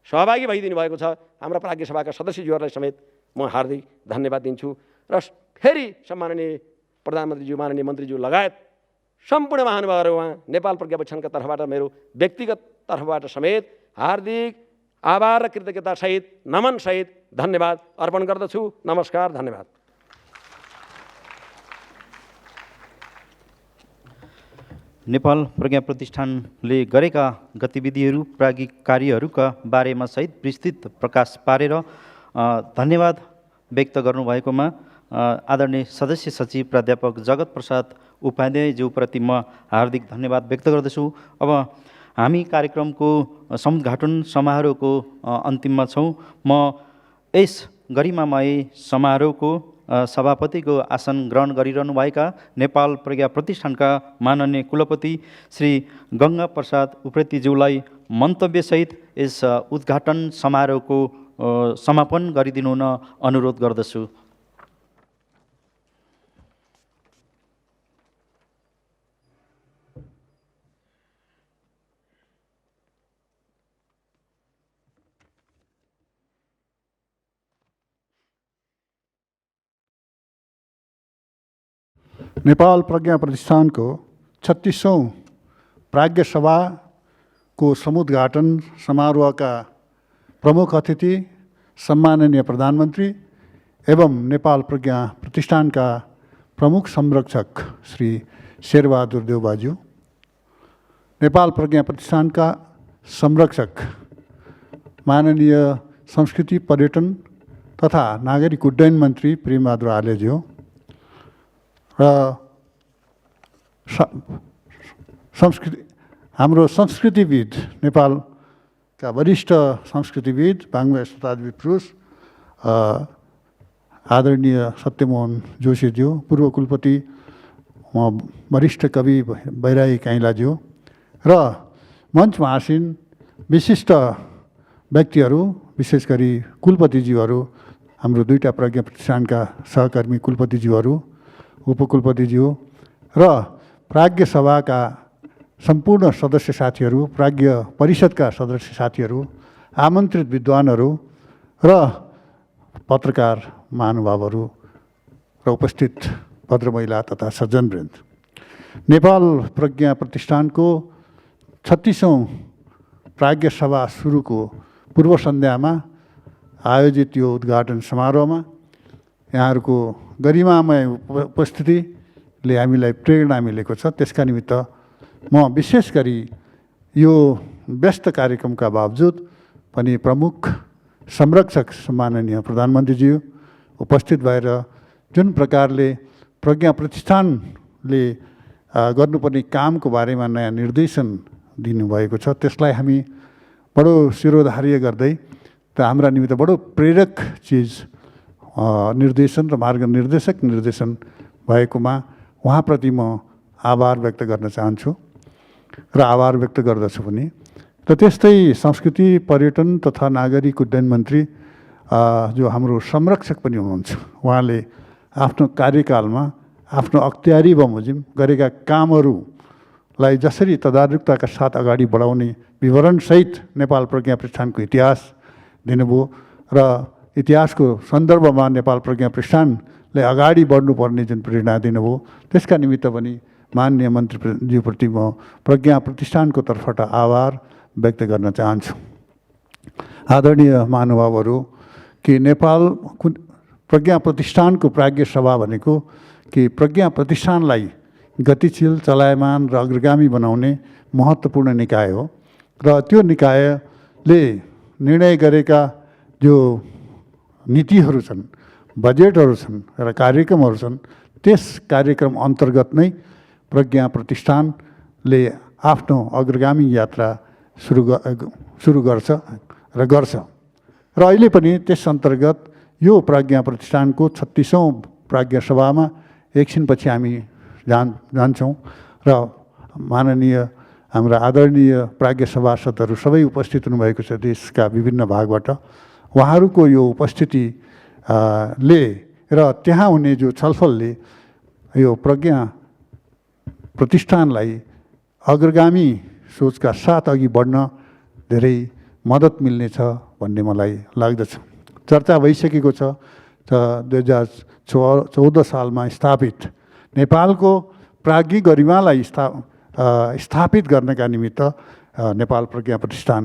सहभागी भइदिनु भएको छ, हाम्रा प्राज्ञ सभाका सदस्यज्यूहरूलाई समेत म हार्दिक धन्यवाद दिन्छु। र फेरि सम्माननीय प्रधानमन्त्रीज्यू माननीय मन्त्रीज्यू लगायत सम्पूर्ण महानुभावहरू उहाँ नेपाल प्रज्ञा प्रतिष्ठानका तर्फबाट मेरो व्यक्तिगत तर्फबाट समेत हार्दिक आभार र कृतज्ञतासहित नमनसहित धन्यवाद अर्पण गर्दछु। नमस्कार, धन्यवाद। नेपाल प्रज्ञा प्रतिष्ठानले गरेका गतिविधिहरू प्राज्ञिक कार्यहरूका बारेमा सहित विस्तृत प्रकाश पारेर धन्यवाद व्यक्त गर्नुभएकोमा आदरणीय सदस्य सचिव प्राध्यापक जगत प्रसाद उपाध्यायज्यूप्रति म हार्दिक धन्यवाद व्यक्त गर्दछु। अब हामी कार्यक्रमको समुद्घाटन समारोहको अन्तिममा छौँ। म यस गरिमामय समारोहको सभापतिको आसन ग्रहण गरिरहनुभएका नेपाल प्रज्ञा प्रतिष्ठानका माननीय कुलपति श्री गङ्गा प्रसाद उप्रेतीज्यूलाई मन्तव्यसहित यस उद्घाटन समारोहको समापन गरिदिनु हुन अनुरोध गर्दछु। नेपाल प्रज्ञा प्रतिष्ठानको 36औं प्राज्ञ सभाको समुद्घाटन समारोहका प्रमुख अतिथि सम्माननीय प्रधानमन्त्री एवं नेपाल प्रज्ञा प्रतिष्ठानका प्रमुख संरक्षक श्री शेरबहादुर देउबाज्यू, नेपाल प्रज्ञा प्रतिष्ठानका संरक्षक माननीय संस्कृति पर्यटन तथा नागरिक उड्डयन मन्त्री प्रेमबहादुर आलेज्यू र हाम्रो संस्कृतिविद नेपालका वरिष्ठ संस्कृतिविद बाङ्मय शताब्दी पुरुष आदरणीय सत्यमोहन जोशीज्यू, पूर्व कुलपति वरिष्ठ कवि बैरागी काइलाज्यू र मञ्चमा आसीन विशिष्ट व्यक्तिहरू, विशेष गरी कुलपतिज्यूहरू, हाम्रो दुईटा प्रज्ञा प्रतिष्ठानका सहकर्मी कुलपतिज्यूहरू, उपकुलपतिज्यू र प्राज्ञ सभाका सम्पूर्ण सदस्य साथीहरू, प्राज्ञ परिषदका सदस्य साथीहरू, आमन्त्रित विद्वानहरू र पत्रकार महानुभावहरू र उपस्थित भद्रमहिला तथा सज्जनवृन्द, नेपाल प्रज्ञा प्रतिष्ठानको 36औं प्राज्ञ सभा सुरुको पूर्व सन्ध्यामा आयोजित यो उद्घाटन समारोहमा यहाँहरूको गरिमामय उपस्थितिले हामीलाई प्रेरणा मिलेको छ। त्यसका निमित्त म विशेष गरी यो व्यस्त कार्यक्रमका बावजुद पनि प्रमुख संरक्षक सम्माननीय प्रधानमन्त्रीज्यू उपस्थित भएर जुन प्रकारले प्रज्ञा प्रतिष्ठानले गर्नुपर्ने कामको बारेमा नयाँ निर्देशन दिनुभएको छ, त्यसलाई हामी बडो शिरोधार्य गर्दै र हाम्रा निमित्त बडो प्रेरक चिज निर्देशन र मार्गनिर्देशक निर्देशन भएकोमा उहाँप्रति म आभार व्यक्त गर्न चाहन्छु र आभार व्यक्त गर्दछु पनि। र त्यस्तै संस्कृति पर्यटन तथा नागरिक उड्डयन मन्त्री जो हाम्रो संरक्षक पनि हुनुहुन्छ, उहाँले आफ्नो कार्यकालमा आफ्नो अख्तियारी बमोजिम गरेका कामहरूलाई जसरी तदारुकताका साथ अगाडि बढाउने विवरणसहित नेपाल प्रज्ञा प्रतिष्ठानको इतिहास दिनुभयो र इतिहासको सन्दर्भमा नेपाल प्रज्ञा प्रतिष्ठानले अगाडि बढ्नुपर्ने जुन प्रेरणा दिनुभयो, त्यसका निमित्त पनि माननीय मन्त्रीज्यूप्रति म प्रज्ञा प्रतिष्ठानको तर्फबाट आभार व्यक्त गर्न चाहन्छु। आदरणीय महानुभावहरू, कि नेपाल प्रज्ञा प्रतिष्ठानको प्राज्ञ सभा भनेको कि प्रज्ञा प्रतिष्ठानलाई गतिशील, चलायमान र अग्रगामी बनाउने महत्त्वपूर्ण निकाय हो र त्यो निकायले निर्णय गरेका जो नीतिहरू छन्, बजेटहरू छन् र कार्यक्रमहरू छन्, त्यस कार्यक्रम अन्तर्गत नै प्रज्ञा प्रतिष्ठानले ले आफ्नो अग्रगामी यात्रा सुरु गर्छ र गर्छ र अहिले पनि त्यस अन्तर्गत यो प्रज्ञा प्रतिष्ठानको 36औं प्राज्ञ सभामा एकछिनपछि हामी जान्छौँ र माननीय हाम्रा आदरणीय प्राज्ञ सभासदहरू सबै उपस्थित हुनुभएको छ देशका विभिन्न भागबाट। उहाँहरूको यो उपस्थिति ले र त्यहाँ हुने जो छलफलले यो प्रज्ञा प्रतिष्ठानलाई अग्रगामी सोचका साथ अघि बढ्न धेरै मद्दत मिल्नेछ भन्ने मलाई लाग्दछ। चर्चा भइसकेको छ 2014 सालमा स्थापित नेपालको प्राज्ञिक गरिमालाई स्थापित गर्नका निमित्त नेपाल प्रज्ञा प्रतिष्ठान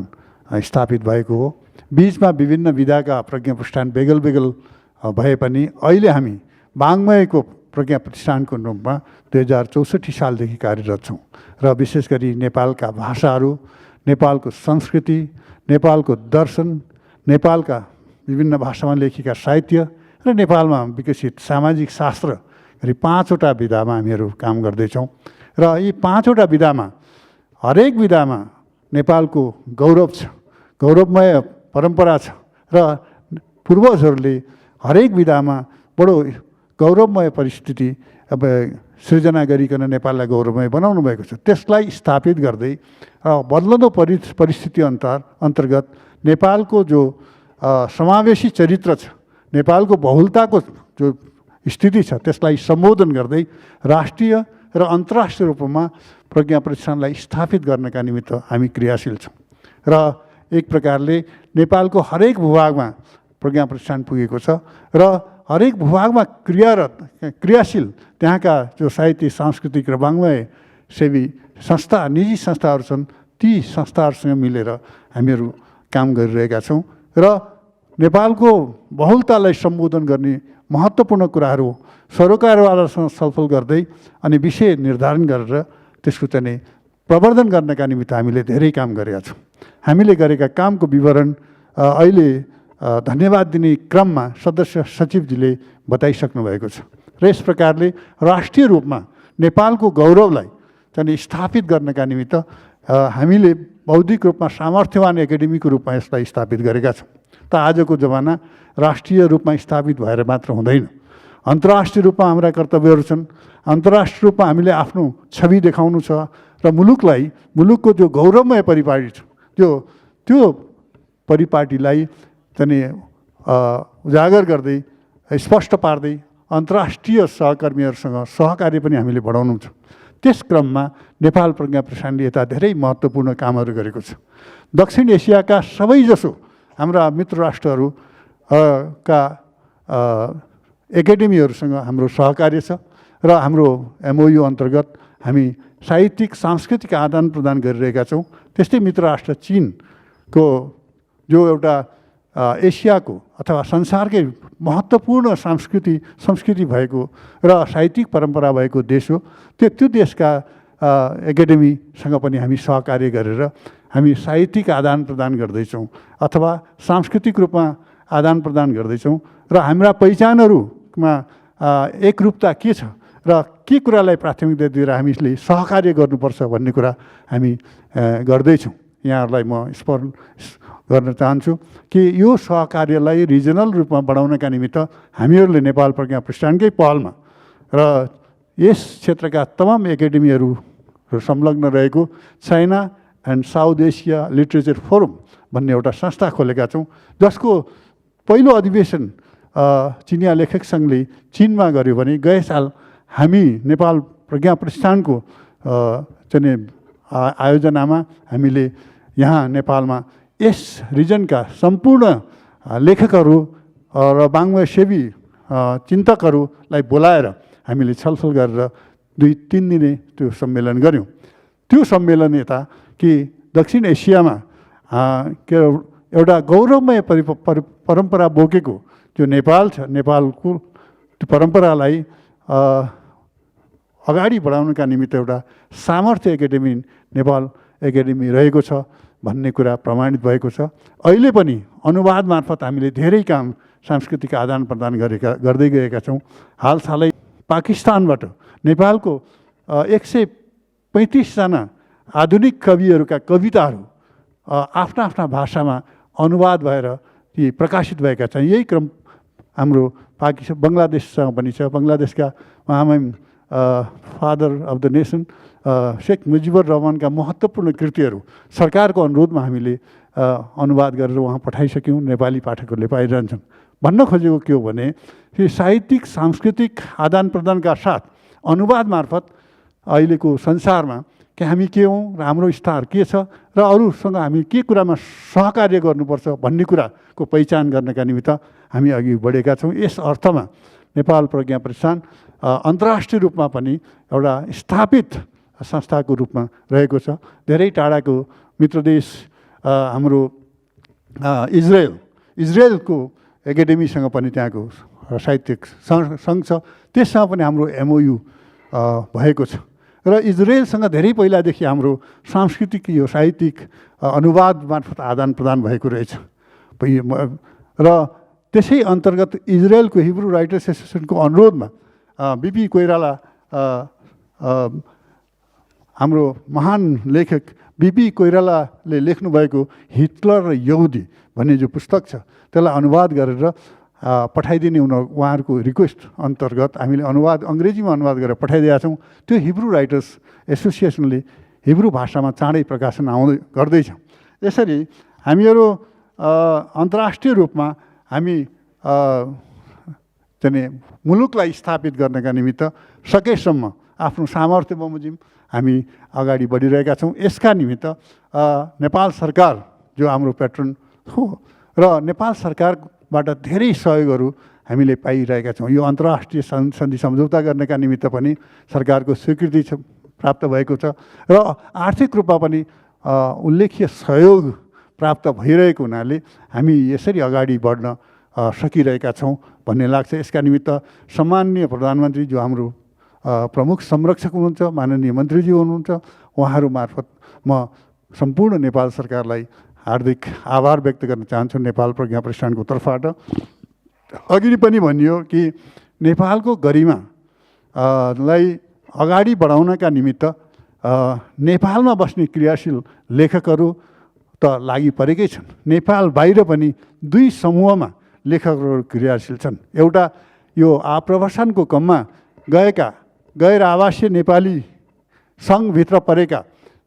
स्थापित भएको हो। बीचमा विभिन्न विधाका प्रज्ञा प्रतिष्ठान बेगल भए पनि अहिले हामी वाङ्मयको प्रज्ञा प्रतिष्ठानको रूपमा 2064 सालदेखि कार्यरत छौँ र विशेष गरी नेपालका भाषाहरू, नेपालको संस्कृति, नेपालको दर्शन, नेपालका विभिन्न भाषामा लेखिएका साहित्य र नेपालमा विकसित सामाजिक शास्त्र गरी 5वटा विधामा हामीहरू काम गर्दैछौँ र यी 5वटा विधामा हरेक विधामा नेपालको गौरव छ, गौरवमय परम्परा छ र पूर्वजहरूले हरेक विधामा बडो गौरवमय परिस्थिति अब सृजना गरिकन नेपाललाई गौरवमय बनाउनु भएको छ। त्यसलाई स्थापित गर्दै बदलदो परिस्थिति अन्तर्गत नेपालको जो समावेशी चरित्र छ, नेपालको बहुलताको जो स्थिति छ त्यसलाई सम्बोधन गर्दै राष्ट्रिय र अन्तर्राष्ट्रिय रूपमा प्रज्ञा प्रतिष्ठानलाई स्थापित गर्नका निमित्त हामी क्रियाशील छौँ र एक प्रकारले नेपालको हरेक भूभागमा प्रज्ञा प्रतिष्ठान पुगेको छ र हरेक भूभागमा क्रियाशील त्यहाँका जो साहित्य, सांस्कृतिक र वाङ्मय सेवी संस्था, निजी संस्थाहरू छन्, ती संस्थाहरूसँग मिलेर हामीहरू काम गरिरहेका छौँ र नेपालको बहुलतालाई सम्बोधन गर्ने महत्त्वपूर्ण कुराहरू सरोकारवालासँग छलफल गर्दै अनि विषय निर्धारण गरेर त्यसको चाहिँ प्रवर्धन गर्नका निमित्त हामीले धेरै काम गरेका छौँ। हामीले गरेका कामको विवरण अहिले धन्यवाद दिने क्रममा सदस्य सचिवजीले बताइसक्नु भएको छ र यस प्रकारले राष्ट्रिय रूपमा नेपालको गौरवलाई चाहिँ स्थापित गर्नका निमित्त हामीले बौद्धिक रूपमा सामर्थ्यवान एकाडेमीको रूपमा यसलाई स्थापित गरेका छौँ। त आजको जमाना राष्ट्रिय रूपमा स्थापित भएर मात्र हुँदैन, अन्तर्राष्ट्रिय रूपमा हाम्रा कर्तव्यहरू छन्। अन्तर्राष्ट्रिय रूपमा हामीले आफ्नो छवि देखाउनु छ र मुलुकको जो गौरवमय परिपाटी छ त्यो परिपाटीलाई चाहिँ उजागर गर्दै स्पष्ट पार्दै अन्तर्राष्ट्रिय सहकर्मीहरूसँग सहकार्य पनि हामीले बढाउनु छ। त्यस क्रममा नेपाल प्रज्ञा प्रतिष्ठानले यता धेरै महत्त्वपूर्ण कामहरू गरेको छ। दक्षिण एसियाका सबैजसो हाम्रा मित्र राष्ट्रहरू का एकाडेमीहरूसँग हाम्रो सहकार्य छ र हाम्रो MOU अन्तर्गत हामी साहित्यिक सांस्कृतिक आदान प्रदान गरिरहेका छौँ। त्यस्तै मित्र राष्ट्र चीनको जो एउटा एसियाको अथवा संसारकै महत्त्वपूर्ण संस्कृति भएको र साहित्यिक परम्परा भएको देश हो, त्यो देशका एकाडेमीसँग पनि हामी सहकार्य गरेर हामी साहित्यिक आदान प्रदान गर्दैछौँ अथवा सांस्कृतिक रूपमा आदान प्रदान गर्दैछौँ र हाम्रा पहिचानहरूमा एकरूपता के छ र के कुरालाई प्राथमिकता दिएर हामीले सहकार्य गर्नुपर्छ भन्ने कुरा हामी गर्दैछौँ। यहाँहरूलाई म स्मरण गर्न चाहन्छु कि यो सहकार्यलाई रिजनल रूपमा बढाउनका निमित्त हामीहरूले नेपाल प्रज्ञा प्रतिष्ठानकै पहलमा र यस क्षेत्रका तमाम एकाडेमीहरू संलग्न रहेको China and south Asia literature forum भन्ने एउटा संस्था खोलेका छौँ, जसको पहिलो अधिवेशन चिनिया लेखक सङ्घले चीनमा गर्यो भने गए साल हामी नेपाल प्रज्ञा प्रतिष्ठानको चाहिँ आयोजनामा हामीले यहाँ नेपालमा यस रिजनका सम्पूर्ण लेखकहरू र वाङ्मय सेवी चिन्तकहरूलाई बोलाएर हामीले छलफल गरेर 2-3 दिने त्यो सम्मेलन गऱ्यौँ। त्यो सम्मेलन यता कि दक्षिण एसियामा एउटा गौरवमय परम्परा बोकेको जो नेपाल छ, नेपालको त्यो परम्परालाई अगाडि बढाउनका निमित्त एउटा सामर्थ्य एकाडेमी नेपाल एकाडेमी रहेको छ भन्ने कुरा प्रमाणित भएको छ। अहिले पनि अनुवाद मार्फत हामीले धेरै काम सांस्कृतिक आदान प्रदान गर्दै गएका छौँ। हालसालै पाकिस्तानबाट नेपालको 35जना आधुनिक कविहरूका कविताहरू आफ्ना आफ्ना भाषामा अनुवाद भएर ती प्रकाशित भएका छन्। यही क्रम हाम्रो बङ्गलादेशसँग पनि छ। बङ्गलादेशका महामहिम father of the nation Sheikh Mujibur रहमानका महत्त्वपूर्ण कृतिहरू सरकारको अनुरोधमा हामीले अनुवाद गरेर उहाँ पठाइसक्यौँ, नेपाली पाठकहरूले पाइरहन्छन्। भन्न खोजेको के हो भने यो साहित्यिक सांस्कृतिक आदान प्रदानका साथ अनुवाद मार्फत अहिलेको संसारमा कि हामी के हौँ र हाम्रो स्तर के छ र अरूसँग हामी के कुरामा सहकार्य गर्नुपर्छ भन्ने कुराको पहिचान गर्नका निमित्त हामी अघि बढेका छौँ। यस अर्थमा नेपाल प्रज्ञा प्रतिष्ठान अन्तर्राष्ट्रिय रूपमा पनि एउटा स्थापित संस्थाको रूपमा रहेको छ। धेरै टाढाको मित्र देश हाम्रो इजरायलको एकाडेमीसँग पनि त्यहाँको साहित्यिक सङ्घ छ, त्यससँग पनि हाम्रो MOU भएको छ र इजरायलसँग धेरै पहिलादेखि हाम्रो सांस्कृतिक यो साहित्यिक अनुवाद मार्फत आदान प्रदान भएको रहेछ र त्यसै अन्तर्गत इजरायलको हिब्रू राइटर्स एसोसिएसनको अनुरोधमा बिपी कोइराला हाम्रो महान लेखक बिपी कोइरालाले लेख्नुभएको हिटलर र यहुदी भन्ने जो पुस्तक छ त्यसलाई अनुवाद गरेर पठाइदिने उहाँहरूको रिक्वेस्ट अन्तर्गत हामीले अङ्ग्रेजीमा अनुवाद गरेर पठाइदिएका छौँ। त्यो हिब्रू राइटर्स एसोसिएसनले हिब्रू भाषामा चाँडै प्रकाशन गर्दैछ। यसरी हामीहरू अन्तर्राष्ट्रिय रूपमा हामी चाहिँ मुलुकलाई स्थापित गर्नका निमित्त सकेसम्म आफ्नो सामर्थ्य बमोजिम हामी अगाडि बढिरहेका छौँ। यसका निमित्त नेपाल सरकार जो हाम्रो प्याट्रन हो र नेपाल सरकारबाट धेरै सहयोगहरू हामीले पाइरहेका छौँ। यो अन्तर्राष्ट्रिय सन्धि सम्झौता गर्नका निमित्त पनि सरकारको स्वीकृति प्राप्त भएको छ र आर्थिक रूपमा पनि उल्लेख्य सहयोग प्राप्त भइरहेको हुनाले हामी यसरी अगाडि बढ्न सकिरहेका छौँ भन्ने लाग्छ। यसका निमित्त सम्माननीय प्रधानमन्त्री जो हाम्रो प्रमुख संरक्षक हुनुहुन्छ, माननीय मन्त्रीजी हुनुहुन्छ, उहाँहरू मार्फत म सम्पूर्ण नेपाल सरकारलाई हार्दिक आभार व्यक्त गर्न चाहन्छु नेपाल प्रज्ञा प्रतिष्ठानको तर्फबाट। अघि पनि भनियो कि नेपालको गरिमा लाई अगाडि बढाउनका निमित्त नेपालमा बस्ने क्रियाशील लेखकहरू त लागि परेकै छन्। नेपाल बाहिर पनि दुई समूहमा लेखकहरू क्रियाशील छन्। एउटा यो आप्रवासनको क्रममा गएका गैर आवासीय नेपाली सङ्घभित्र परेका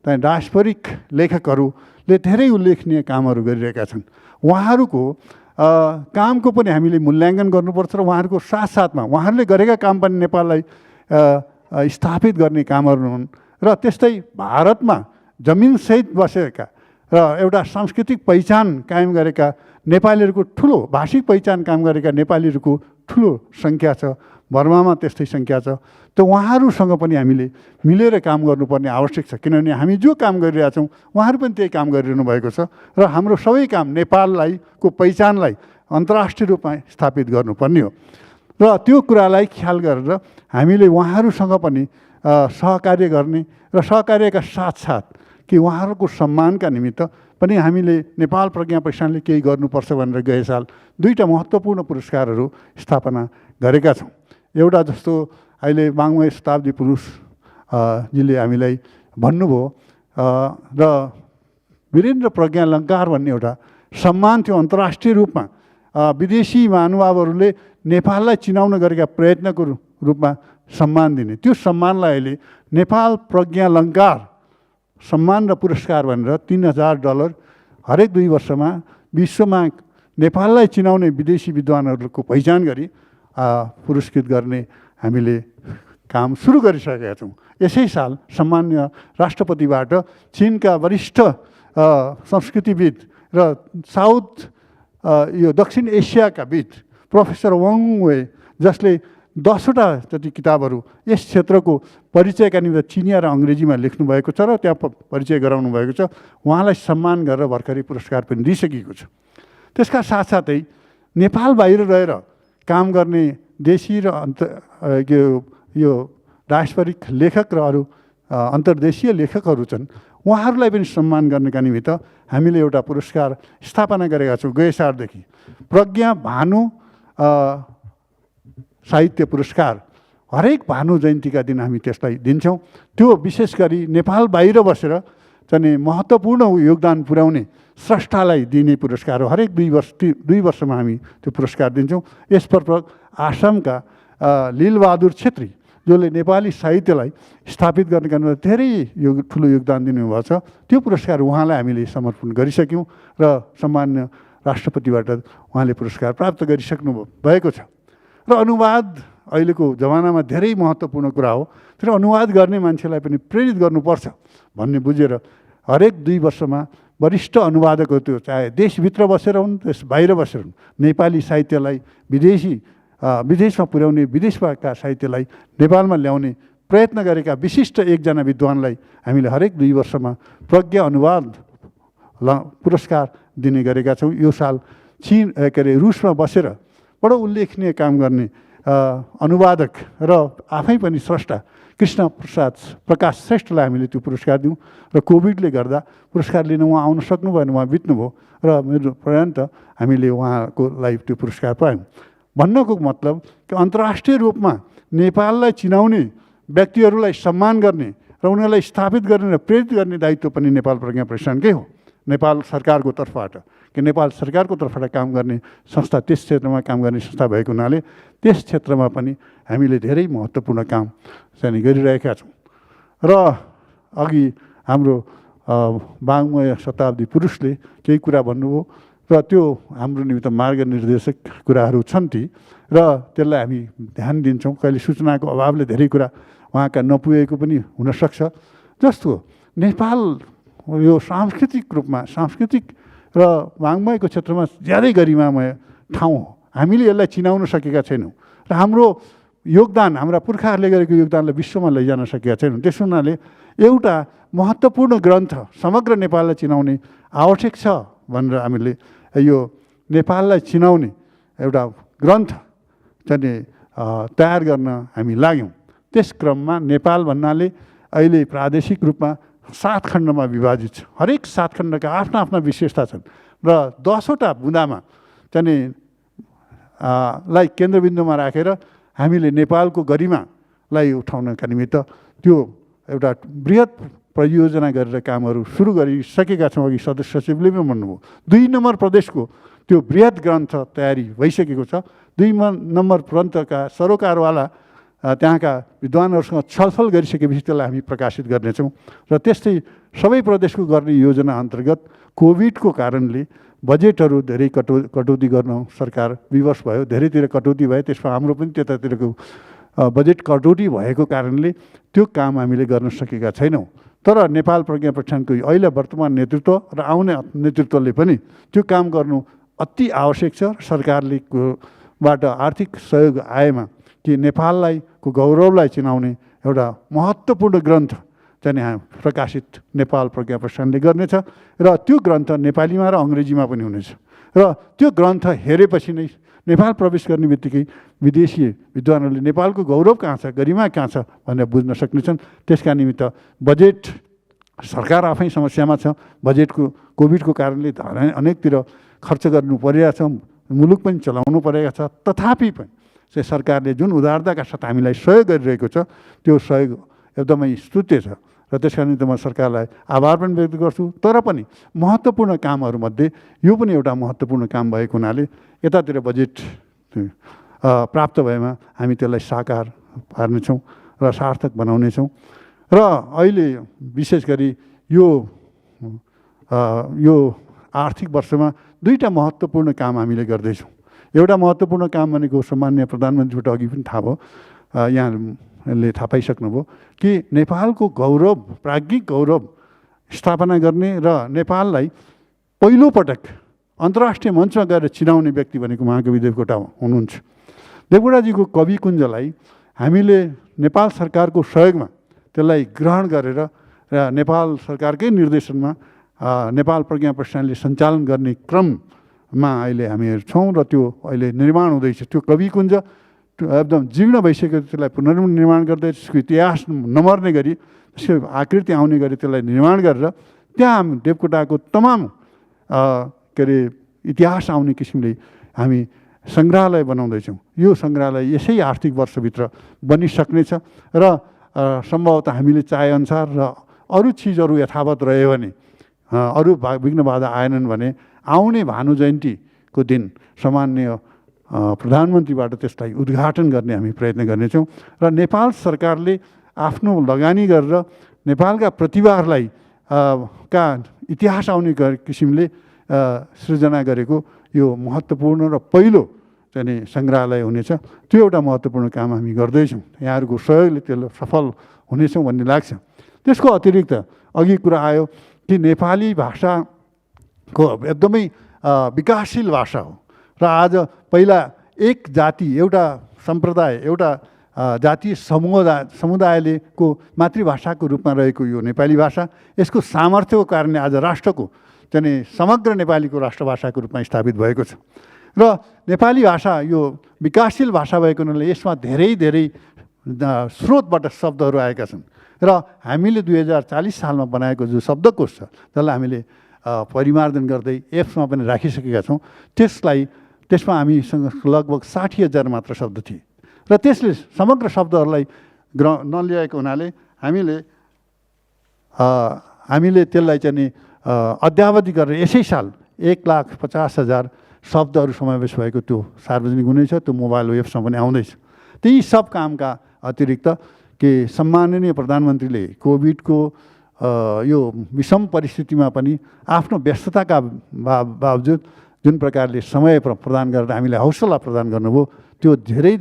त्यहाँ डायस्पोरिक लेखकहरूले धेरै उल्लेखनीय कामहरू गरिरहेका छन्। उहाँहरूको कामको पनि हामीले मूल्याङ्कन गर्नुपर्छ र उहाँहरूको साथसाथमा उहाँहरूले गरेका काम पनि नेपाललाई स्थापित गर्ने कामहरू हुन्। र त्यस्तै भारतमा जमिनसहित बसेका र एउटा सांस्कृतिक पहिचान कायम गरेका नेपालीहरूको ठुलो भाषिक पहिचान काम गरेका नेपालीहरूको ठुलो सङ्ख्या छ। बर्मामा त्यस्तै सङ्ख्या छ। त उहाँहरूसँग पनि हामीले मिलेर काम गर्नुपर्ने आवश्यक छ, किनभने हामी जो काम गरिरहेछौँ उहाँहरू पनि त्यही काम गरिरहनु भएको छ र हाम्रो सबै काम नेपाललाई को पहिचानलाई अन्तर्राष्ट्रिय रूपमा स्थापित गर्नुपर्ने हो। र त्यो कुरालाई ख्याल गरेर हामीले उहाँहरूसँग पनि सहकार्य गर्ने र सहकार्यका साथसाथ कि उहाँहरूको सम्मानका निमित्त पनि हामीले नेपाल प्रज्ञा प्रतिष्ठानले केही गर्नुपर्छ भनेर गए साल 2टा महत्त्वपूर्ण पुरस्कारहरू स्थापना गरेका छौँ। एउटा जस्तो अहिले वाङ्मय शताब्दी पुरुष जीले हामीलाई भन्नुभयो र वीरेन्द्र प्रज्ञा अलङ्कार भन्ने एउटा सम्मान थियो अन्तर्राष्ट्रिय रूपमा विदेशी महानुभावहरूले नेपाललाई चिनाउन गरेका प्रयत्नको रूपमा सम्मान दिने। त्यो सम्मानलाई अहिले नेपाल प्रज्ञा अलङ्कार सम्मान र पुरस्कार भनेर $3000 हरेक 2 वर्षमा विश्वमा नेपाललाई चिनाउने विदेशी विद्वानहरूको पहिचान गरी पुरस्कृत गर्ने हामीले काम सुरु गरिसकेका छौँ। यसै साल सम्मान्य राष्ट्रपतिबाट चीनका वरिष्ठ संस्कृतिविद र साउथ यो दक्षिण एसियाका विद प्रोफेसर वाङ वे जसले 10वटा जति किताबहरू यस क्षेत्रको परिचयका निम्ति चिनिया र अङ्ग्रेजीमा लेख्नुभएको छ र त्यहाँ परिचय गराउनु भएको छ। उहाँलाई सम्मान गरेर भर्खरै पुरस्कार पनि दिइसकेको छ। त्यसका साथसाथै नेपाल बाहिर रहेर काम गर्ने देशी र यो डायस्पोरिक लेखक र अरू अन्तर्देशीय लेखकहरू छन्, उहाँहरूलाई पनि सम्मान गर्नका निमित्त हामीले एउटा पुरस्कार स्थापना गरेका छौँ गए सालदेखि। प्रज्ञा भानु साहित्य पुरस्कार हरेक भानु जयन्तीका दिन हामी त्यसलाई दिन्छौँ। त्यो विशेष गरी नेपाल बाहिर बसेर चाहिँ महत्त्वपूर्ण योगदान पुर्याउने स्रष्टालाई दिने पुरस्कार हो। हरेक 2 वर्षमा हामी त्यो पुरस्कार दिन्छौँ। यसपटक आसामका लीलबहादुर छेत्री, जसले नेपाली साहित्यलाई स्थापित गर्नका निम्ति धेरै ठुलो योगदान दिनुभएको छ, त्यो पुरस्कार उहाँलाई हामीले समर्पण गरिसक्यौँ र सम्मान्य राष्ट्रपतिबाट उहाँले पुरस्कार प्राप्त गरिसक्नु भएको छ। र अनुवाद अहिलेको जमानामा धेरै महत्त्वपूर्ण कुरा हो, तर अनुवाद गर्ने मान्छेलाई पनि प्रेरित गर्नुपर्छ भन्ने बुझेर हरेक 2 वर्षमा वरिष्ठ अनुवादकहरू, त्यो चाहे देशभित्र बसेर हुन् देश बाहिर बसेर हुन्, नेपाली साहित्यलाई विदेशमा पुर्याउने, विदेशका साहित्यलाई नेपालमा ल्याउने प्रयत्न गरेका विशिष्ट एकजना विद्वानलाई हामीले हरेक 2 वर्षमा प्रज्ञा अनुवाद पुरस्कार दिने गरेका छौँ। यो साल रुसमा बसेर बडो उल्लेखनीय काम गर्ने अनुवादक र आफै पनि स्रष्टा कृष्ण प्रकाश श्रेष्ठलाई हामीले त्यो पुरस्कार दिउँ। र कोभिडले गर्दा पुरस्कार लिन उहाँ आउन सक्नु भएन, उहाँ बित्नुभयो र मेरो पर्यन्त हामीले उहाँकोलाई त्यो पुरस्कार पायौँ। भन्नको मतलब कि अन्तर्राष्ट्रिय रूपमा नेपाललाई चिनाउने, व्यक्तिहरूलाई सम्मान गर्ने र उनीहरूलाई स्थापित गर्ने र प्रेरित गर्ने दायित्व पनि नेपाल प्रज्ञा प्रतिष्ठानकै हो। नेपाल सरकारको तर्फबाट, कि नेपाल सरकारको तर्फबाट काम गर्ने संस्था, त्यस क्षेत्रमा काम गर्ने संस्था भएको हुनाले त्यस क्षेत्रमा पनि हामीले धेरै महत्त्वपूर्ण काम चाहिँ गरिरहेका छौँ। र अघि हाम्रो वाङ्मय शताब्दी पुरुषले केही कुरा भन्नुभयो र त्यो हाम्रो निमित्त मार्गनिर्देशक कुराहरू छन् ती, र त्यसलाई हामी ध्यान दिन्छौँ। कहिले सूचनाको अभावले धेरै कुरा उहाँका नपुगेको पनि हुनसक्छ। जस्तो नेपाल यो सांस्कृतिक रूपमा, सांस्कृतिक र वाङ्मयको क्षेत्रमा ज्यादै गरिमामय ठाउँ हो। हामीले यसलाई चिनाउन सकेका छैनौँ र हाम्रो योगदान, हाम्रा पुर्खाहरूले गरेको योगदानलाई विश्वमा लैजान सकेका छैनौँ। त्यस हुनाले एउटा महत्त्वपूर्ण ग्रन्थ समग्र नेपाललाई चिनाउने आवश्यक छ भनेर हामीले यो नेपाललाई चिनाउने एउटा ग्रन्थ चाहिँ तयार गर्न हामी लाग्यौँ। त्यस क्रममा नेपाल भन्नाले अहिले प्रादेशिक रूपमा 7 खण्डमा विभाजित छ। हरेक 7 खण्डका आफ्ना आफ्ना विशेषता छन् र 10वटा बुँदामा चाहिँ लाई केन्द्रबिन्दुमा राखेर हामीले नेपालको गरिमालाई उठाउनका निमित्त त्यो एउटा बृहत परियोजना गरेर कामहरू सुरु गरिसकेका छौँ। अघि सदस्य सचिवले पनि भन्नुभयो 2 नम्बर प्रदेशको त्यो बृहत ग्रन्थ तयारी भइसकेको छ। 2 नम्बर प्रान्तका सरोकारवाला त्यहाँका विद्वानहरूसँग छलफल गरिसकेपछि त्यसलाई हामी प्रकाशित गर्नेछौँ। र त्यस्तै सबै प्रदेशको गर्ने योजना अन्तर्गत कोभिडको कारणले बजेटहरू धेरै कटौती गर्न सरकार विवश भयो, धेरैतिर कटौती भयो। त्यसमा हाम्रो पनि त्यतातिरको बजेट कटौती भएको कारणले त्यो काम हामीले गर्न सकेका छैनौँ। तर नेपाल प्रज्ञा प्रतिष्ठानको अहिले वर्तमान नेतृत्व र आउने नेतृत्वले पनि त्यो काम गर्नु अति आवश्यक छ। सरकारले बाट आर्थिक सहयोग आएमा कि नेपाललाई को गौरवलाई चिनाउने एउटा महत्त्वपूर्ण ग्रन्थ चाहिँ प्रकाशित नेपाल प्रज्ञा प्रतिष्ठानले गर्नेछ र त्यो ग्रन्थ नेपालीमा र अङ्ग्रेजीमा पनि हुनेछ। र त्यो ग्रन्थ हेरेपछि नै नेपाल प्रवेश गर्ने बित्तिकै विदेशी विद्वानहरूले नेपालको गौरव कहाँ छ, गरिमा कहाँ छ भनेर बुझ्न सक्नेछन्। त्यसका निमित्त बजेट, सरकार आफै समस्यामा छ, बजेटको कोभिडको कारणले अनेकतिर खर्च गर्नु परिरहेछ, मुलुक पनि चलाउनु परेको छ। तथापि पनि चाहिँ सरकारले जुन उदारताका साथ हामीलाई सहयोग गरिरहेको छ त्यो सहयोग एकदमै स्तुत्य छ र त्यसका निमित्त म सरकारलाई आभार पनि व्यक्त गर्छु। तर पनि महत्त्वपूर्ण कामहरूमध्ये यो पनि एउटा महत्त्वपूर्ण काम भएको हुनाले यतातिर बजेट प्राप्त भएमा हामी त्यसलाई साकार पार्नेछौँ र सार्थक बनाउनेछौँ। र अहिले विशेष गरी यो आर्थिक वर्षमा 2टा महत्त्वपूर्ण काम हामीले गर्दैछौँ। एउटा महत्त्वपूर्ण काम भनेको सामान्य प्रधानमन्त्रीबाट अघि पनि थाहा भयो, यहाँले थाहा पाइसक्नुभयो कि नेपालको गौरव, प्राज्ञिक गौरव स्थापना गर्ने र नेपाललाई पहिलोपटक अन्तर्राष्ट्रिय मञ्चमा गएर चिनाउने व्यक्ति भनेको महाकवि देवकोटा हुनुहुन्छ। देवकोटाजीको कवि कुञ्जलाई हामीले नेपाल सरकारको सहयोगमा त्यसलाई ग्रहण गरेर र नेपाल सरकारकै निर्देशनमा नेपाल प्रज्ञा प्रतिष्ठानले सञ्चालन गर्ने क्रममा अहिले हामीहरू छौँ र त्यो अहिले निर्माण हुँदैछ। त्यो कवि कुञ्ज एकदम जीर्ण भइसकेको, त्यसलाई पुनर्निर्माण गर्दै त्यसको इतिहास नमर्ने गरी, त्यसको आकृति आउने गरी त्यसलाई निर्माण गरेर त्यहाँ देवकोटाको तमाम के अरे इतिहास आउने किसिमले हामी सङ्ग्रहालय बनाउँदैछौँ। यो सङ्ग्रहालय यसै आर्थिक वर्षभित्र बनिसक्नेछ र सम्भवतः हामीले चाहेअनुसार र अरू चिजहरू यथावत रह्यो भने, अरू विघ्न बाधा आएनन् भने आउने भानु जयन्तीको दिन सामान्य प्रधानमन्त्रीबाट त्यसलाई उद्घाटन गर्ने हामी प्रयत्न गर्नेछौँ। र नेपाल सरकारले आफ्नो लगानी गरेर नेपालका प्रतिभाहरूलाई का इतिहास आउने किसिमले सृजना गरेको यो महत्त्वपूर्ण र पहिलो चाहिँ सङ्ग्रहालय हुनेछ। त्यो एउटा महत्त्वपूर्ण काम हामी गर्दैछौँ। यहाँहरूको सहयोगले त्यसलाई सफल हुनेछौँ भन्ने लाग्छ। त्यसको अतिरिक्त अघि कुरा आयो कि नेपाली भाषाको एकदमै विकासशील भाषा हो र आज पहिला एक जाति, एउटा सम्प्रदाय, एउटा जातीय समुदायले को मातृभाषाको रूपमा रहेको यो नेपाली भाषा, यसको सामर्थ्यको कारणले आज राष्ट्रको चाहिँ समग्र नेपालीको राष्ट्रभाषाको रूपमा स्थापित भएको छ। र नेपाली भाषा यो विकासशील भाषा भएको हुनाले यसमा धेरै स्रोतबाट शब्दहरू आएका छन् र हामीले 2040 सालमा बनाएको जो शब्दकोश छ त्यसलाई हामीले परिमार्जन गर्दै एप्समा पनि राखिसकेका छौँ। त्यसमा हामीसँग लगभग 60,000 मात्र शब्द थिए र त्यसले समग्र शब्दहरूलाई नल्याएको हुनाले हामीले त्यसलाई चाहिँ अद्यावधि गरेर यसै साल 1,50,000 शब्दहरू समावेश भएको त्यो सार्वजनिक हुनेछ। त्यो मोबाइल वेबमा पनि आउँदैछ। त्यही सब कामका अतिरिक्त कि सम्माननीय प्रधानमन्त्रीले कोभिडको यो विषम परिस्थितिमा पनि आफ्नो व्यस्तताका बावजुद जुन प्रकारले समय प्रदान गरेर हामीलाई हौसला प्रदान गर्नुभयो, त्यो धेरै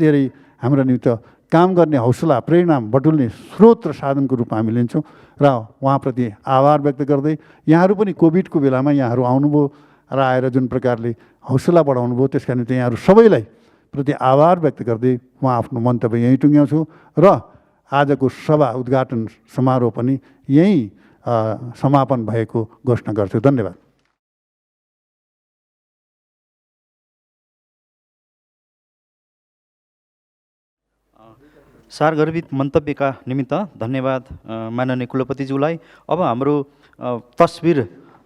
हाम्रो निमित्त काम गर्ने हौसला, प्रेरणा बटुल्ने स्रोत र साधनको रूपमा हामी लिन्छौँ र उहाँप्रति आभार व्यक्त गर्दै यहाँहरू पनि कोभिडको बेलामा यहाँहरू आउनुभयो र आएर जुन प्रकारले हौसला बढाउनु भयो त्यसका निम्ति यहाँहरू सबैलाई प्रति आभार व्यक्त गर्दै म आफ्नो मन्तव्य यहीँ टुङ्ग्याउँछु र आजको सभा उद्घाटन समारोह पनि यहीँ समापन भएको घोषणा गर्छु। धन्यवाद। सारगर्भित मन्तव्यका निमित्त धन्यवाद माननीय कुलपतिज्यूलाई। अब हाम्रो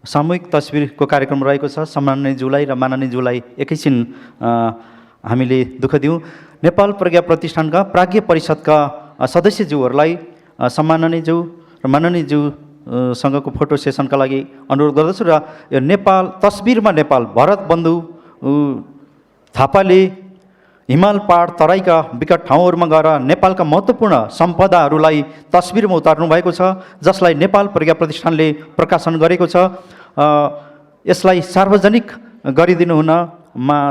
सामूहिक तस्बिरको कार्यक्रम रहेको छ। सम्माननीयज्यूलाई र माननीयज्यूलाई एकैछिन हामीले दुःख दिउँ। नेपाल प्रज्ञा प्रतिष्ठानका प्राज्ञ परिषदका सदस्यज्यूहरूलाई सम्माननीयज्यू र माननीयज्यूसँगको फोटो सेसनका लागि अनुरोध गर्दछु। र यो तस्बिरमा नेपाल भरत बन्धु थापाले हिमाल पहाड तराईका विकट ठाउँहरूमा गएर नेपालका महत्त्वपूर्ण सम्पदाहरूलाई तस्बिरमा उतार्नु भएको छ, जसलाई नेपाल प्रज्ञा प्रतिष्ठानले प्रकाशन गरेको छ। यसलाई सार्वजनिक गरिदिनु हुन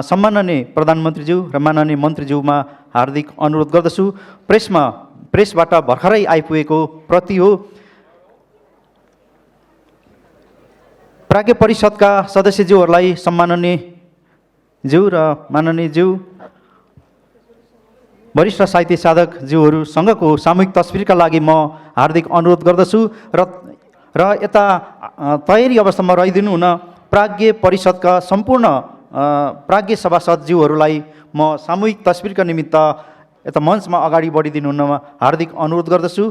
सम्माननीय प्रधानमन्त्रीज्यू र माननीय मन्त्रीज्यूमा हार्दिक अनुरोध गर्दछु। प्रेसबाट भर्खरै आइपुगेको प्रति हो। प्राज्ञ परिषदका सदस्यज्यूहरूलाई सम्माननीयज्यू र माननीयज्यू वरिष्ठ साहित्य साधकज्यूहरूसँगको सामूहिक तस्बिरका लागि म हार्दिक अनुरोध गर्दछु र यता तयारी अवस्थामा रहिदिनु हुन प्राज्ञ परिषदका सम्पूर्ण प्राज्ञ सभासदज्यूहरूलाई म सामूहिक तस्बिरका निमित्त यता मञ्चमा अगाडि बढिदिनु हुन हार्दिक अनुरोध गर्दछु।